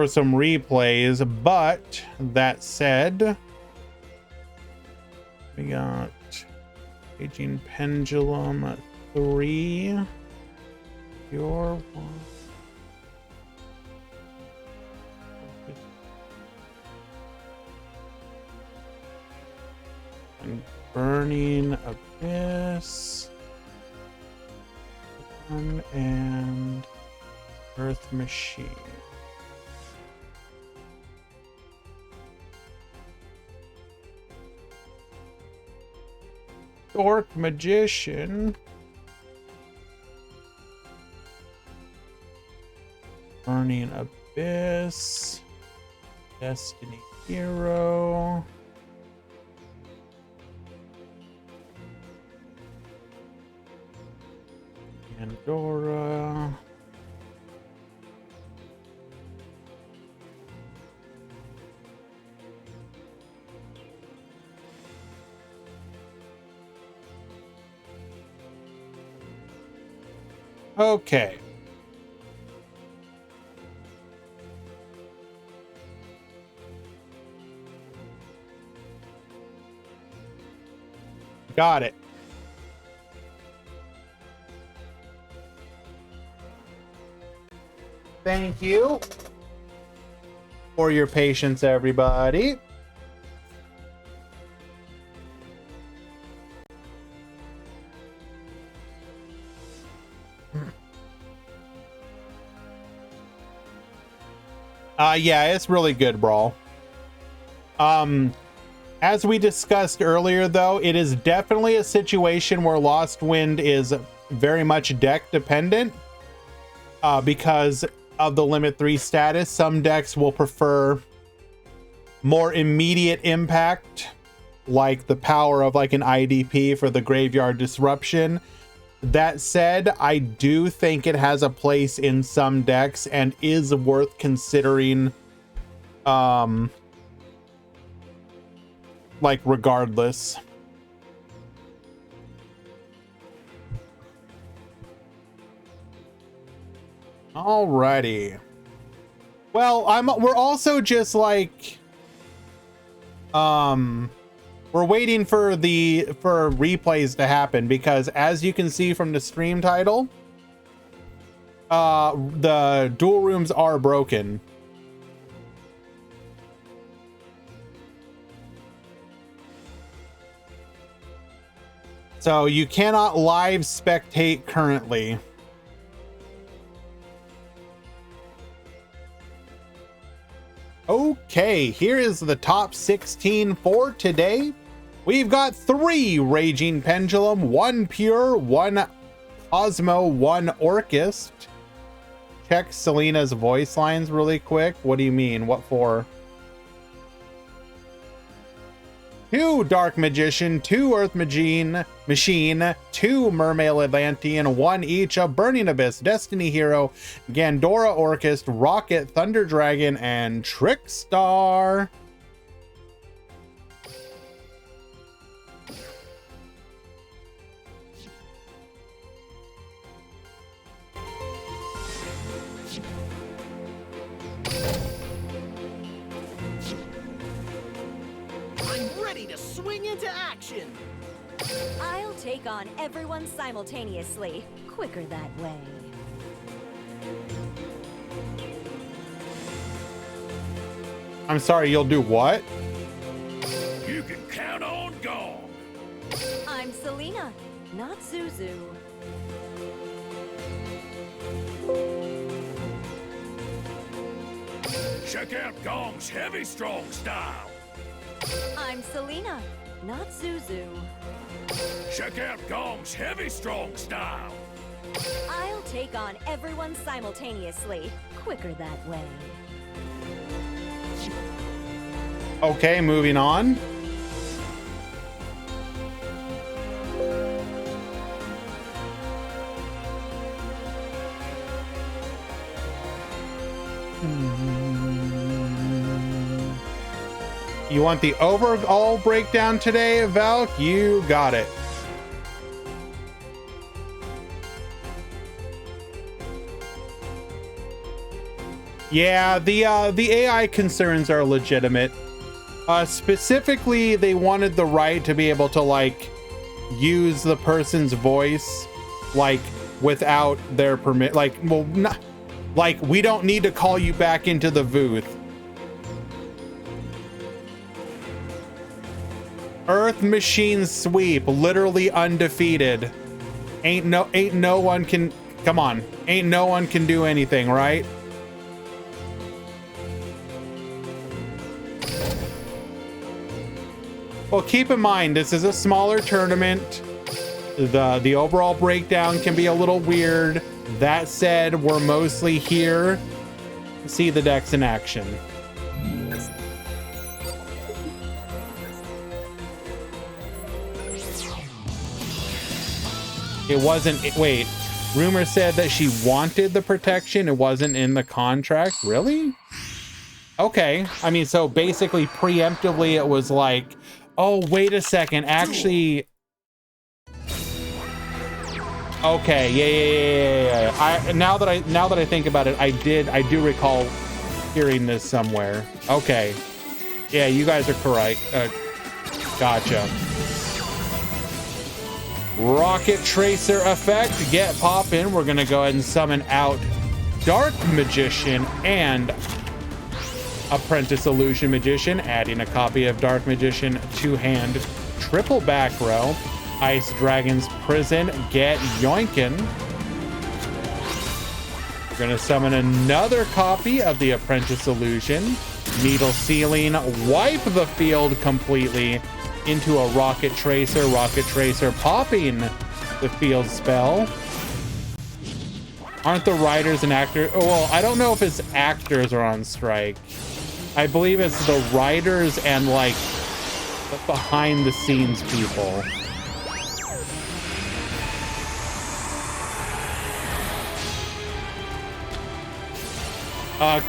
some replays. But that said, we got Raging Pendulum 3. Your one. And Burning Abyss. And Earth Machine. Orc Magician. Burning Abyss. Destiny Hero. Pandora. Okay. Got it. Thank you for your patience, everybody. Yeah, it's really good, Brawl. As we discussed earlier, though, it is definitely a situation where Lost Wind is very much deck dependent. Because of the limit 3 status, some decks will prefer more immediate impact, like the power of like an IDP for the Graveyard Disruption. That said, I do think it has a place in some decks and is worth considering, like regardless. Alrighty. Well, we're also just like we're waiting for replays to happen, because as you can see from the stream title, the duel rooms are broken. So you cannot live spectate currently. Okay, here is the top 16 for today. We've got 3 Raging Pendulum, 1 Pure, 1 Cosmo, 1 Orchist. Check Selena's voice lines really quick. What do you mean? What for? 2 Dark Magician, 2 Earth Machine, 2 Mermaid Atlantean, 1 each of Burning Abyss, Destiny Hero, Gandora Orchist, Rocket, Thunder Dragon, and Trickstar. Swing into action! I'll take on everyone simultaneously. Quicker that way. I'm sorry, you'll do what? You can count on gone. Selena, not Zuzu. Check out Gong's heavy strong style. I'm Selena, not Zuzu. Check out Gong's heavy strong style. I'll take on everyone simultaneously. Quicker that way. Okay, moving on. You want the overall breakdown today, Valk? You got it. Yeah, the AI concerns are legitimate. Specifically, they wanted the right to be able to like use the person's voice like without their permit. Like, well, not like we don't need to call you back into the booth. Earth Machine Sweep, literally undefeated. Ain't no one can, come on. Ain't no one can do anything, right? Well, keep in mind, this is a smaller tournament. The overall breakdown can be a little weird. That said, we're mostly here to see the decks in action. It wasn't, wait, rumor said that she wanted the protection. It wasn't in the contract. Really? Okay. I mean, so basically preemptively it was like, oh, wait a second. Actually, okay. Yeah. Now that I think about it, I do recall hearing this somewhere. Okay. Yeah, you guys are correct. Gotcha. Rocket Tracer effect, get poppin'. We're gonna go ahead and summon out Dark Magician and Apprentice Illusion Magician, adding a copy of Dark Magician to hand. Triple back row, Ice Dragon's Prison, get yoinkin'. We're gonna summon another copy of the Apprentice Illusion. Needle Ceiling, wipe the field completely into a Rocket Tracer popping the field spell. Aren't the writers and actors? Oh, well, I don't know if it's actors are on strike. I believe it's the writers and like the behind the scenes people.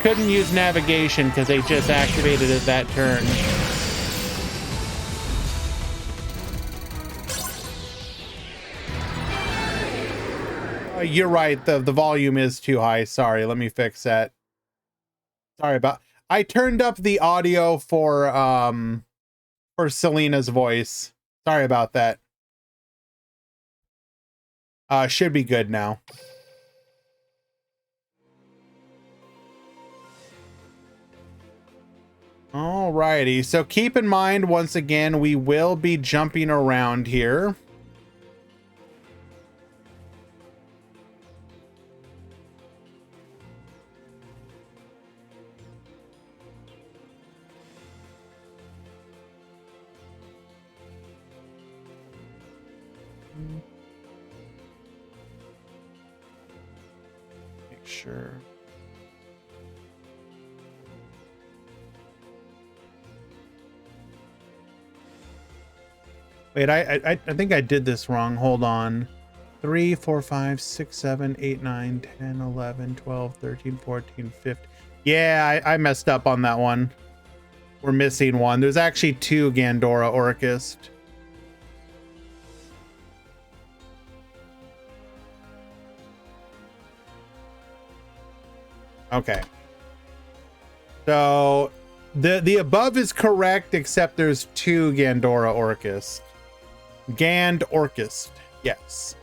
Couldn't use navigation because they just activated it that turn. You're right. The volume is too high. Sorry. Let me fix that. Sorry about. I turned up the audio for Selena's voice. Sorry about that. Should be good now. Alrighty. So keep in mind, once again, we will be jumping around here. Make sure. Wait, I think I did this wrong. Hold on. 3, 4, 5, 6, 7, 8, 9, 10, 11, 12, 13, 14, 15. Yeah, I messed up on that one. We're missing one. There's actually 2 Gandora Orchist. Okay. So the above is correct, except there's 2 Gandora Orchist. Gand Orchist. Yes.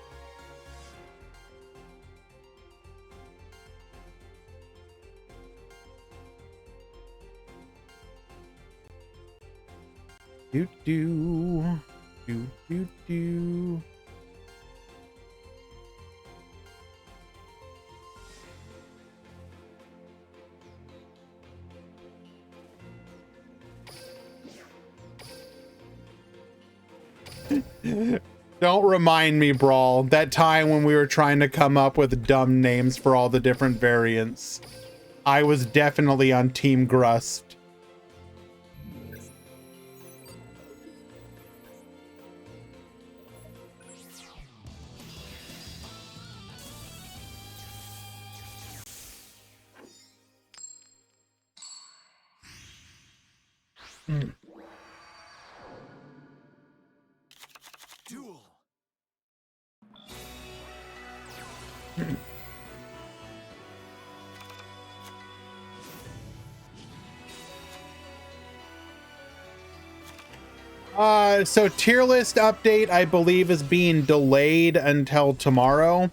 Do. Do, do, do. Don't remind me, Brawl. That time when we were trying to come up with dumb names for all the different variants. I was definitely on Team Grust. Duel. So tier list update, I believe, is being delayed until tomorrow.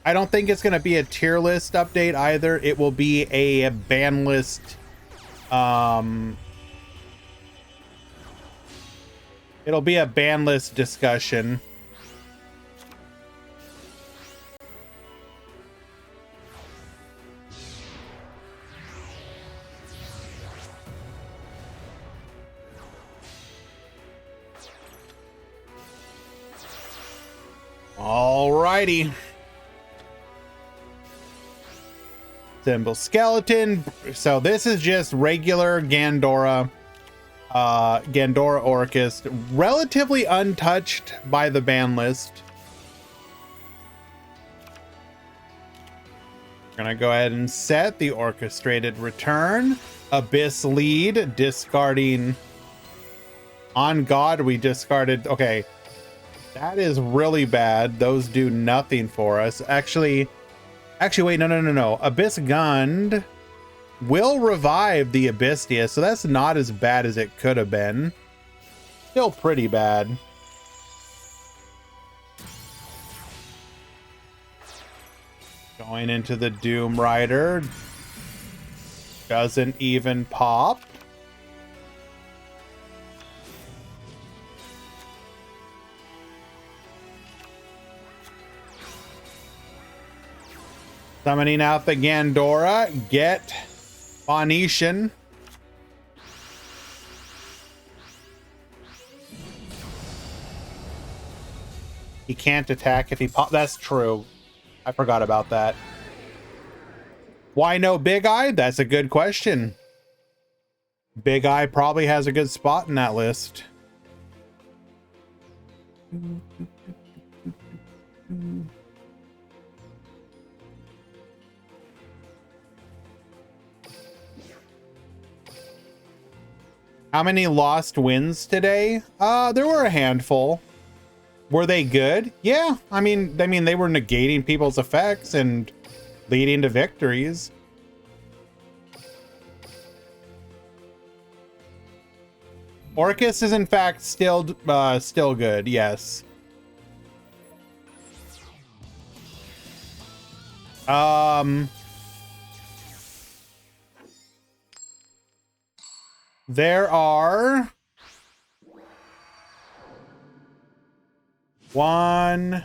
I don't think it's going to be a tier list update either. It will be a ban list. It'll be a ban list discussion. Alrighty. Symbol skeleton. So this is just regular Gandora. Gandora Orcus, relatively untouched by the ban list. We're gonna go ahead and set the orchestrated return. Abyss lead, discarding. On God, we discarded. Okay, that is really bad. Those do nothing for us. Actually, wait, no. Abyss Gund will revive the Abystia, so that's not as bad as it could have been. Still pretty bad. Going into the Doom Rider. Doesn't even pop. Summoning out the Gandora. Get Phoenician. He can't attack if he pop. That's true. I forgot about that. Why no Big Eye? That's a good question. Big Eye probably has a good spot in that list. How many lost wins today? There were a handful. Were they good? Yeah. I mean they were negating people's effects and leading to victories. Orcus is in fact still good. Yes. There are 1,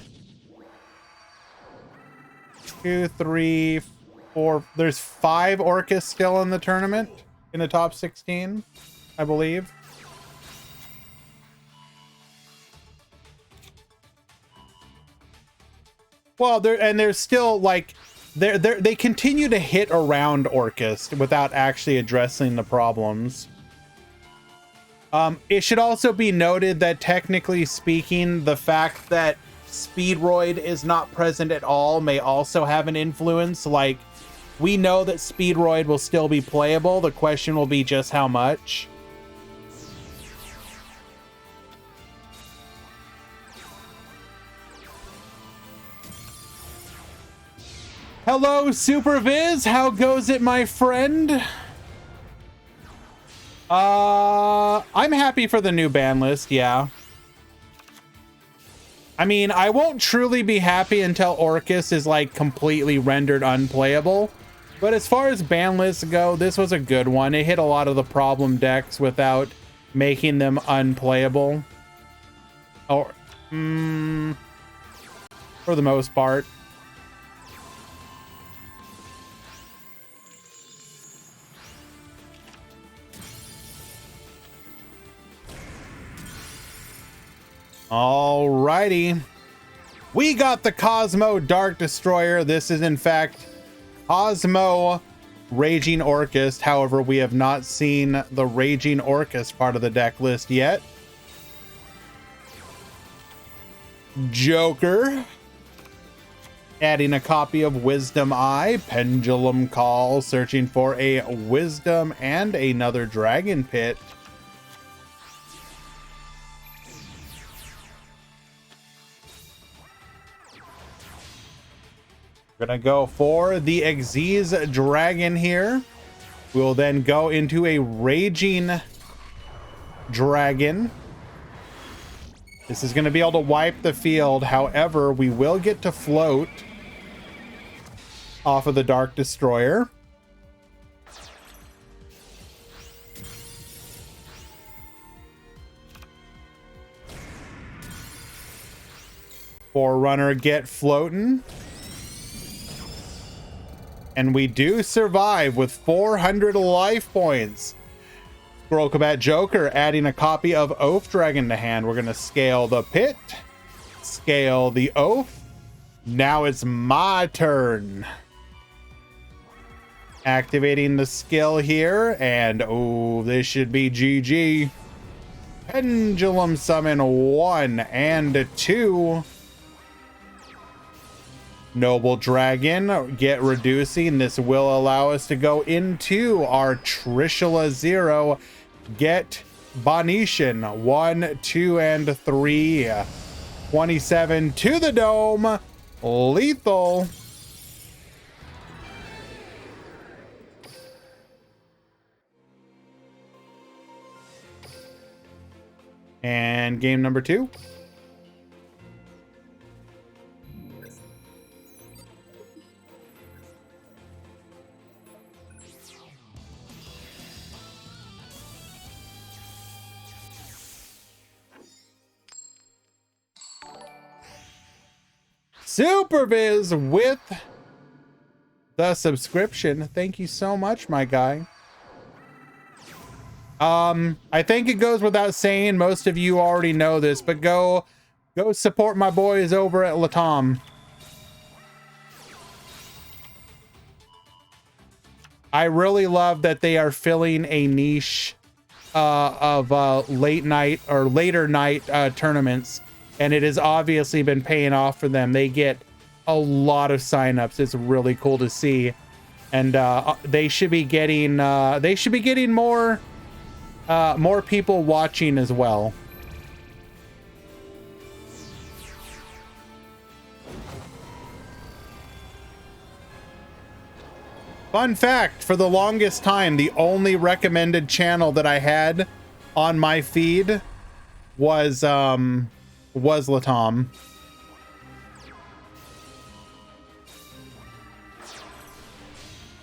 2, 3, 4. There's 5 Orcus still in the tournament, in the top 16, I believe. Well, there's still like they continue to hit around Orcus without actually addressing the problems. It should also be noted that technically speaking, the fact that Speedroid is not present at all may also have an influence. Like, we know that Speedroid will still be playable. The question will be just how much. Hello, Super Viz. How goes it, my friend? I'm happy for the new ban list, yeah. I mean, I won't truly be happy until Orcus is like completely rendered unplayable. But as far as ban lists go, this was a good one. It hit a lot of the problem decks without making them unplayable. Or, for the most part. Alrighty. We got the Cosmo Dark Destroyer. This is in fact Cosmo Raging Orcust. However, we have not seen the Raging Orcust part of the deck list yet. Joker. Adding a copy of Wisdom Eye. Pendulum Call. Searching for a Wisdom and another Dragon Pit. We're gonna go for the Xyz Dragon here. We'll then go into a Raging Dragon. This is gonna be able to wipe the field. However, we will get to float off of the Dark Destroyer. Forerunner get floating. And we do survive with 400 life points. Scroll Combat Joker adding a copy of Oath Dragon to hand. We're going to scale the pit. Scale the Oath. Now it's my turn. Activating the skill here. And, oh, this should be GG. Pendulum Summon 1 and 2. Noble Dragon, get reducing. This will allow us to go into our Trishula 0. Get Bonetian 1, 2, and 3. 27 to the dome. Lethal. And game number 2. Superviz with the subscription. Thank you so much, my guy. I think it goes without saying, most of you already know this, but go support my boys over at Latam. I really love that they are filling a niche of late night or later night tournaments. And it has obviously been paying off for them. They get a lot of signups. It's really cool to see, and they should be getting more people watching as well. Fun fact: for the longest time, the only recommended channel that I had on my feed was Latam.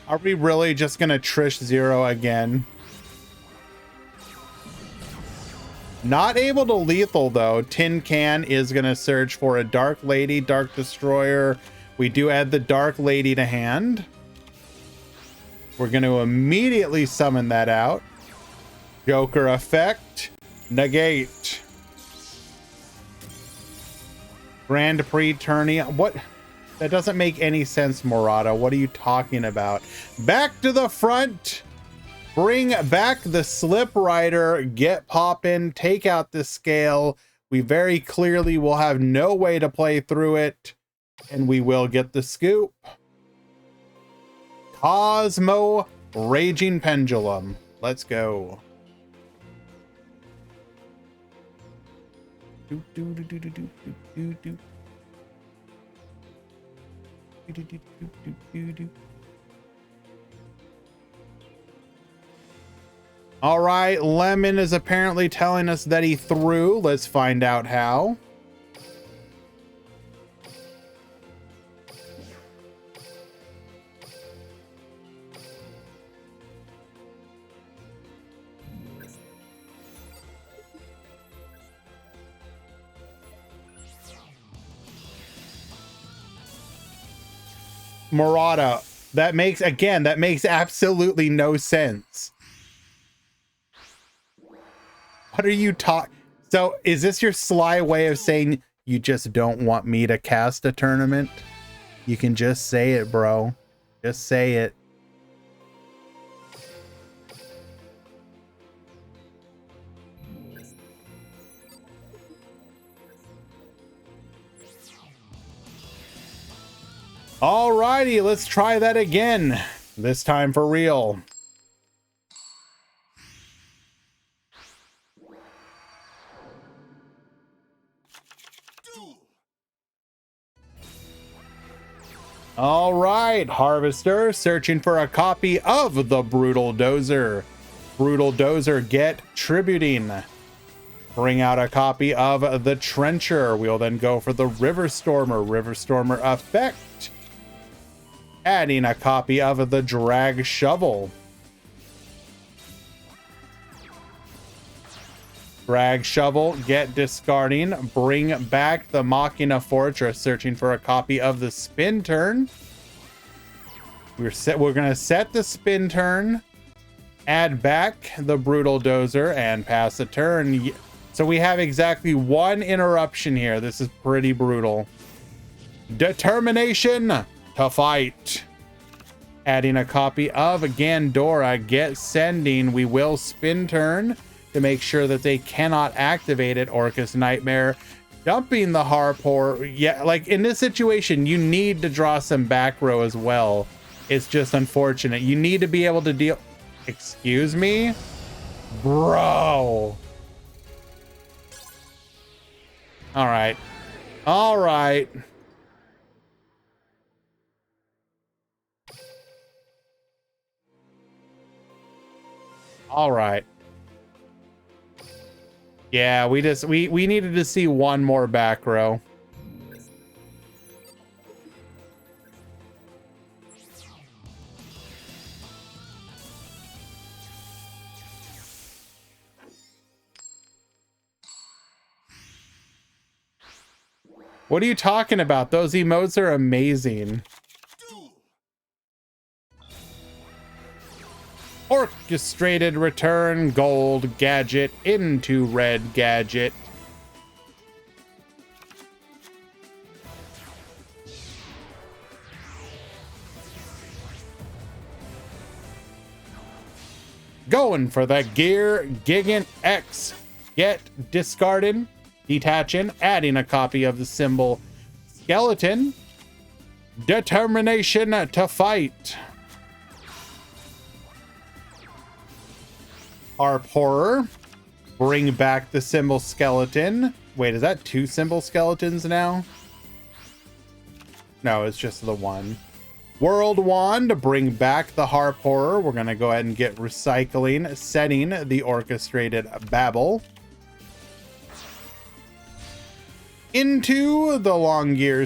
Are we really just gonna Trish 0 again? Not able to lethal though. Tin Can is gonna search for a Dark Lady, Dark Destroyer. We do add the Dark Lady to hand. We're gonna immediately summon that out. Joker effect. Negate. Grand Prix tourney. What? That doesn't make any sense, Murata. What are you talking about? Back to the front. Bring back the Slip Rider. Get poppin'. Take out the scale. We very clearly will have no way to play through it. And we will get the scoop. Cosmo Raging Pendulum. Let's go. All right, Lemon is apparently telling us that he threw. Let's find out how. Murata. That makes, again, that makes absolutely no sense. What are you talking? So is this your sly way of saying you just don't want me to cast a tournament? You can just say it, bro. Just say it. Alrighty, let's try that again. This time for real. All right, Harvester searching for a copy of the Brutal Dozer. Brutal Dozer, get tributing. Bring out a copy of the Trencher. We'll then go for the River Stormer. River Stormer effect. Adding a copy of the Drag Shovel. Drag Shovel, get discarding. Bring back the Machina Fortress, searching for a copy of the Spin Turn. We're gonna set the Spin Turn, add back the Brutal Dozer, and pass the turn. So we have exactly one interruption here. This is pretty brutal. Determination to fight. Adding a copy of Gandora, get sending. We will Spin Turn to make sure that they cannot activate it. Orcus Nightmare, dumping the Harpor. Yeah, like in this situation, you need to draw some back row as well. It's just unfortunate. You need to be able to deal. Excuse me? Bro. All right. All right. All right. Yeah, we needed to see one more back row. What are you talking about? Those emotes are amazing. Orchestrated return gold gadget into red gadget. Going for the gear Gigant X. Get discarding, detaching, adding a copy of the symbol skeleton. Determination to fight. Harp Horror, bring back the symbol skeleton. Wait, is that two symbol skeletons now? No, it's just the one. World Wand, bring back the Harp Horror. We're going to go ahead and get recycling, setting the orchestrated babble. Into the Longyear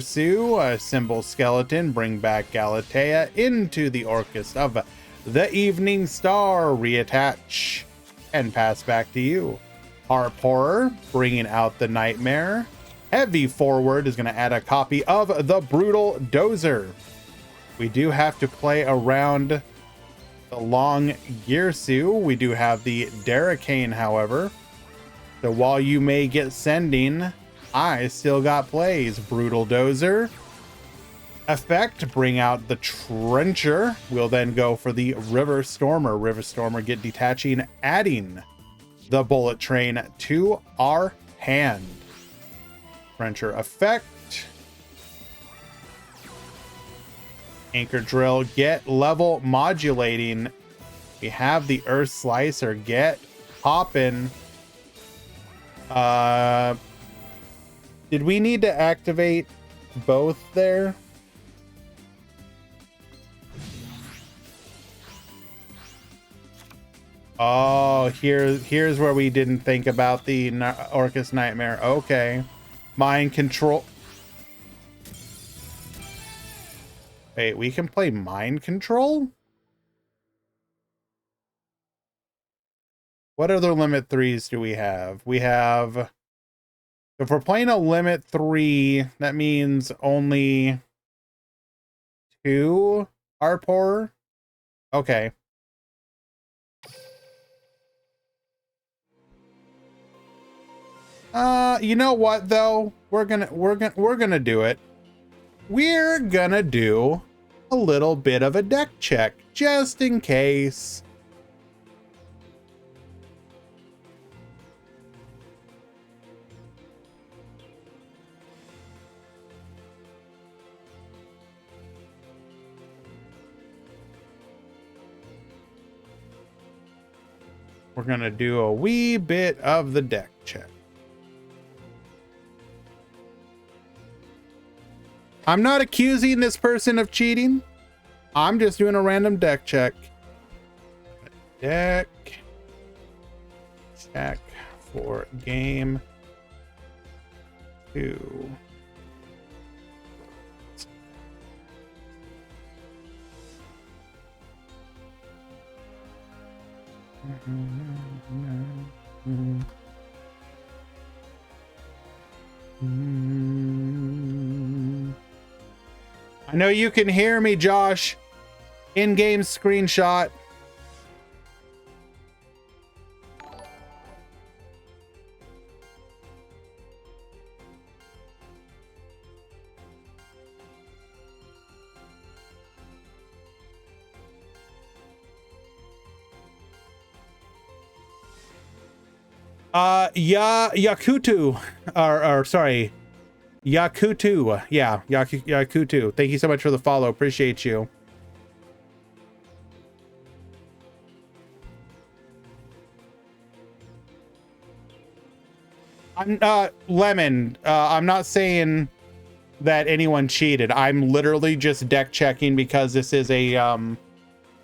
a symbol skeleton, bring back Galatea. Into the Orchis of the Evening Star, reattach. And pass back to you. Harp Horror, bringing out the Nightmare. Heavy Forward is going to add a copy of the Brutal Dozer. We do have to play around the Long Gearsu. We do have the Derricane, however. So while you may get sending, I still got plays. Brutal Dozer. Effect, bring out the Trencher. We'll then go for the River Stormer. River Stormer, get detaching, adding the Bullet Train to our hand. Trencher effect. Anchor Drill, get level modulating. We have the Earth Slicer, get poppin'. Did we need to activate both there? Oh, here's where we didn't think about the Orcus Nightmare. Okay. Mind Control. Wait, we can play Mind Control? What other limit 3s do we have? We have... If we're playing a limit 3, that means only 2 are poorer? Okay. You know what though? We're gonna do it. We're gonna do a little bit of a deck check just in case. We're gonna do a wee bit of the deck check. I'm not accusing this person of cheating. I'm just doing a random deck check. Deck check for game 2. I know you can hear me, Josh. In-game screenshot. Yakutu, or sorry, Yakutu. Yeah, Yakutu. Thank you so much for the follow. Appreciate you. I'm Lemon. I'm not saying that anyone cheated. I'm literally just deck checking because this is a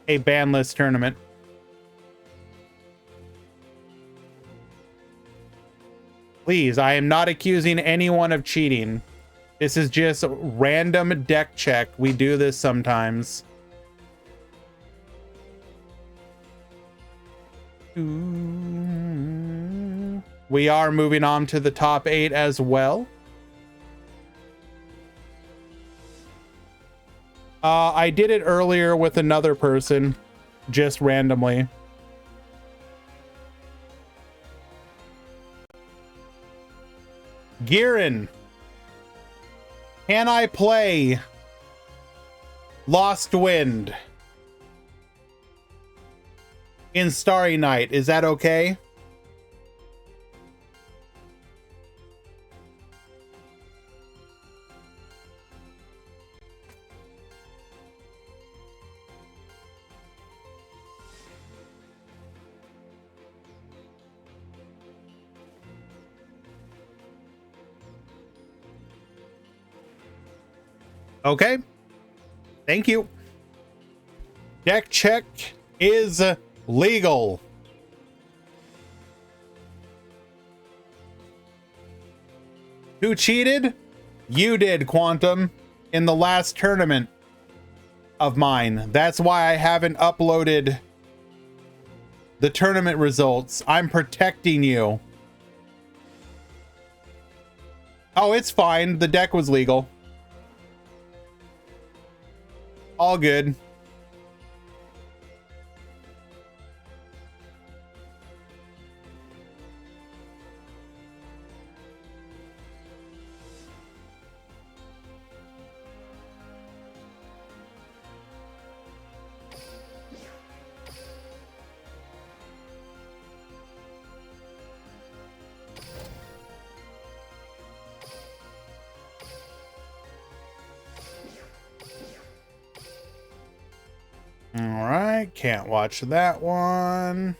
banless tournament. Please, I am not accusing anyone of cheating. This is just a random deck check. We do this sometimes. We are moving on to the top 8 as well. I did it earlier with another person, just randomly. Girin, can I play Lost Wind in Starry Night? Is that okay? Okay. Thank you. Deck check is legal. Who cheated? You did, Quantum, in the last tournament of mine. That's why I haven't uploaded the tournament results. I'm protecting you. Oh, it's fine. The deck was legal. All good. All right, can't watch that one.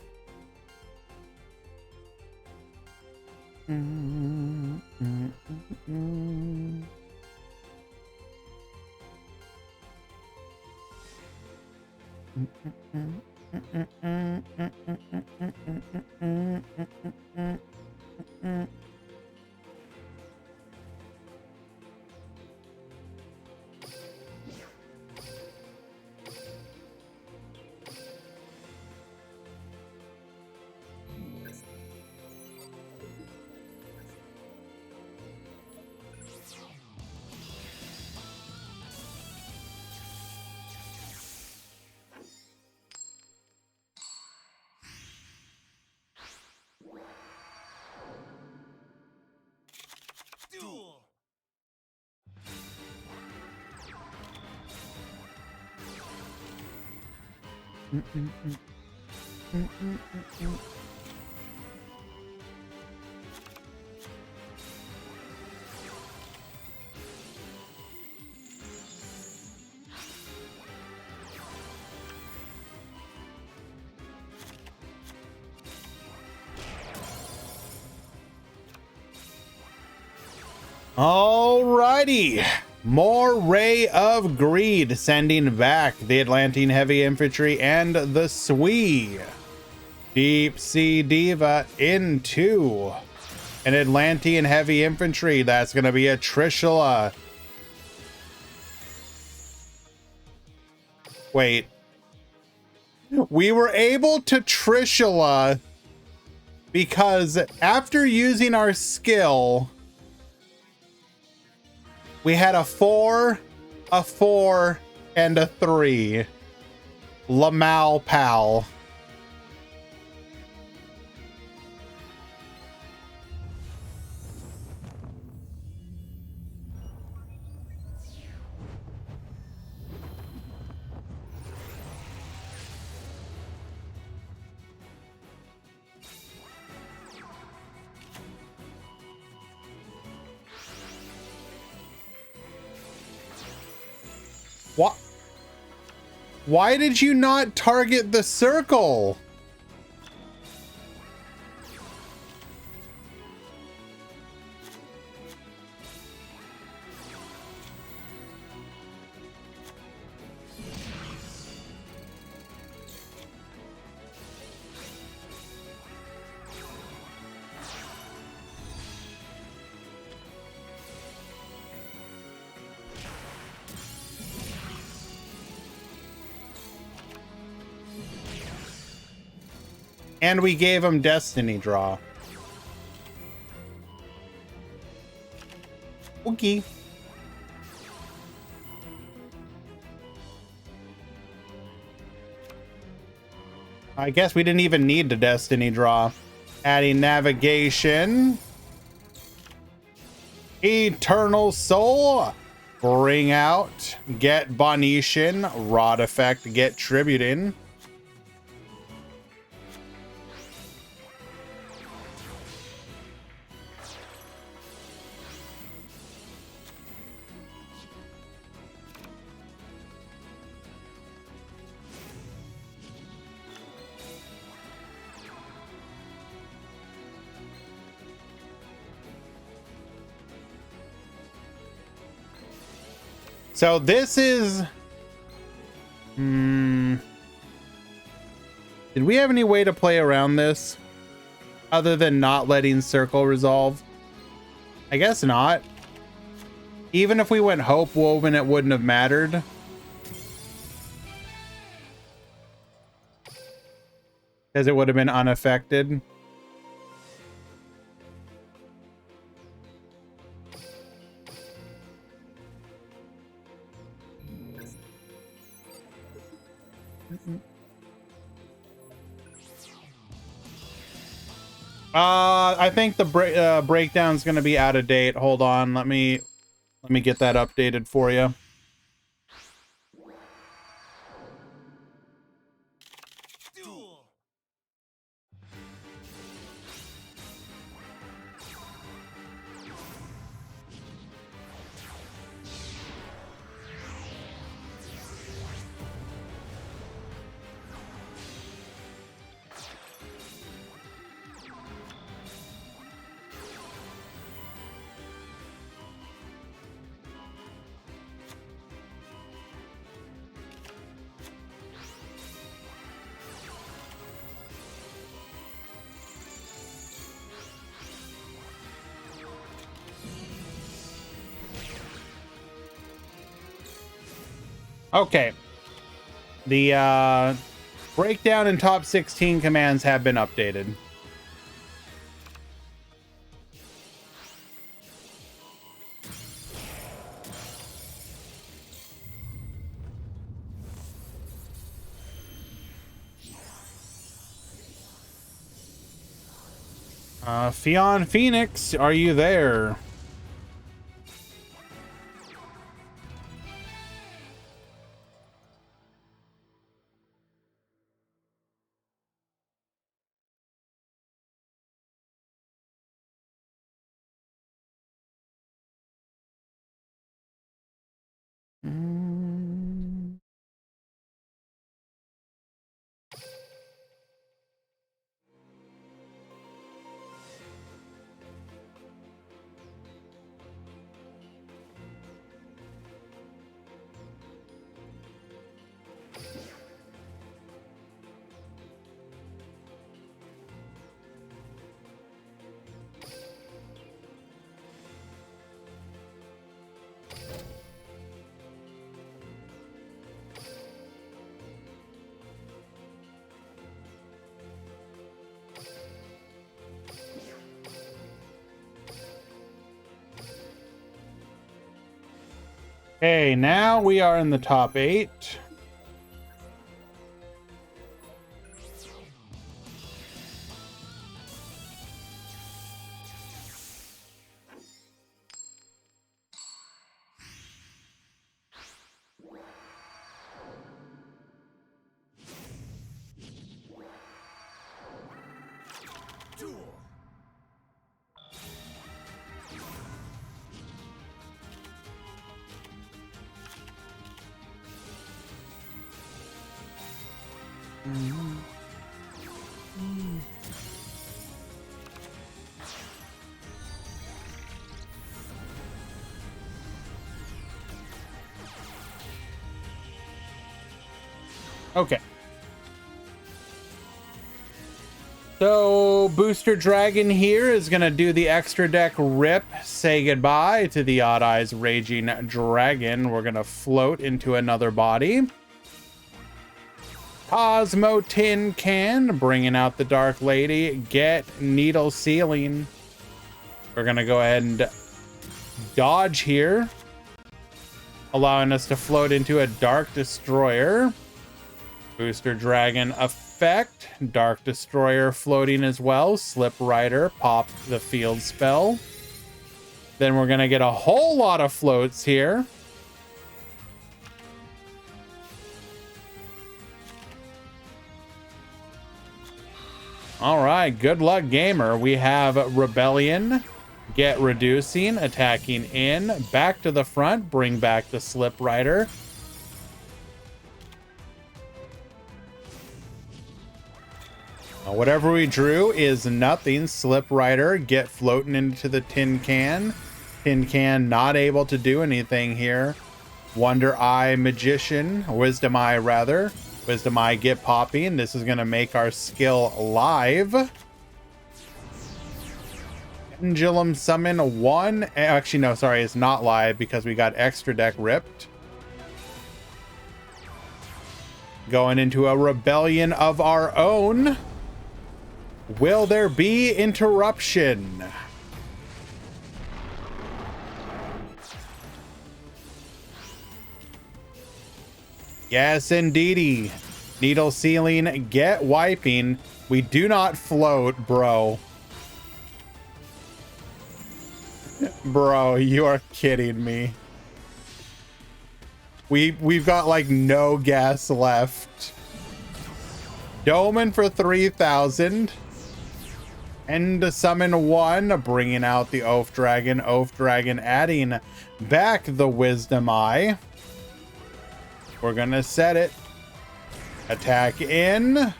Alrighty. More Ray of Greed, sending back the Atlantean Heavy Infantry and the Swee. Deep Sea Diva into an Atlantean Heavy Infantry. That's going to be a Trishula. Wait. We were able to Trishula because after using our skill, we had a 4, a 4, and a 3. Lamal Pal. What? Why did you not target the circle? And we gave him Destiny Draw. Okay. I guess we didn't even need the Destiny Draw. Adding navigation. Eternal Soul. Bring out. Get Bonetian. Rod effect. Get Tributin. So this is... Did we have any way to play around this? Other than not letting Circle resolve? I guess not. Even if we went Hope Woven, it wouldn't have mattered. Because it would have been unaffected. I think the breakdown's going to be out of date. Hold on, let me get that updated for you. Duel. Okay. The breakdown and top 16 commands have been updated. Fion Phoenix, are you there? Okay, now we are in the top 8. Duel. Okay. So Booster Dragon here is going to do the extra deck rip, say goodbye to the Odd Eyes Raging Dragon. We're going to float into another body. Cosmo Tin Can, bringing out the Dark Lady. Get Needle Sealing. We're going to go ahead and dodge here, allowing us to float into a Dark Destroyer. Booster Dragon effect. Dark Destroyer floating as well. Slip Rider, pop the field spell. Then we're going to get a whole lot of floats here. All right, good luck, gamer. We have Rebellion, get reducing, attacking in, back to the front, bring back the Slip Rider. Whatever we drew is nothing. Slip Rider, get floating into the Tin Can. Tin Can not able to do anything here. Wonder Eye Magician, Wisdom Eye rather. Wisdom Eye, get popping. This is going to make our skill live. Pendulum Summon 1. Actually, no, sorry, it's not live because we got extra deck ripped. Going into a Rebellion of our own. Will there be interruption? Yes, indeedy. Needle Sealing, get wiping. We do not float, bro. Bro, you are kidding me. We've got like no gas left. Doman for 3,000. And summon 1, bringing out the Oath Dragon. Oath Dragon adding back the Wisdom Eye. We're gonna set it. Attack in.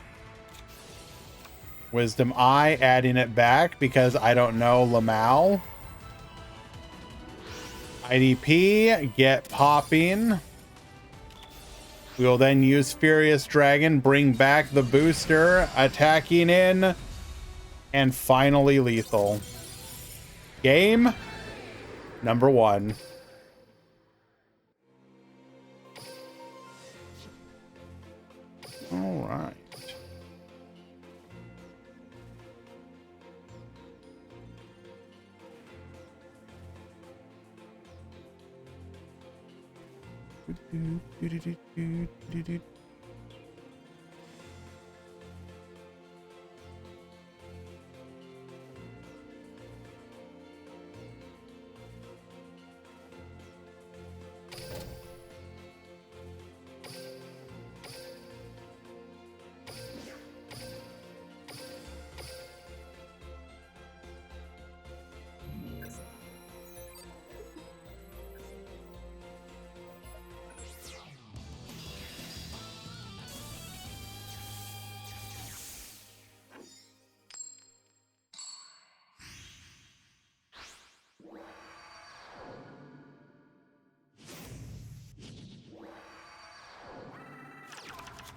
Wisdom Eye, adding it back because I don't know Lamau. IDP, get popping. We will then use Furious Dragon, bring back the booster, attacking in, and finally lethal. Game number 1. All right.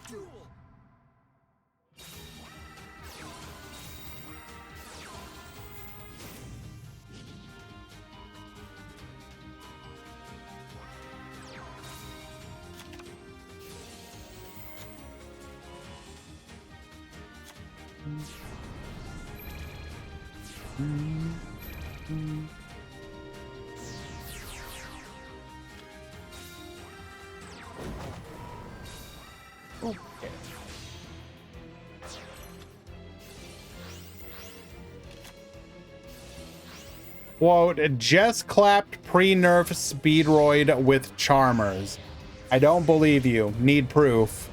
Duel. Okay. Quote, just clapped pre-nerf Speedroid with Charmers. I don't believe you. Need proof.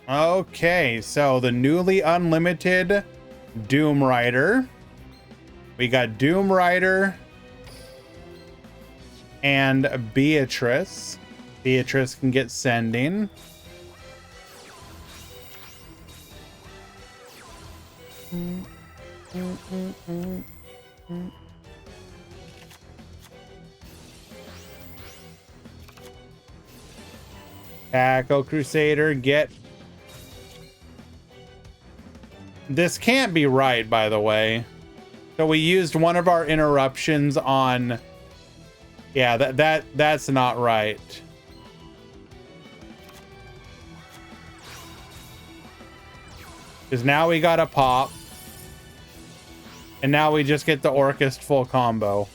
Okay, so the newly unlimited Doom Rider. We got Doom Rider and Beatrice. Beatrice can get sending. Tackle Crusader, get. This can't be right, by the way. So we used one of our interruptions on. Yeah, that's not right. Because now we got a pop. And now we just get the Orchest full combo.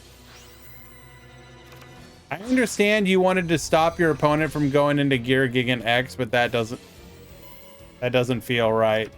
I understand you wanted to stop your opponent from going into Gear Gigant X, but that doesn't feel right.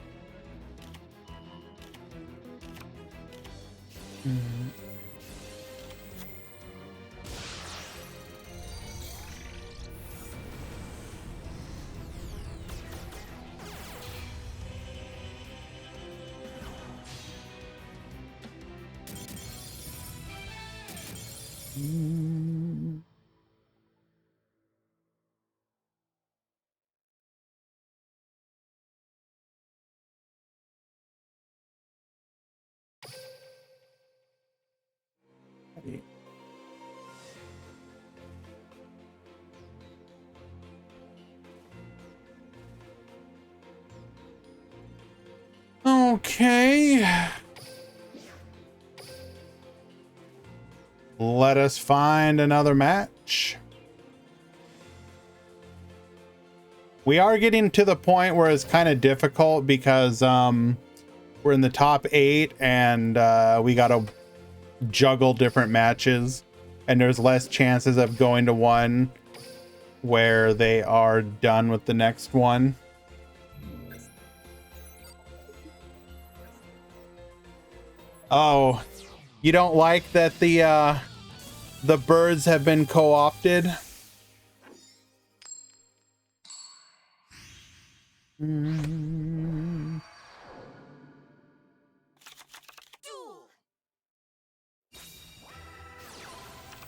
Okay. Let us find another match. We are getting to the point where it's kind of difficult because we're in the top 8 and we gotta juggle different matches, and there's less chances of going to one where they are done with the next one. Oh, you don't like that the birds have been co-opted?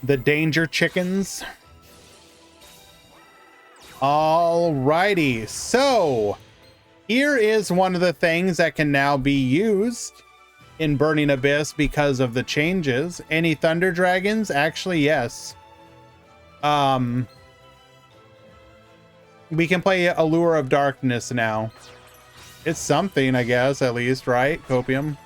The danger chickens. Alrighty, so here is one of the things that can now be used in Burning Abyss because of the changes. Any Thunder Dragons? Actually, yes. We can play Allure of Darkness now. It's something, I guess, at least, right? Copium.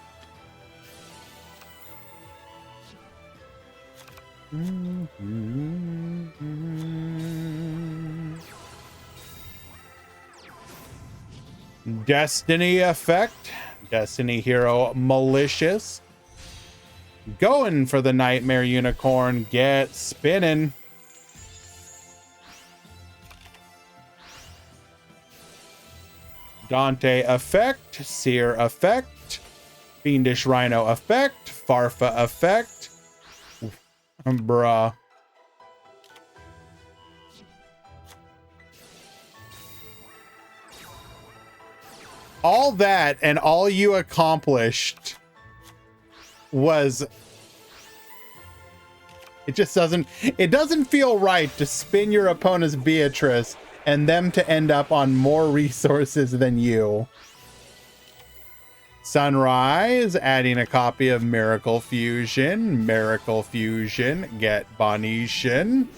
Destiny effect. Destiny hero Malicious. Going for the Nightmare Unicorn. Get spinning. Dante effect. Seer effect. Fiendish Rhino effect. Farfa effect. Bruh. All that and all you accomplished was... It doesn't feel right to spin your opponent's Beatrice and them to end up on more resources than you. Sunrise, adding a copy of Miracle Fusion. Miracle Fusion, get Bonetian.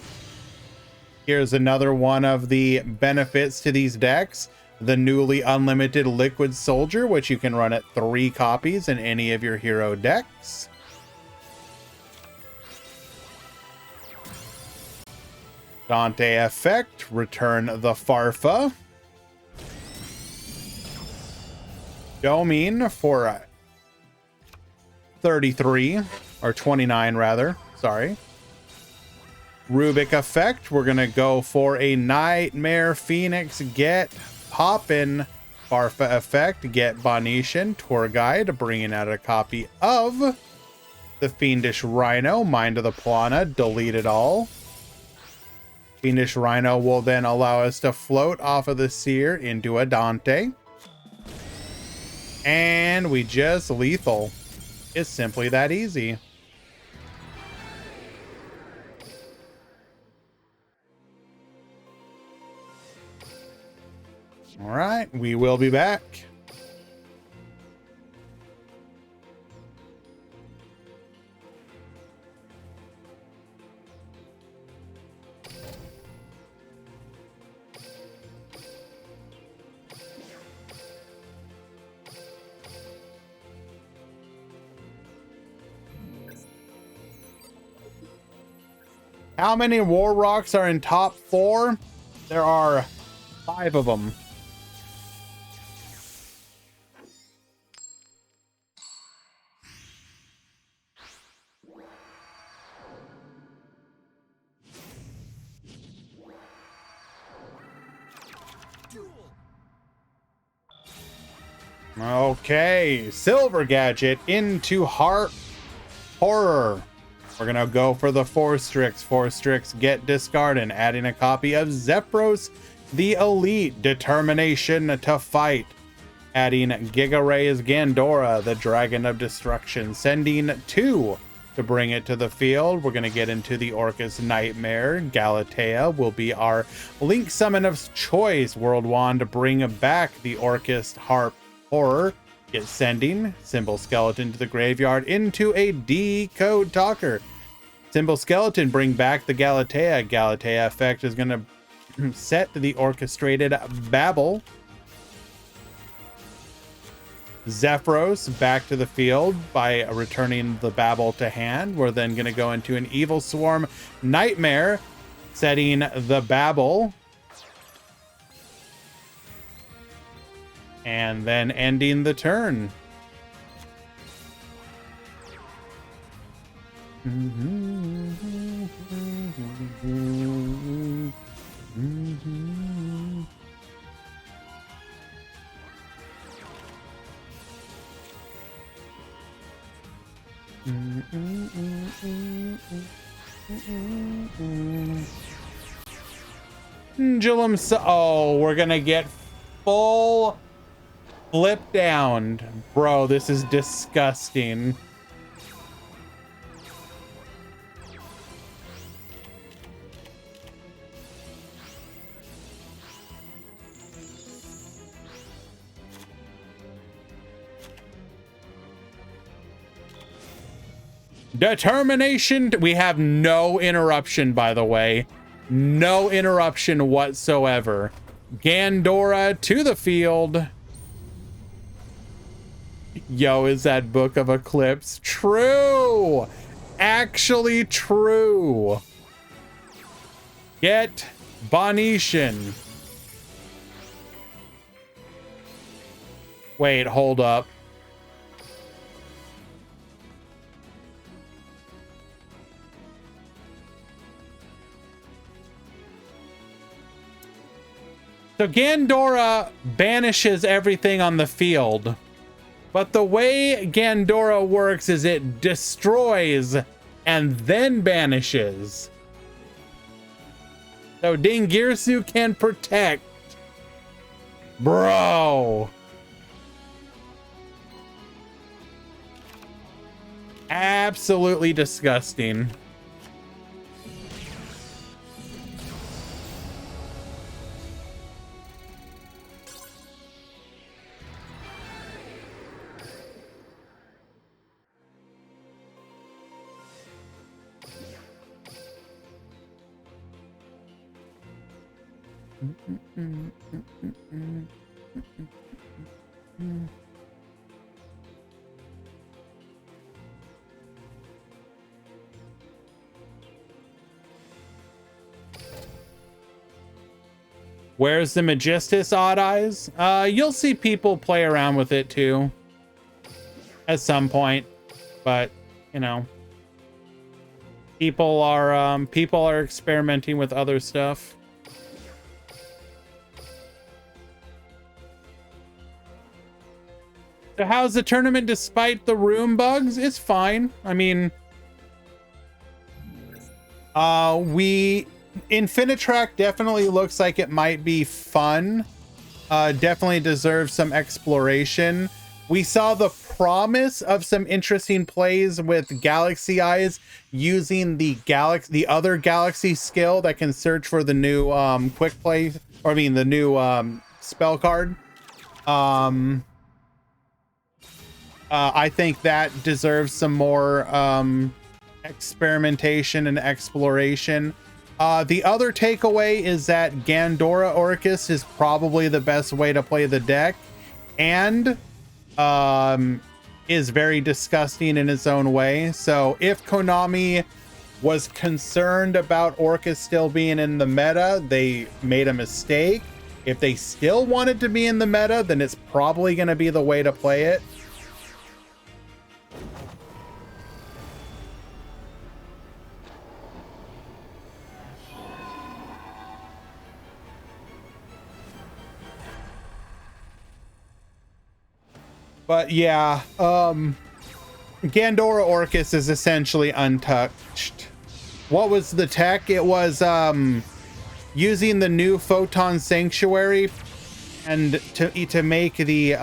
Here's another one of the benefits to these decks. The newly unlimited Liquid Soldier, which you can run at 3 copies in any of your hero decks. Dante effect, return the Farfa. Domine for 33, or 29 rather, sorry. Rubik effect. We're gonna go for a Nightmare Phoenix get poppin'. Farfa effect, get Bonetian. Tour Guide, bringing out a copy of the Fiendish Rhino. Mind of the Plana, delete it all. Fiendish Rhino will then allow us to float off of the Seer into a Dante. And we just lethal. It's simply that easy. All right, we will be back. How many War Rocks are in top 4? There are 5 of them. Okay, Silver Gadget into Heart Horror. We're gonna go for the 4 Strix. 4 Strix get discard and adding a copy of Zephyros the Elite. Determination to fight. Adding Giga Ray's Gandora, the Dragon of Destruction. Sending 2 to bring it to the field. We're gonna get into the Orcus Nightmare. Galatea will be our Link summon of choice. World Wand to bring back the Orcus Harp Horror. Get sending Symbol Skeleton to the graveyard into a Decode Talker. Symbol Skeleton bring back the Galatea. Galatea effect is going to set the Orchestrated Babble. Zephyros back to the field by returning the Babble to hand. We're then going to go into an Evil Swarm Nightmare, setting the Babble. And then ending the turn. Oh, we're gonna get full flip down. Bro, this is disgusting. Determination. We have no interruption, by the way. No interruption whatsoever. Gandora to the field. Yo, is that Book of Eclipse true? Actually true. Get Bonetian. Wait, hold up. So Gandora banishes everything on the field. But the way Gandora works is it destroys and then banishes. So Dingirsu can protect. Bro. Absolutely disgusting. Where's the Magistus Odd Eyes? You'll see people play around with it too at some point, but you know, People are experimenting with other stuff. So how's the tournament despite the room bugs? It's fine. I mean, Infinitrack definitely looks like it might be fun. Definitely deserves some exploration. We saw the promise of some interesting plays with Galaxy Eyes using the other Galaxy skill that can search for the new quick play, or I mean the new spell card. I think that deserves some more experimentation and exploration. The other takeaway is that Gandora Orcus is probably the best way to play the deck, and is very disgusting in its own way. So if Konami was concerned about Orcus still being in the meta, they made a mistake. If they still wanted to be in the meta, then it's probably going to be the way to play it. But yeah, Gandora Orcus is essentially untouched. What was the tech? It was using the new Photon Sanctuary and to make the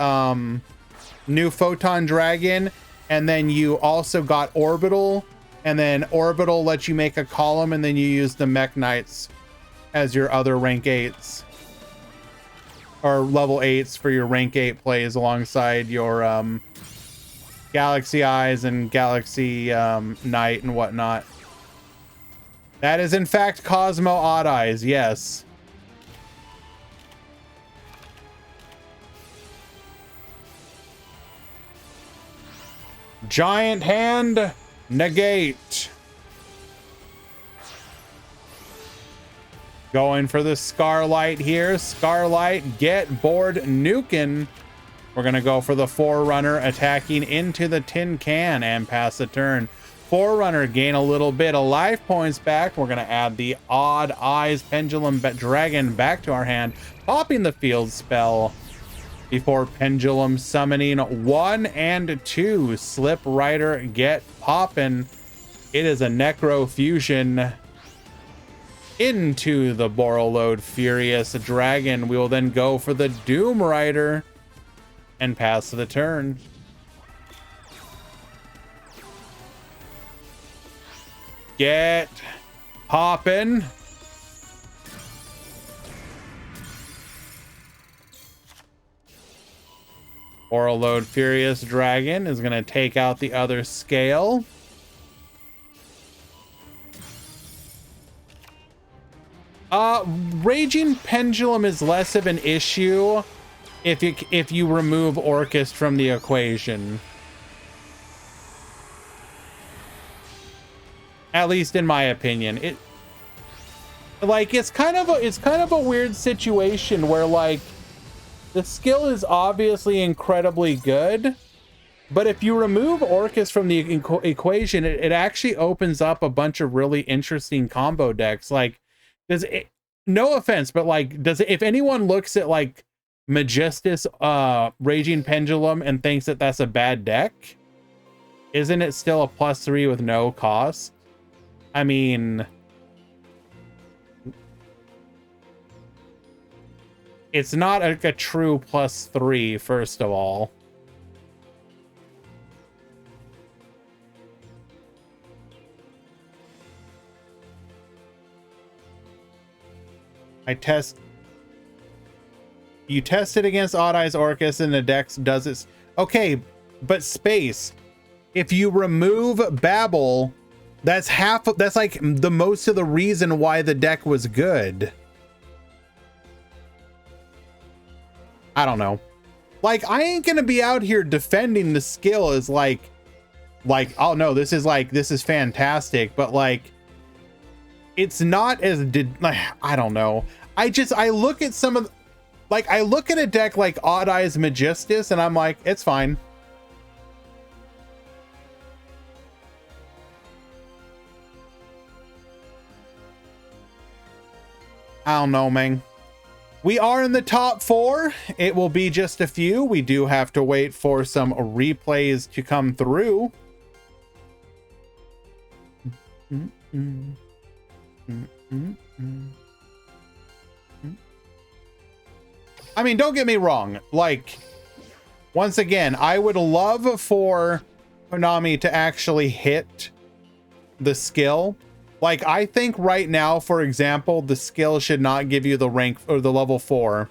new Photon Dragon, and then you also got Orbital, and then Orbital lets you make a column, and then you use the Mech Knights as your other rank 8s. Or level 8s for your rank 8 plays alongside your Galaxy Eyes and Galaxy Knight and whatnot. That is in fact Cosmo Odd Eyes, yes. Giant Hand, negate. Going for the Scarlight here. Scarlight, get bored nuking. We're going to go for the Forerunner, attacking into the tin can and pass the turn. Forerunner gain a little bit of life points back. We're going to add the Odd Eyes Pendulum Dragon back to our hand, popping the field spell before Pendulum summoning 1 and 2. Slip Rider, get poppin'. It is a Necro Fusion into the Borreload Furious Dragon. We will then go for the Doom Rider and pass the turn. Get poppin'. Borreload Furious Dragon is going to take out the other scale. Raging Pendulum is less of an issue if you remove Orcus from the equation. At least in my opinion. It's kind of a weird situation where like the skill is obviously incredibly good, but if you remove Orcus from the equation, it actually opens up a bunch of really interesting combo decks. Like, no offense, but like, if anyone looks at like Magistus Raging Pendulum and thinks that that's a bad deck, isn't it still a +3 with no cost? I mean, it's not a true +3, first of all. You test it against Odd Eyes Orcus and the dex does it. Okay, but Space, if you remove Babel, that's like the most of the reason why the deck was good. I don't know. Like, I ain't gonna be out here defending the skill as like, oh no, this is fantastic, but like, it's not as I don't know. I look at some of, like, I look at a deck like Odd Eyes Magistus and I'm like, it's fine. I don't know, man. We are in the top 4. It will be just a few. We do have to wait for some replays to come through. I mean, don't get me wrong. Like, once again, I would love for Konami to actually hit the skill. Like, I think right now, for example, the skill should not give you the rank or the level 4.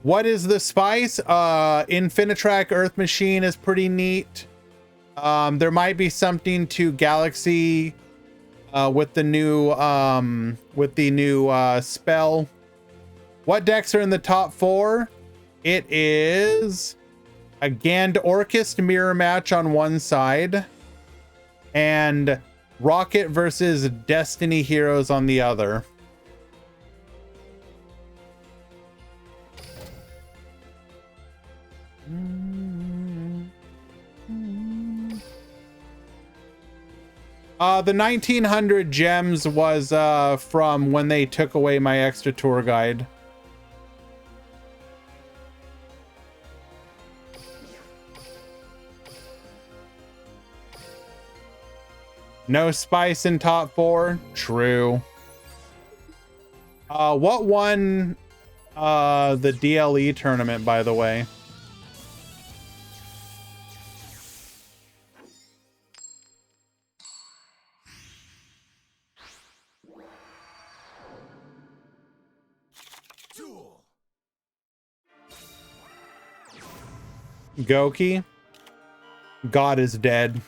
What is the spice? Infinitrack Earth Machine is pretty neat. There might be something to Galaxy with the new spell. What decks are in the top 4? It is a Gand Orchist mirror match on one side and Rocket versus Destiny Heroes on the other. The 1900 gems was from when they took away my extra tour guide. No spice in top 4. True. What won the DLE tournament, by the way? Duel. Goki. God is dead.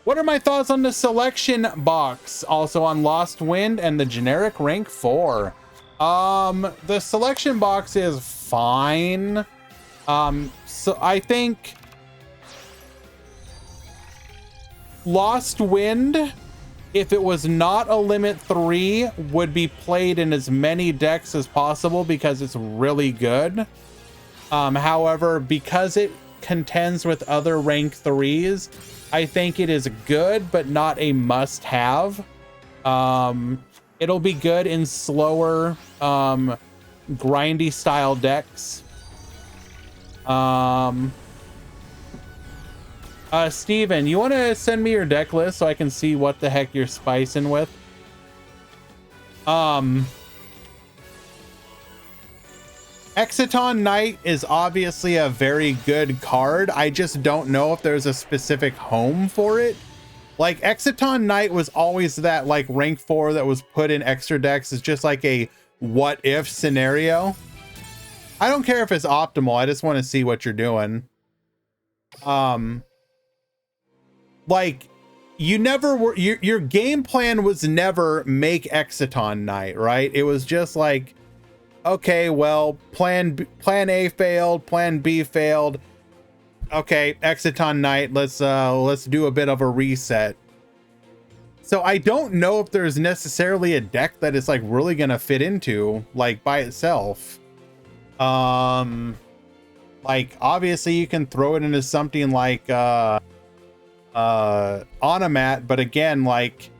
What are my thoughts on the selection box? Also on Lost Wind and the generic rank 4. The selection box is fine. So I think Lost Wind, if it was not a limit 3, would be played in as many decks as possible because it's really good. However, because it contends with other rank 3s, I think it is good, but not a must-have. It'll be good in slower, grindy style decks. Steven, you want to send me your deck list so I can see what the heck you're spicing with? Exiton Knight is obviously a very good card. I just don't know if there's a specific home for it. Like, Exiton Knight was always that, like, rank 4 that was put in extra decks. It's just like a what if scenario. I don't care if it's optimal. I just want to see what you're doing. Like, you never were, your game plan was never make Exiton Knight, right? It was just like, okay, well, plan A failed, plan B failed. Okay, Exiton Knight, let's do a bit of a reset. So I don't know if there's necessarily a deck that is like really gonna fit into like by itself. Like obviously you can throw it into something like Onomat, but again, like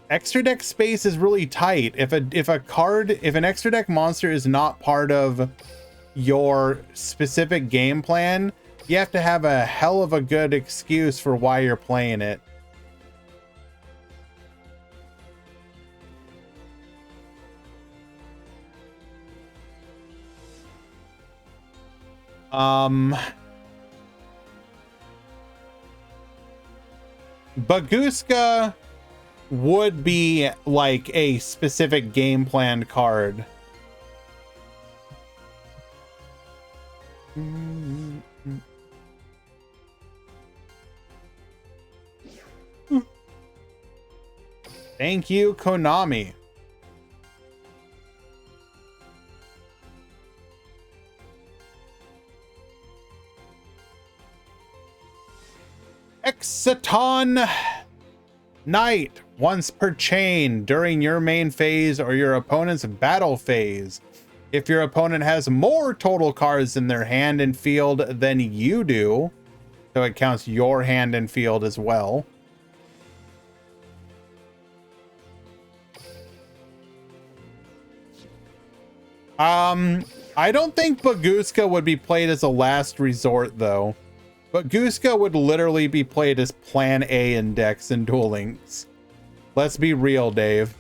extra deck space is really tight. If an extra deck monster is not part of your specific game plan, you have to have a hell of a good excuse for why you're playing it. Baguska would be like a specific game plan card. Thank you, Konami. Exiton Knight. Once per chain during your main phase or your opponent's battle phase. If your opponent has more total cards in their hand and field than you do, so it counts your hand and field as well. I don't think Baguska would be played as a last resort, though. Baguska would literally be played as Plan A in decks and Duel Links. Let's be real, Dave.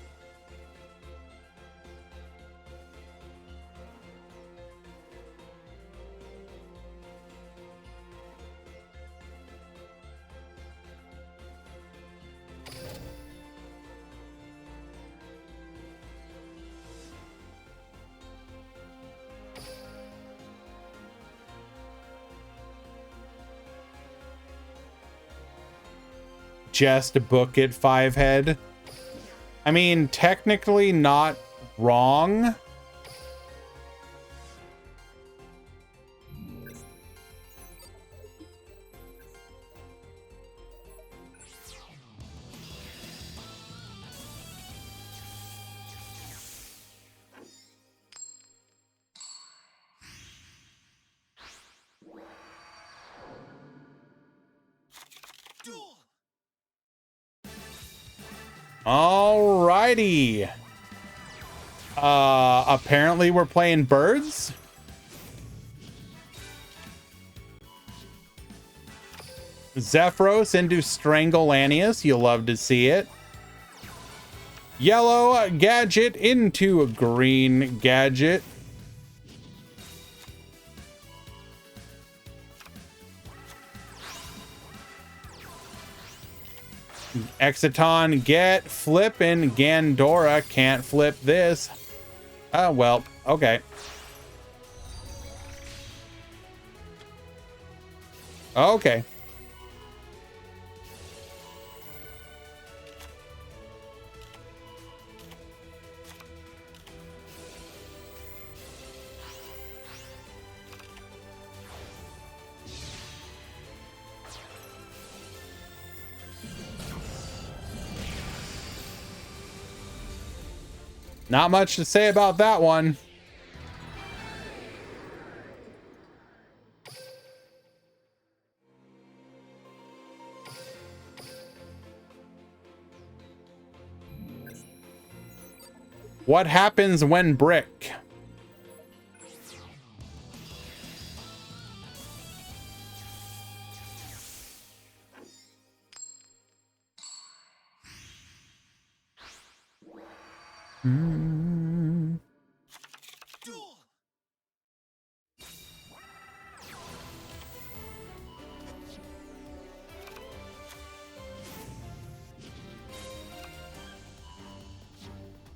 Just book it 5-head. I mean, technically not wrong. Duel. Alrighty. Apparently we're playing birds. Zephyros into Strangle Lanius. You'll love to see it. Yellow Gadget into a green Gadget. Exiton get flippin'. Gandora can't flip this. Oh, well, okay. Okay. Not much to say about that one. What happens when brick? Duel.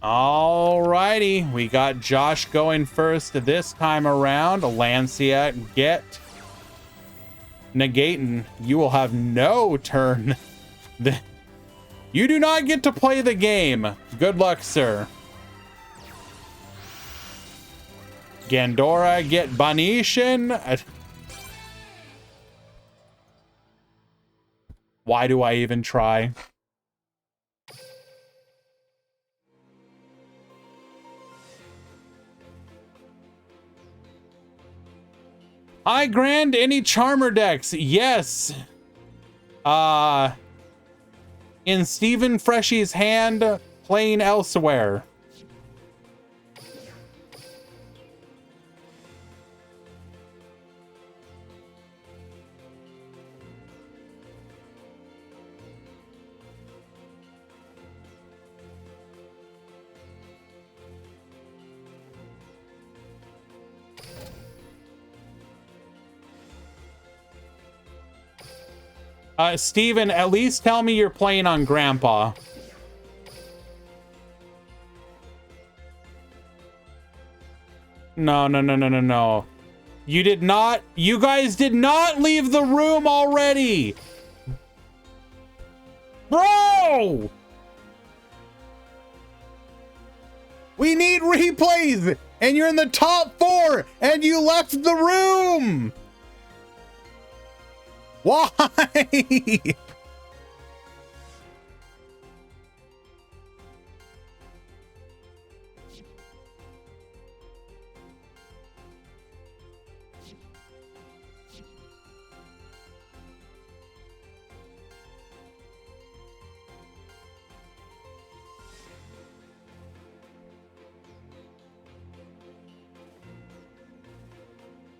Alrighty, we got Josh going first this time around. Lancia get negating. You will have no turn. You do not get to play the game. Good luck, sir. Gandora get Banishin. Why do I even try? Hi, Grand. Any Charmer decks? Yes. In Stephen Freshy's hand, playing elsewhere. Steven, at least tell me you're playing on Grandpa. No, no, no, no, no, no. You did not. You guys did not leave the room already. Bro! We need replays, and you're in the top 4, and you left the room. Why?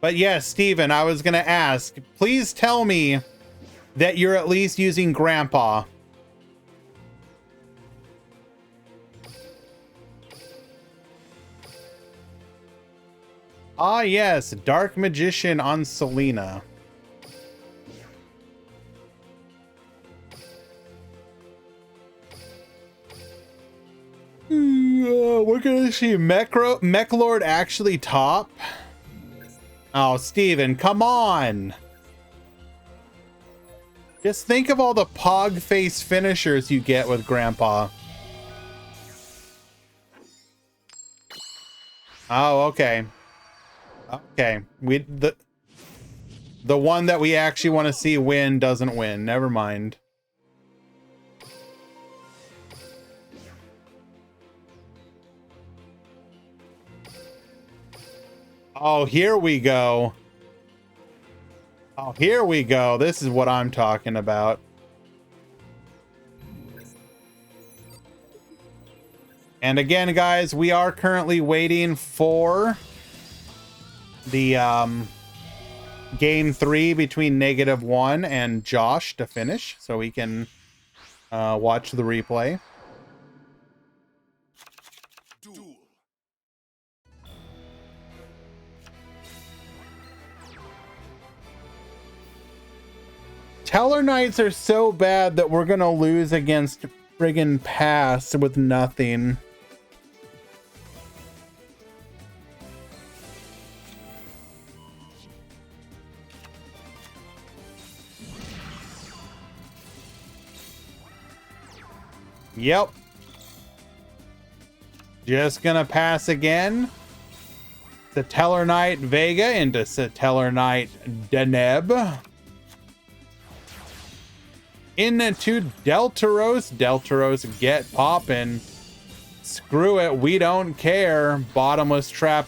But yes, Steven, I was going to ask, please tell me that you're at least using Grandpa. Ah, yes, Dark Magician on Selena. We're gonna see Mech Lord actually top. Oh, Steven, come on. Just think of all the pog face finishers you get with Grandpa. Oh, okay. Okay. The one that we actually want to see win doesn't win. Never mind. Oh, here we go. Oh, here we go. This is what I'm talking about. And again, guys, we are currently waiting for the game 3 between -1 and Josh to finish so we can watch the replay. Duel. Teller Knights are so bad that we're gonna lose against friggin' Pass with nothing. Yep. Just gonna pass again. Satellar Knight Vega into Satellar Knight Deneb. Into Deltaros. Deltaros get poppin'. Screw it, we don't care. Bottomless trap.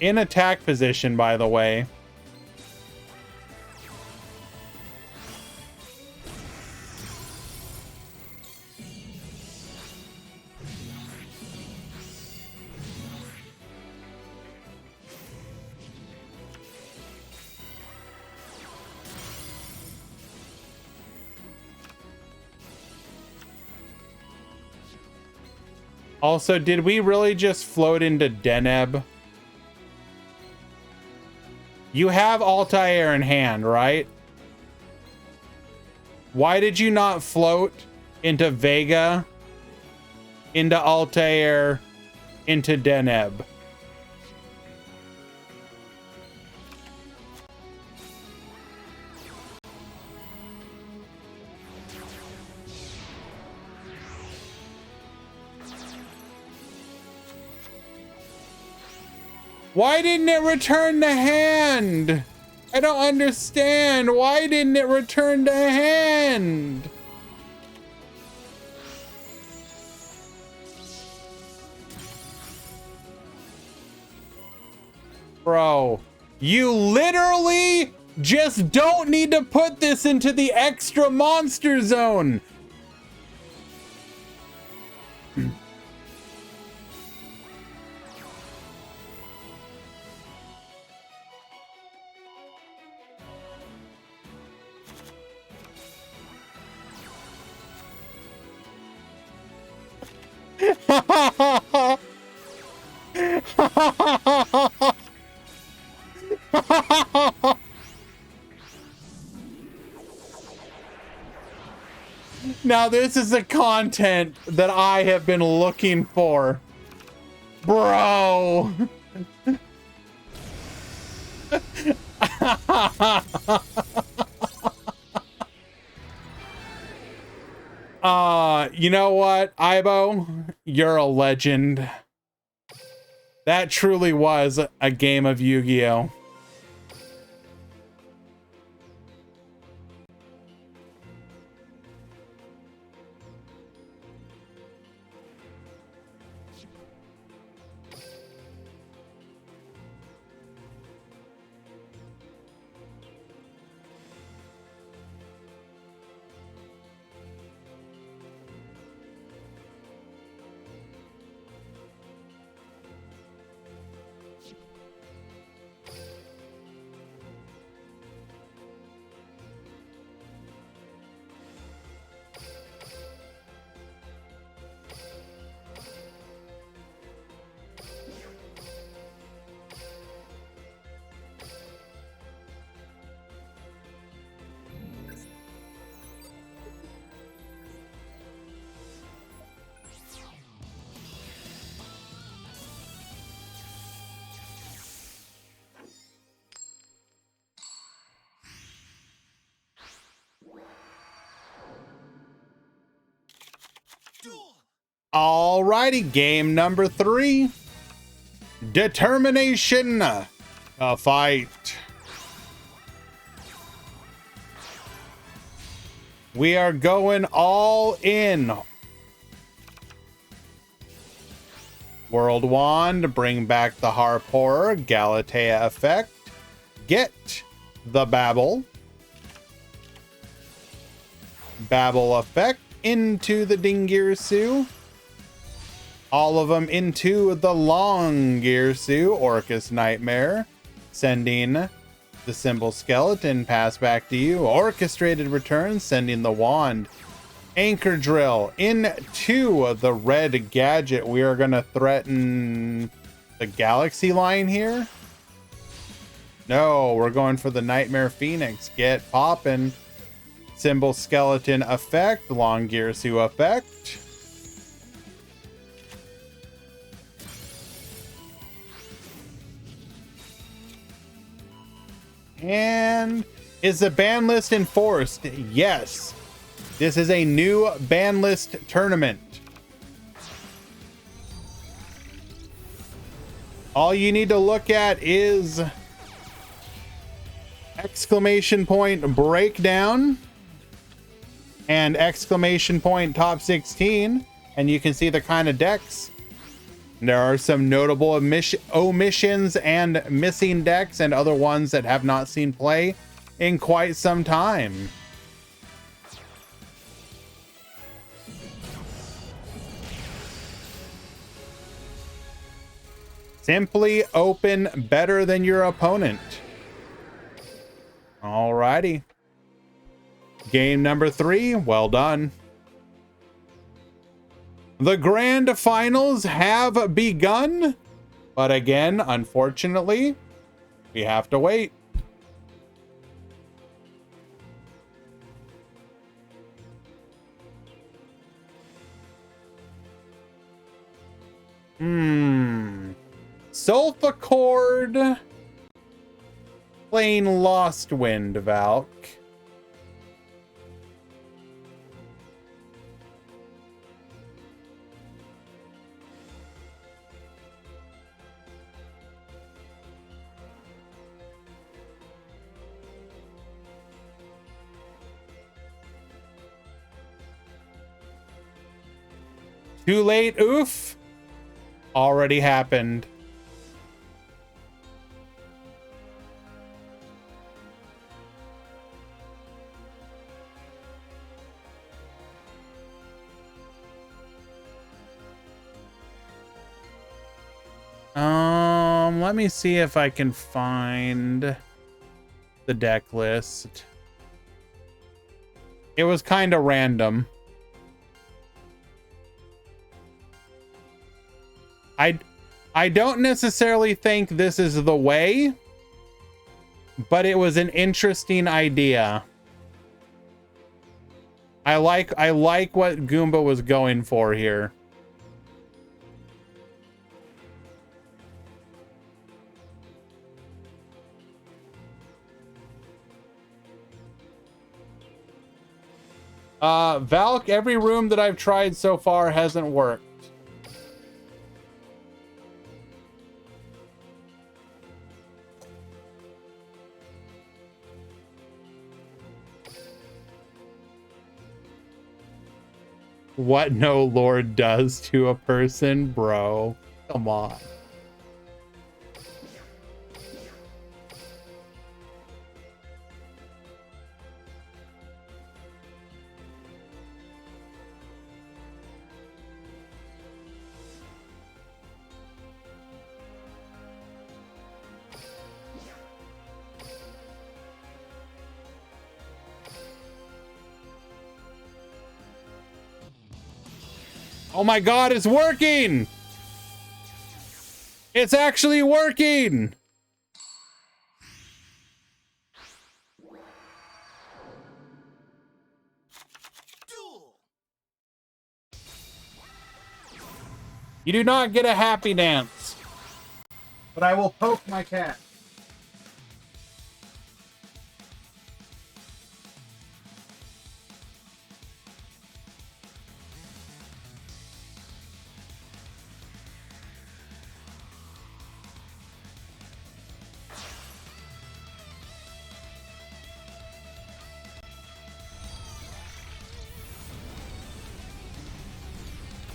In attack position, by the way. Also, did we really just float into Deneb? You have Altair in hand, right? Why did you not float into Vega, into Altair, into Deneb? Why didn't it return to hand? I don't understand. Why didn't it return to hand? Bro, you literally just don't need to put this into the extra monster zone. Now this is the content that I have been looking for. Bro. You know what, Ibo? You're a legend. That truly was a game of Yu-Gi-Oh! Alrighty, game number 3. Determination. A fight. We are going all in. World Wand, bring back the Harp Horror, Galatea effect. Get the Babble. Babble effect into the Dingirsu. All of them into the Long Girsu, Orcus Nightmare. Sending the Symbol Skeleton, pass back to you. Orchestrated return, sending the Wand. Anchor Drill into the Red Gadget. We are going to threaten the Galaxy line here. No, we're going for the Nightmare Phoenix. Get poppin'. Symbol Skeleton effect, Long Girsu effect. And is the ban list enforced? Yes. This is a new ban list tournament. All you need to look at is exclamation point breakdown and exclamation point top 16, and you can see the kind of decks. There are some notable omissions and missing decks and other ones that have not seen play in quite some time. Simply open better than your opponent. Alrighty. Game number 3, well done. The grand finals have begun, but again, unfortunately, we have to wait. Sulfacord playing Lost Wind, Valk. Too late, oof. Already happened. Let me see if I can find the deck list. It was kind of random. I don't necessarily think this is the way, but it was an interesting idea. I like what Goomba was going for here. Valk, every room that I've tried so far hasn't worked. What no lord does to a person, bro. Come on. Oh my god, it's working! It's actually working! Duel. You do not get a happy dance. But I will poke my cat.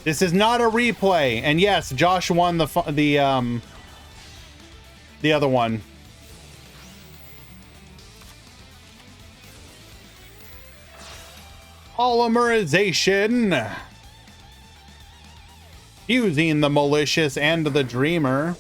This is not a replay. And yes, Josh won the other one. Polymerization. Fusing the malicious and the dreamer.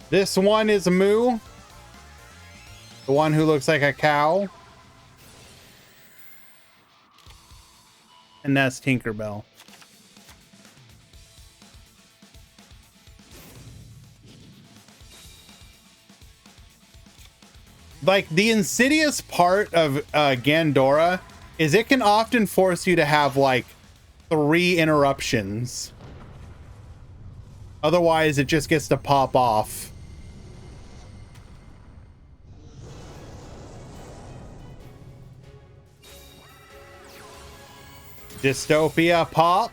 This one is Moo. The one who looks like a cow. And that's Tinkerbell. Like, the insidious part of Gandora is it can often force you to have, like, 3 interruptions. Otherwise, it just gets to pop off. Dystopia pop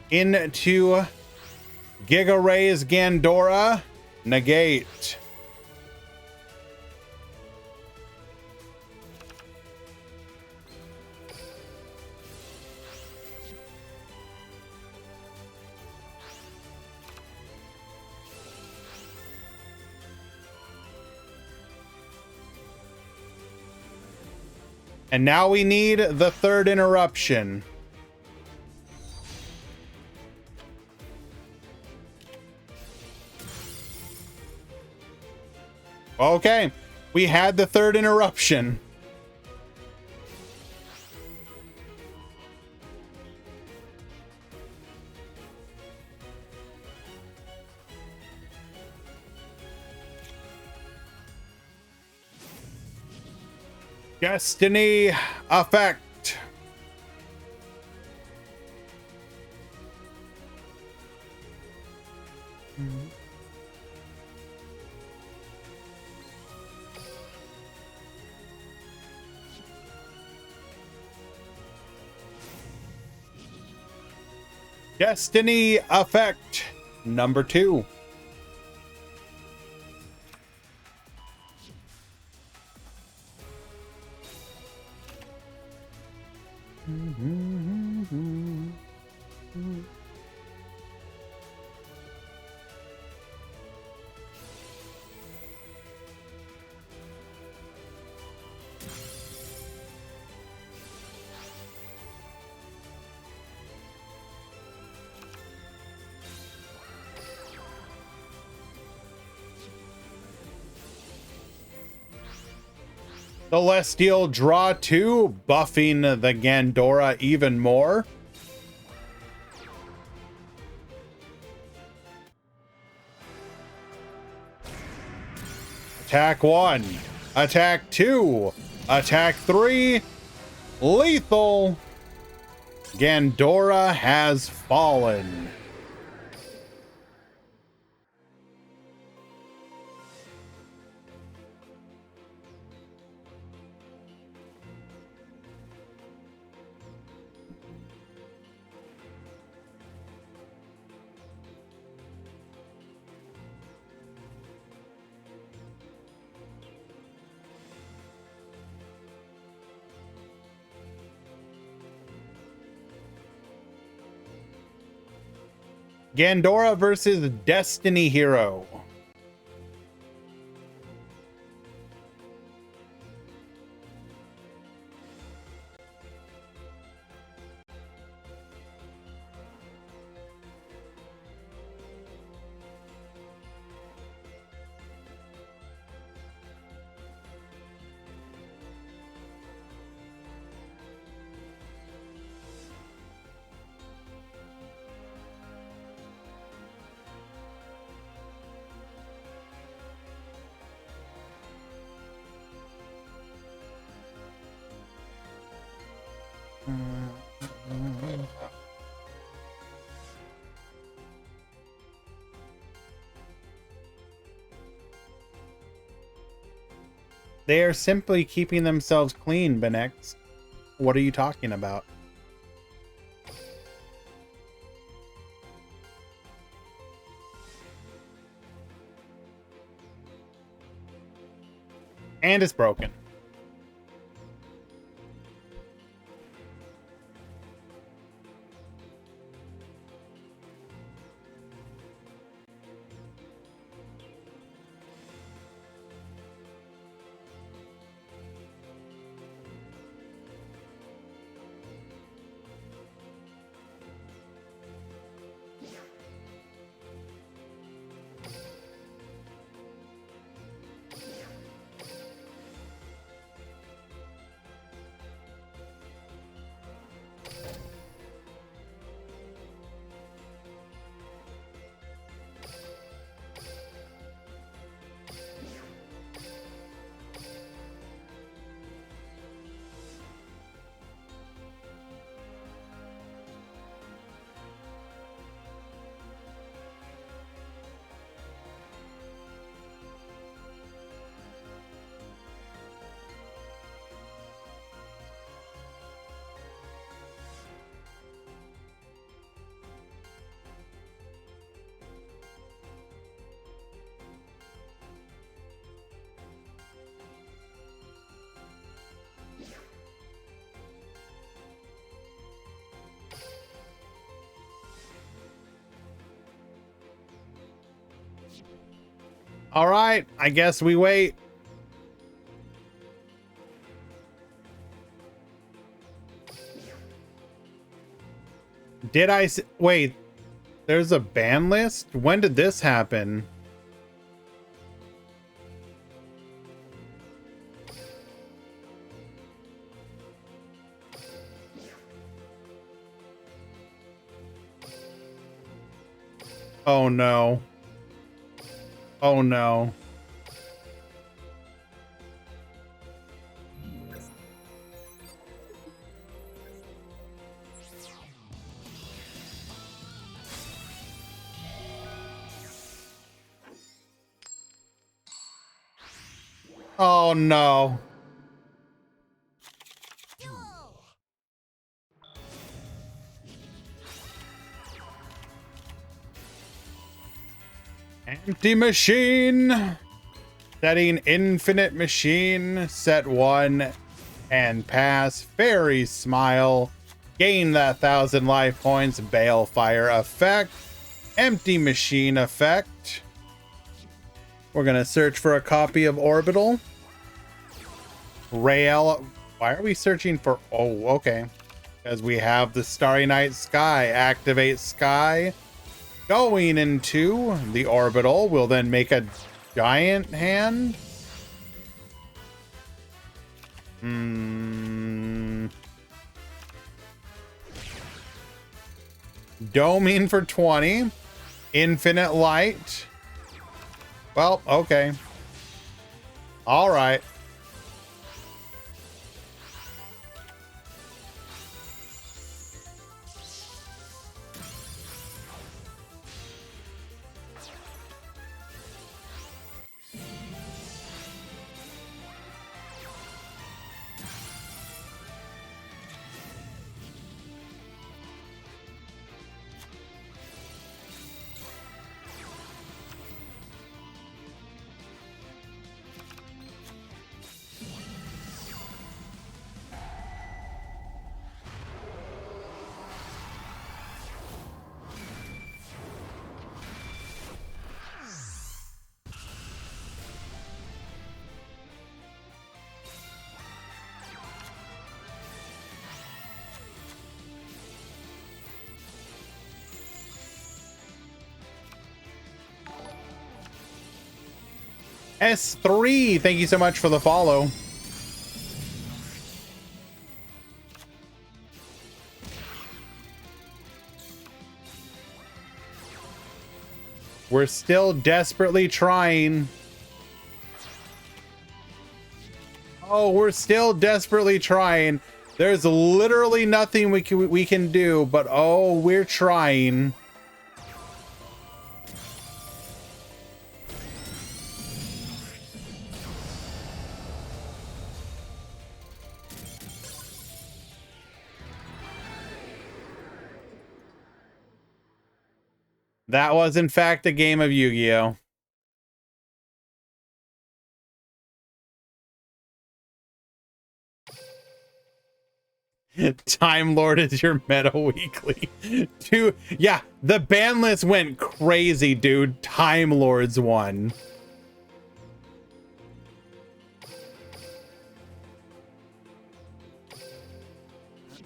into Giga Ray's Gandora. Negate. And now we need the 3rd interruption. Okay, we had the 3rd interruption. Destiny effect. Destiny effect number 2. Celestial draw 2, buffing the Gandora even more. Attack 1, attack 2, attack 3, lethal. Gandora has fallen. Gandora versus Destiny Hero. They are simply keeping themselves clean, Benex. What are you talking about? And it's broken. All right, I guess we wait. Did I wait? There's a ban list? When did this happen? Oh no. Oh no. Oh no. Duel. Empty machine. Setting infinite machine. Set 1 and pass. Fairy smile. Gain that 1,000 life points. Balefire effect. Empty machine effect. We're gonna search for a copy of Orbital. Rail. Why are we searching for? Oh, okay. Because we have the Starry Night Sky. Activate Sky. Going into the Orbital. We'll then make a giant hand. Doming for 20. Infinite light. Well, okay. All right. S3, thank you so much for the follow. We're still desperately trying. Oh, we're still desperately trying. There's literally nothing we can do, but oh, we're trying. That was in fact a game of Yu-Gi-Oh! Time Lord is your Meta Weekly. Dude, yeah, the ban list went crazy, dude. Time Lords won.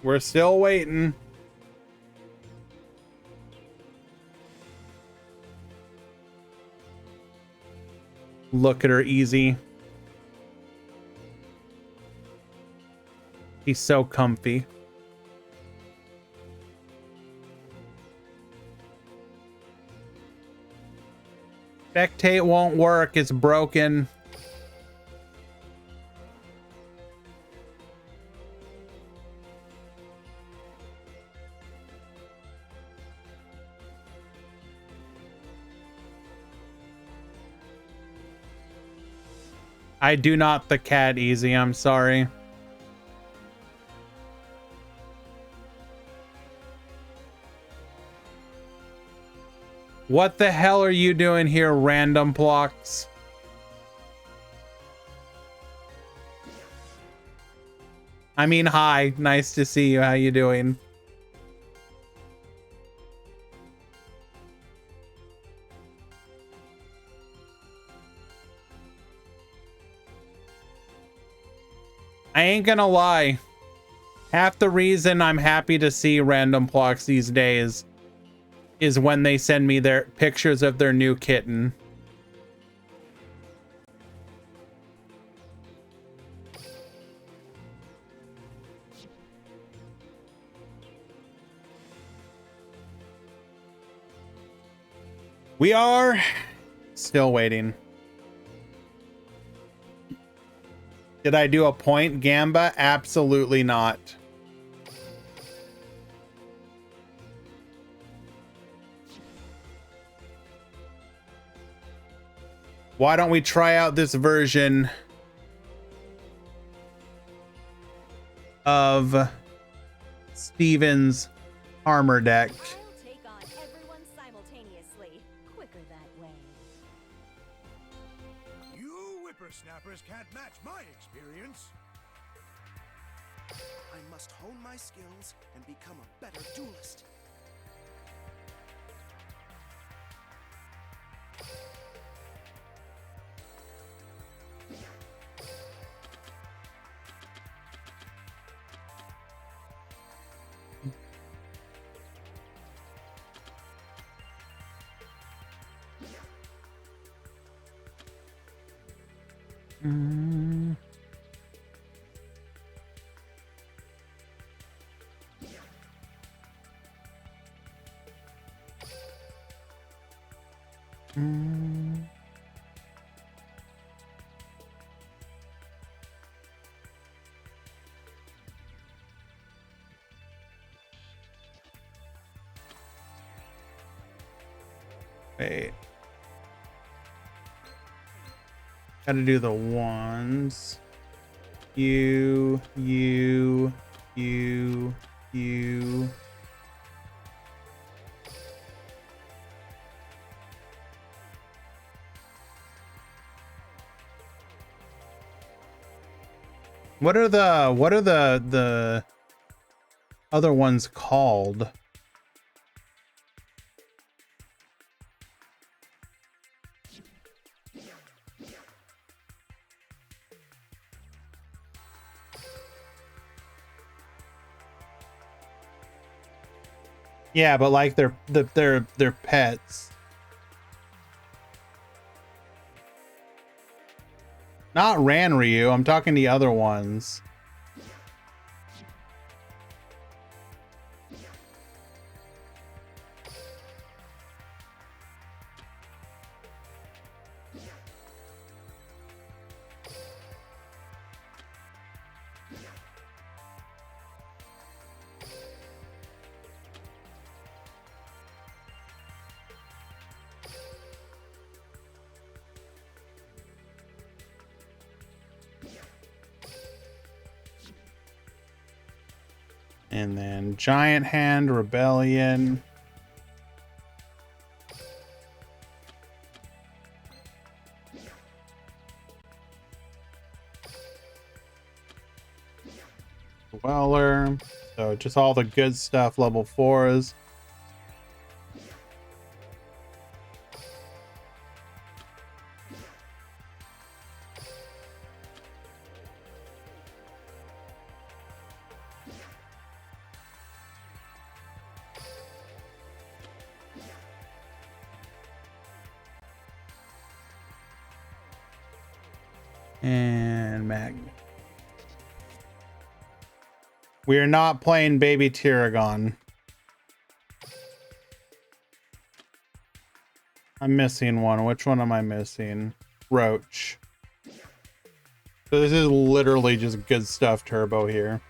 We're still waiting. Look at her easy. He's so comfy. Spectate won't work. It's broken. I do not the cat easy. I'm sorry. What the hell are you doing here, random blocks? I mean, hi. Nice to see you. How you doing? I ain't gonna lie. Half the reason I'm happy to see random blocks these days is when they send me their pictures of their new kitten. We are still waiting. Did I do a point Gamba? Absolutely not. Why don't we try out this version of Steven's armor deck? I'll take on everyone simultaneously. Quicker that way. You whippersnappers can't match my experience. I must hone my skills and become a better duelist. Mm. Mm. Wait. Gotta do the ones. You. What are the other ones called? Yeah, but like they're pets. Not Ranryu, I'm talking the other ones. And then Giant Hand, Rebellion. Weller. So just all the good stuff, level 4s. And Magnet. We are not playing Baby Tyragon. I'm missing one. Which one am I missing? Roach. So this is literally just good stuff turbo here.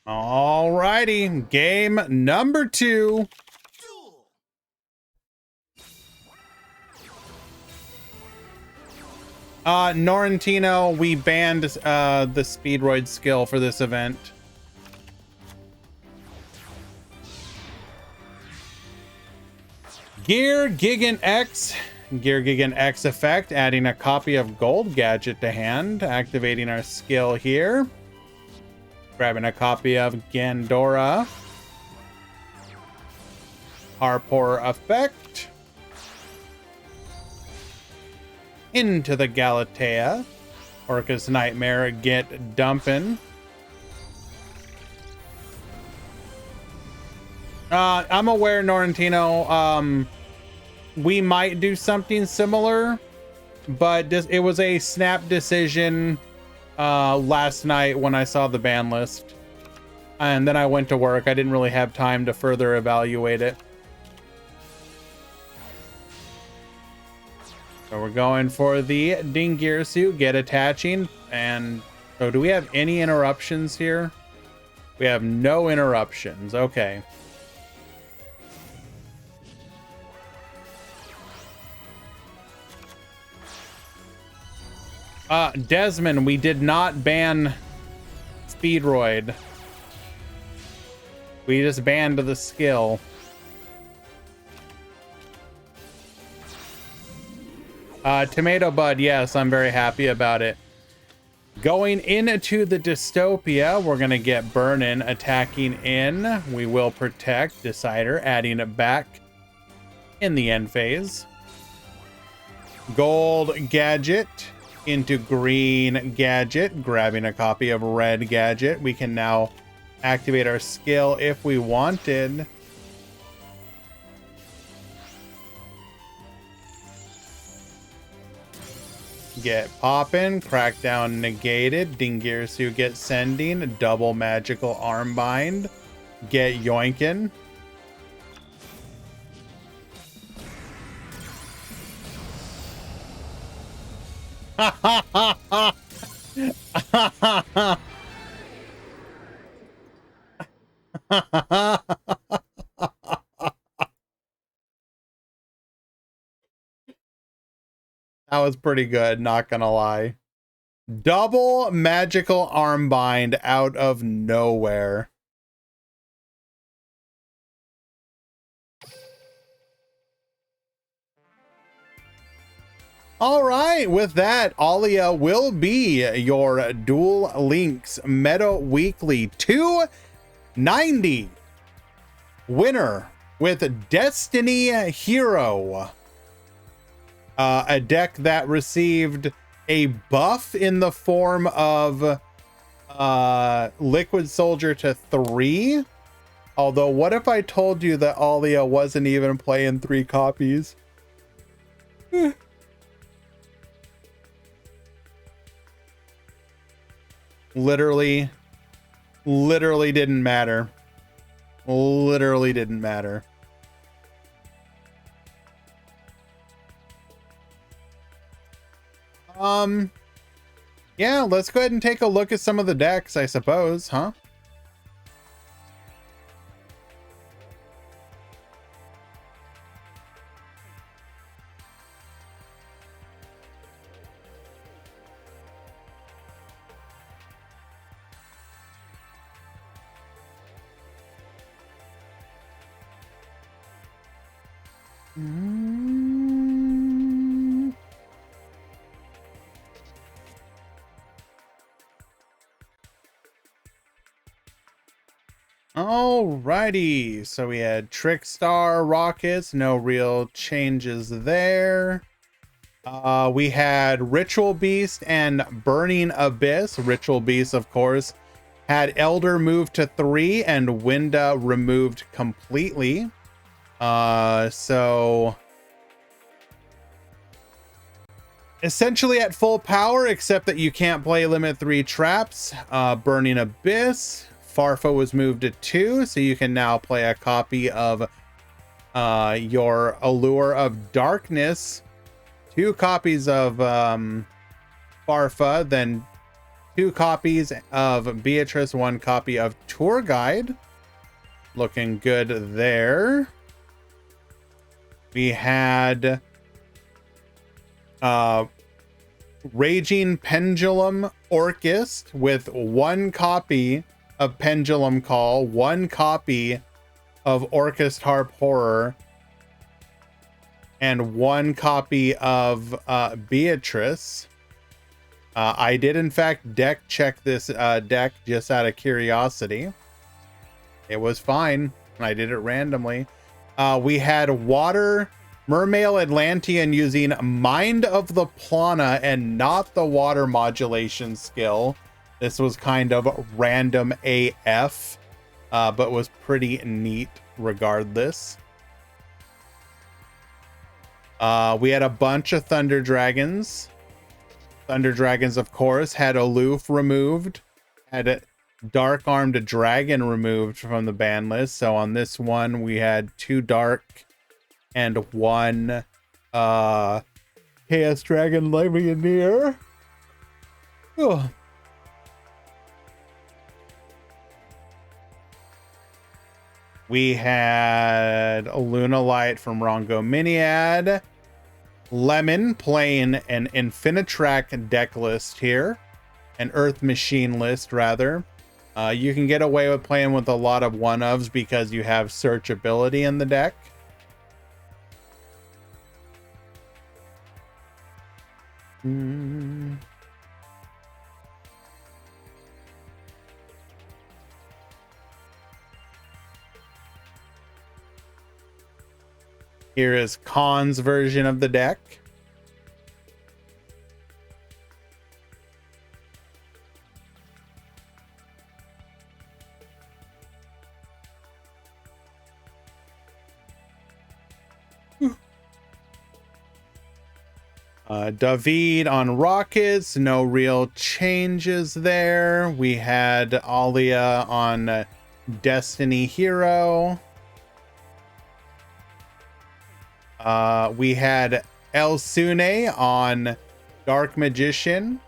Alrighty, game number 2. Duel. Norrentino, we banned the Speedroid skill for this event. Gear Gigan X. Gear Gigan X effect, adding a copy of Gold Gadget to hand, activating our skill here. Grabbing a copy of Gandora. Harpor effect. Into the Galatea. Orca's Nightmare, get dumping. I'm aware, Norrentino, we might do something similar, but it was a snap decision last night when I saw the ban list, and then I went to work. I didn't really have time to further evaluate it. So we're going for the Dingir suit, get attaching. And so do we have any interruptions here? We have no interruptions. Okay. Desmond, we did not ban Speedroid. We just banned the skill. Tomato Bud, yes, I'm very happy about it. Going into the dystopia, we're gonna get Burnin attacking in. We will protect Decider, adding it back in the end phase. Gold Gadget into green Gadget, grabbing a copy of red Gadget. We can now activate our skill if we wanted. Get poppin', crackdown negated, Dingirsu get sending, double magical armbind, get yoinkin'. That was pretty good, not gonna lie. Double magical armbind out of nowhere. All right, with that, Alia will be your Duel Links Meta Weekly 290 winner with Destiny Hero. A deck that received a buff in the form of Liquid Soldier to 3. Although, what if I told you that Alia wasn't even playing 3 copies? Literally didn't matter. Literally didn't matter. Yeah, let's go ahead and take a look at some of the decks, I suppose, huh? Mm. Alrighty, so we had Trickstar rockets, no real changes there. We had Ritual Beast and Burning Abyss. Ritual Beast, of course, had Elder moved to 3 and Winda removed completely. So essentially at full power, except that you can't play limit 3 traps. Burning Abyss, Farfa was moved to 2, so you can now play a copy of your Allure of Darkness, 2 copies of Farfa, then 2 copies of Beatrice, 1 copy of Tour Guide. Looking good there. We had Raging Pendulum Orchist with 1 copy of Pendulum Call, 1 copy of Orchest Harp Horror, and 1 copy of Beatrice. I did in fact deck check this deck just out of curiosity. It was fine. I did it randomly. We had Water Mermail Atlantean using Mind of the Plana and not the water modulation skill. This was kind of random AF, but was pretty neat regardless. We had a bunch of Thunder Dragons. Thunder Dragons, of course, had Aloof removed, had a Dark Armed Dragon removed from the ban list. So on this one, we had 2 Dark and 1 Chaos Dragon Legionnaire. Oh. We had a Luna Light from Rongo Miniad. Lemon playing an Infinitrack deck list here. An Earth Machine list, rather. You can get away with playing with a lot of one-ofs because you have searchability in the deck. Here is Khan's version of the deck. David on Rockets, no real changes there. We had Alia on Destiny Hero. We had El Sune on Dark Magician.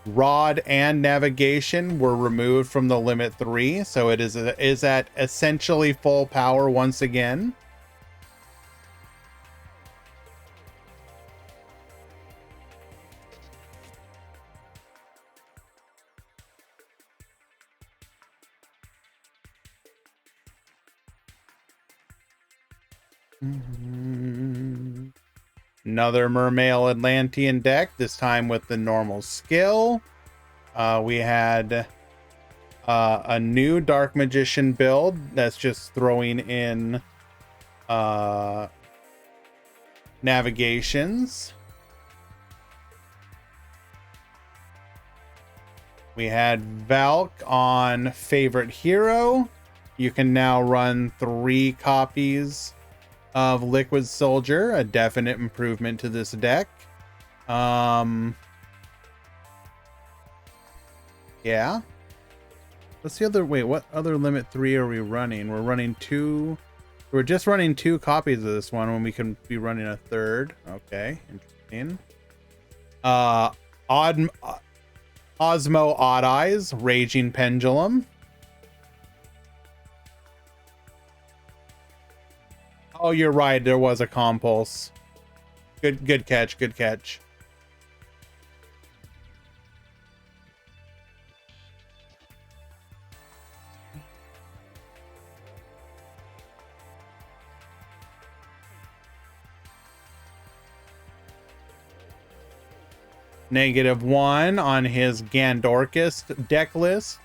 Rod and Navigation were removed from the Limit 3, so it is at essentially full power once again. Another Mermail Atlantean deck, this time with the normal skill. We had a new Dark Magician build that's just throwing in navigations. We had Valk on Favorite Hero. You can now run 3 copies of Liquid Soldier, a definite improvement to this deck. Yeah. What's the other, wait, what other Limit 3 are we running? We're running 2, we're just running 2 copies of this one when we can be running a 3rd. Okay, interesting. Osmo Odd Eyes, Raging Pendulum. Oh, you're right. There was a Compulse. Good catch. Good catch. -1 on his Gandorcus deck list.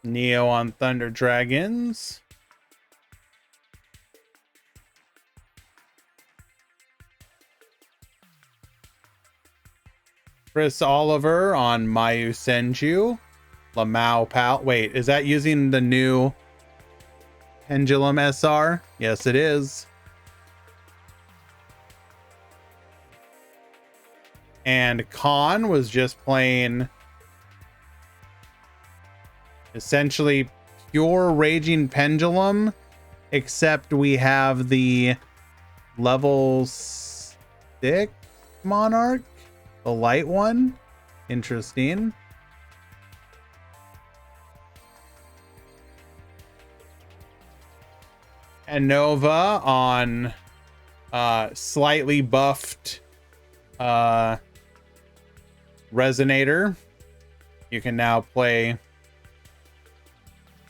Neo on Thunder Dragons. Chris Oliver on Mayu Senju. Lamau Pal. Wait, is that using the new Pendulum SR? Yes, it is. And Khan was just playing essentially pure Raging Pendulum, except we have the level 6 Monarch, the light one. Interesting. And Nova on slightly buffed Resonator. You can now play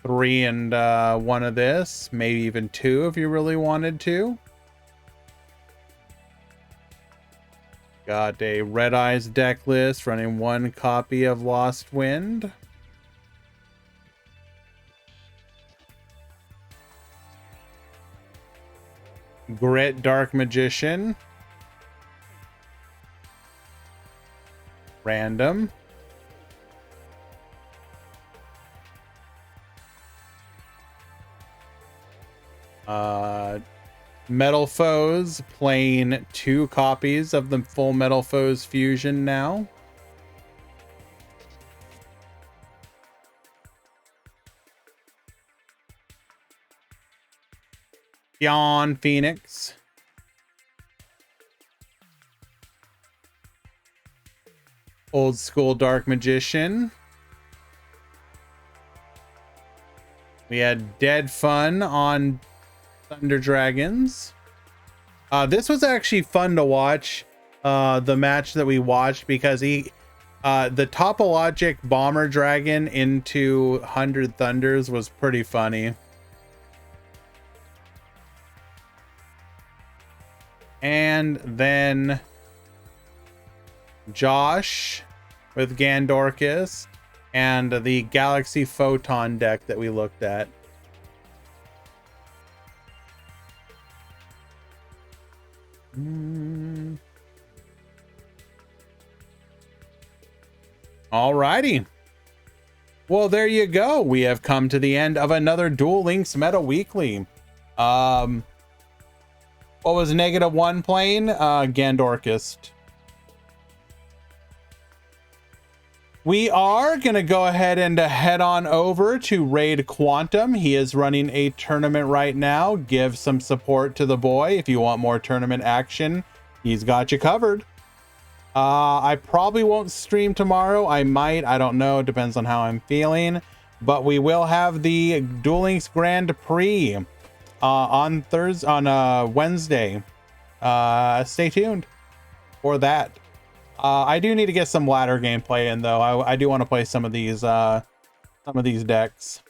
3 and 1 of this, maybe even 2 if you really wanted to. Got a Red Eyes deck list running 1 copy of Lost Wind. Grit Dark Magician. Random. Metal Foes playing 2 copies of the Full Metal Foes Fusion now. Yon Phoenix. Old School Dark Magician. We had Dead Fun on Thunder Dragons. This was actually fun to watch, the match that we watched, because the Topologic Bomber Dragon into 100 Thunders was pretty funny. And then Josh with Gandorcus and the Galaxy Photon deck that we looked at. Alrighty. Well, there you go. We have come to the end of another Duel Links Meta Weekly. What was -1 playing? Gandorcus. We are going to go ahead and head on over to Raid Quantum. He is running a tournament right now. Give some support to the boy. If you want more tournament action, he's got you covered. I probably won't stream tomorrow. I might. I don't know. It depends on how I'm feeling. But we will have the Duel Links Grand Prix on Wednesday. Stay tuned for that. I do need to get some ladder gameplay in, though. I do want to play some of these decks.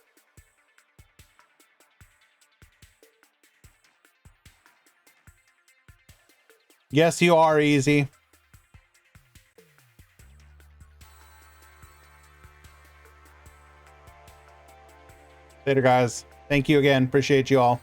Yes, you are easy. Later, guys. Thank you again. Appreciate you all.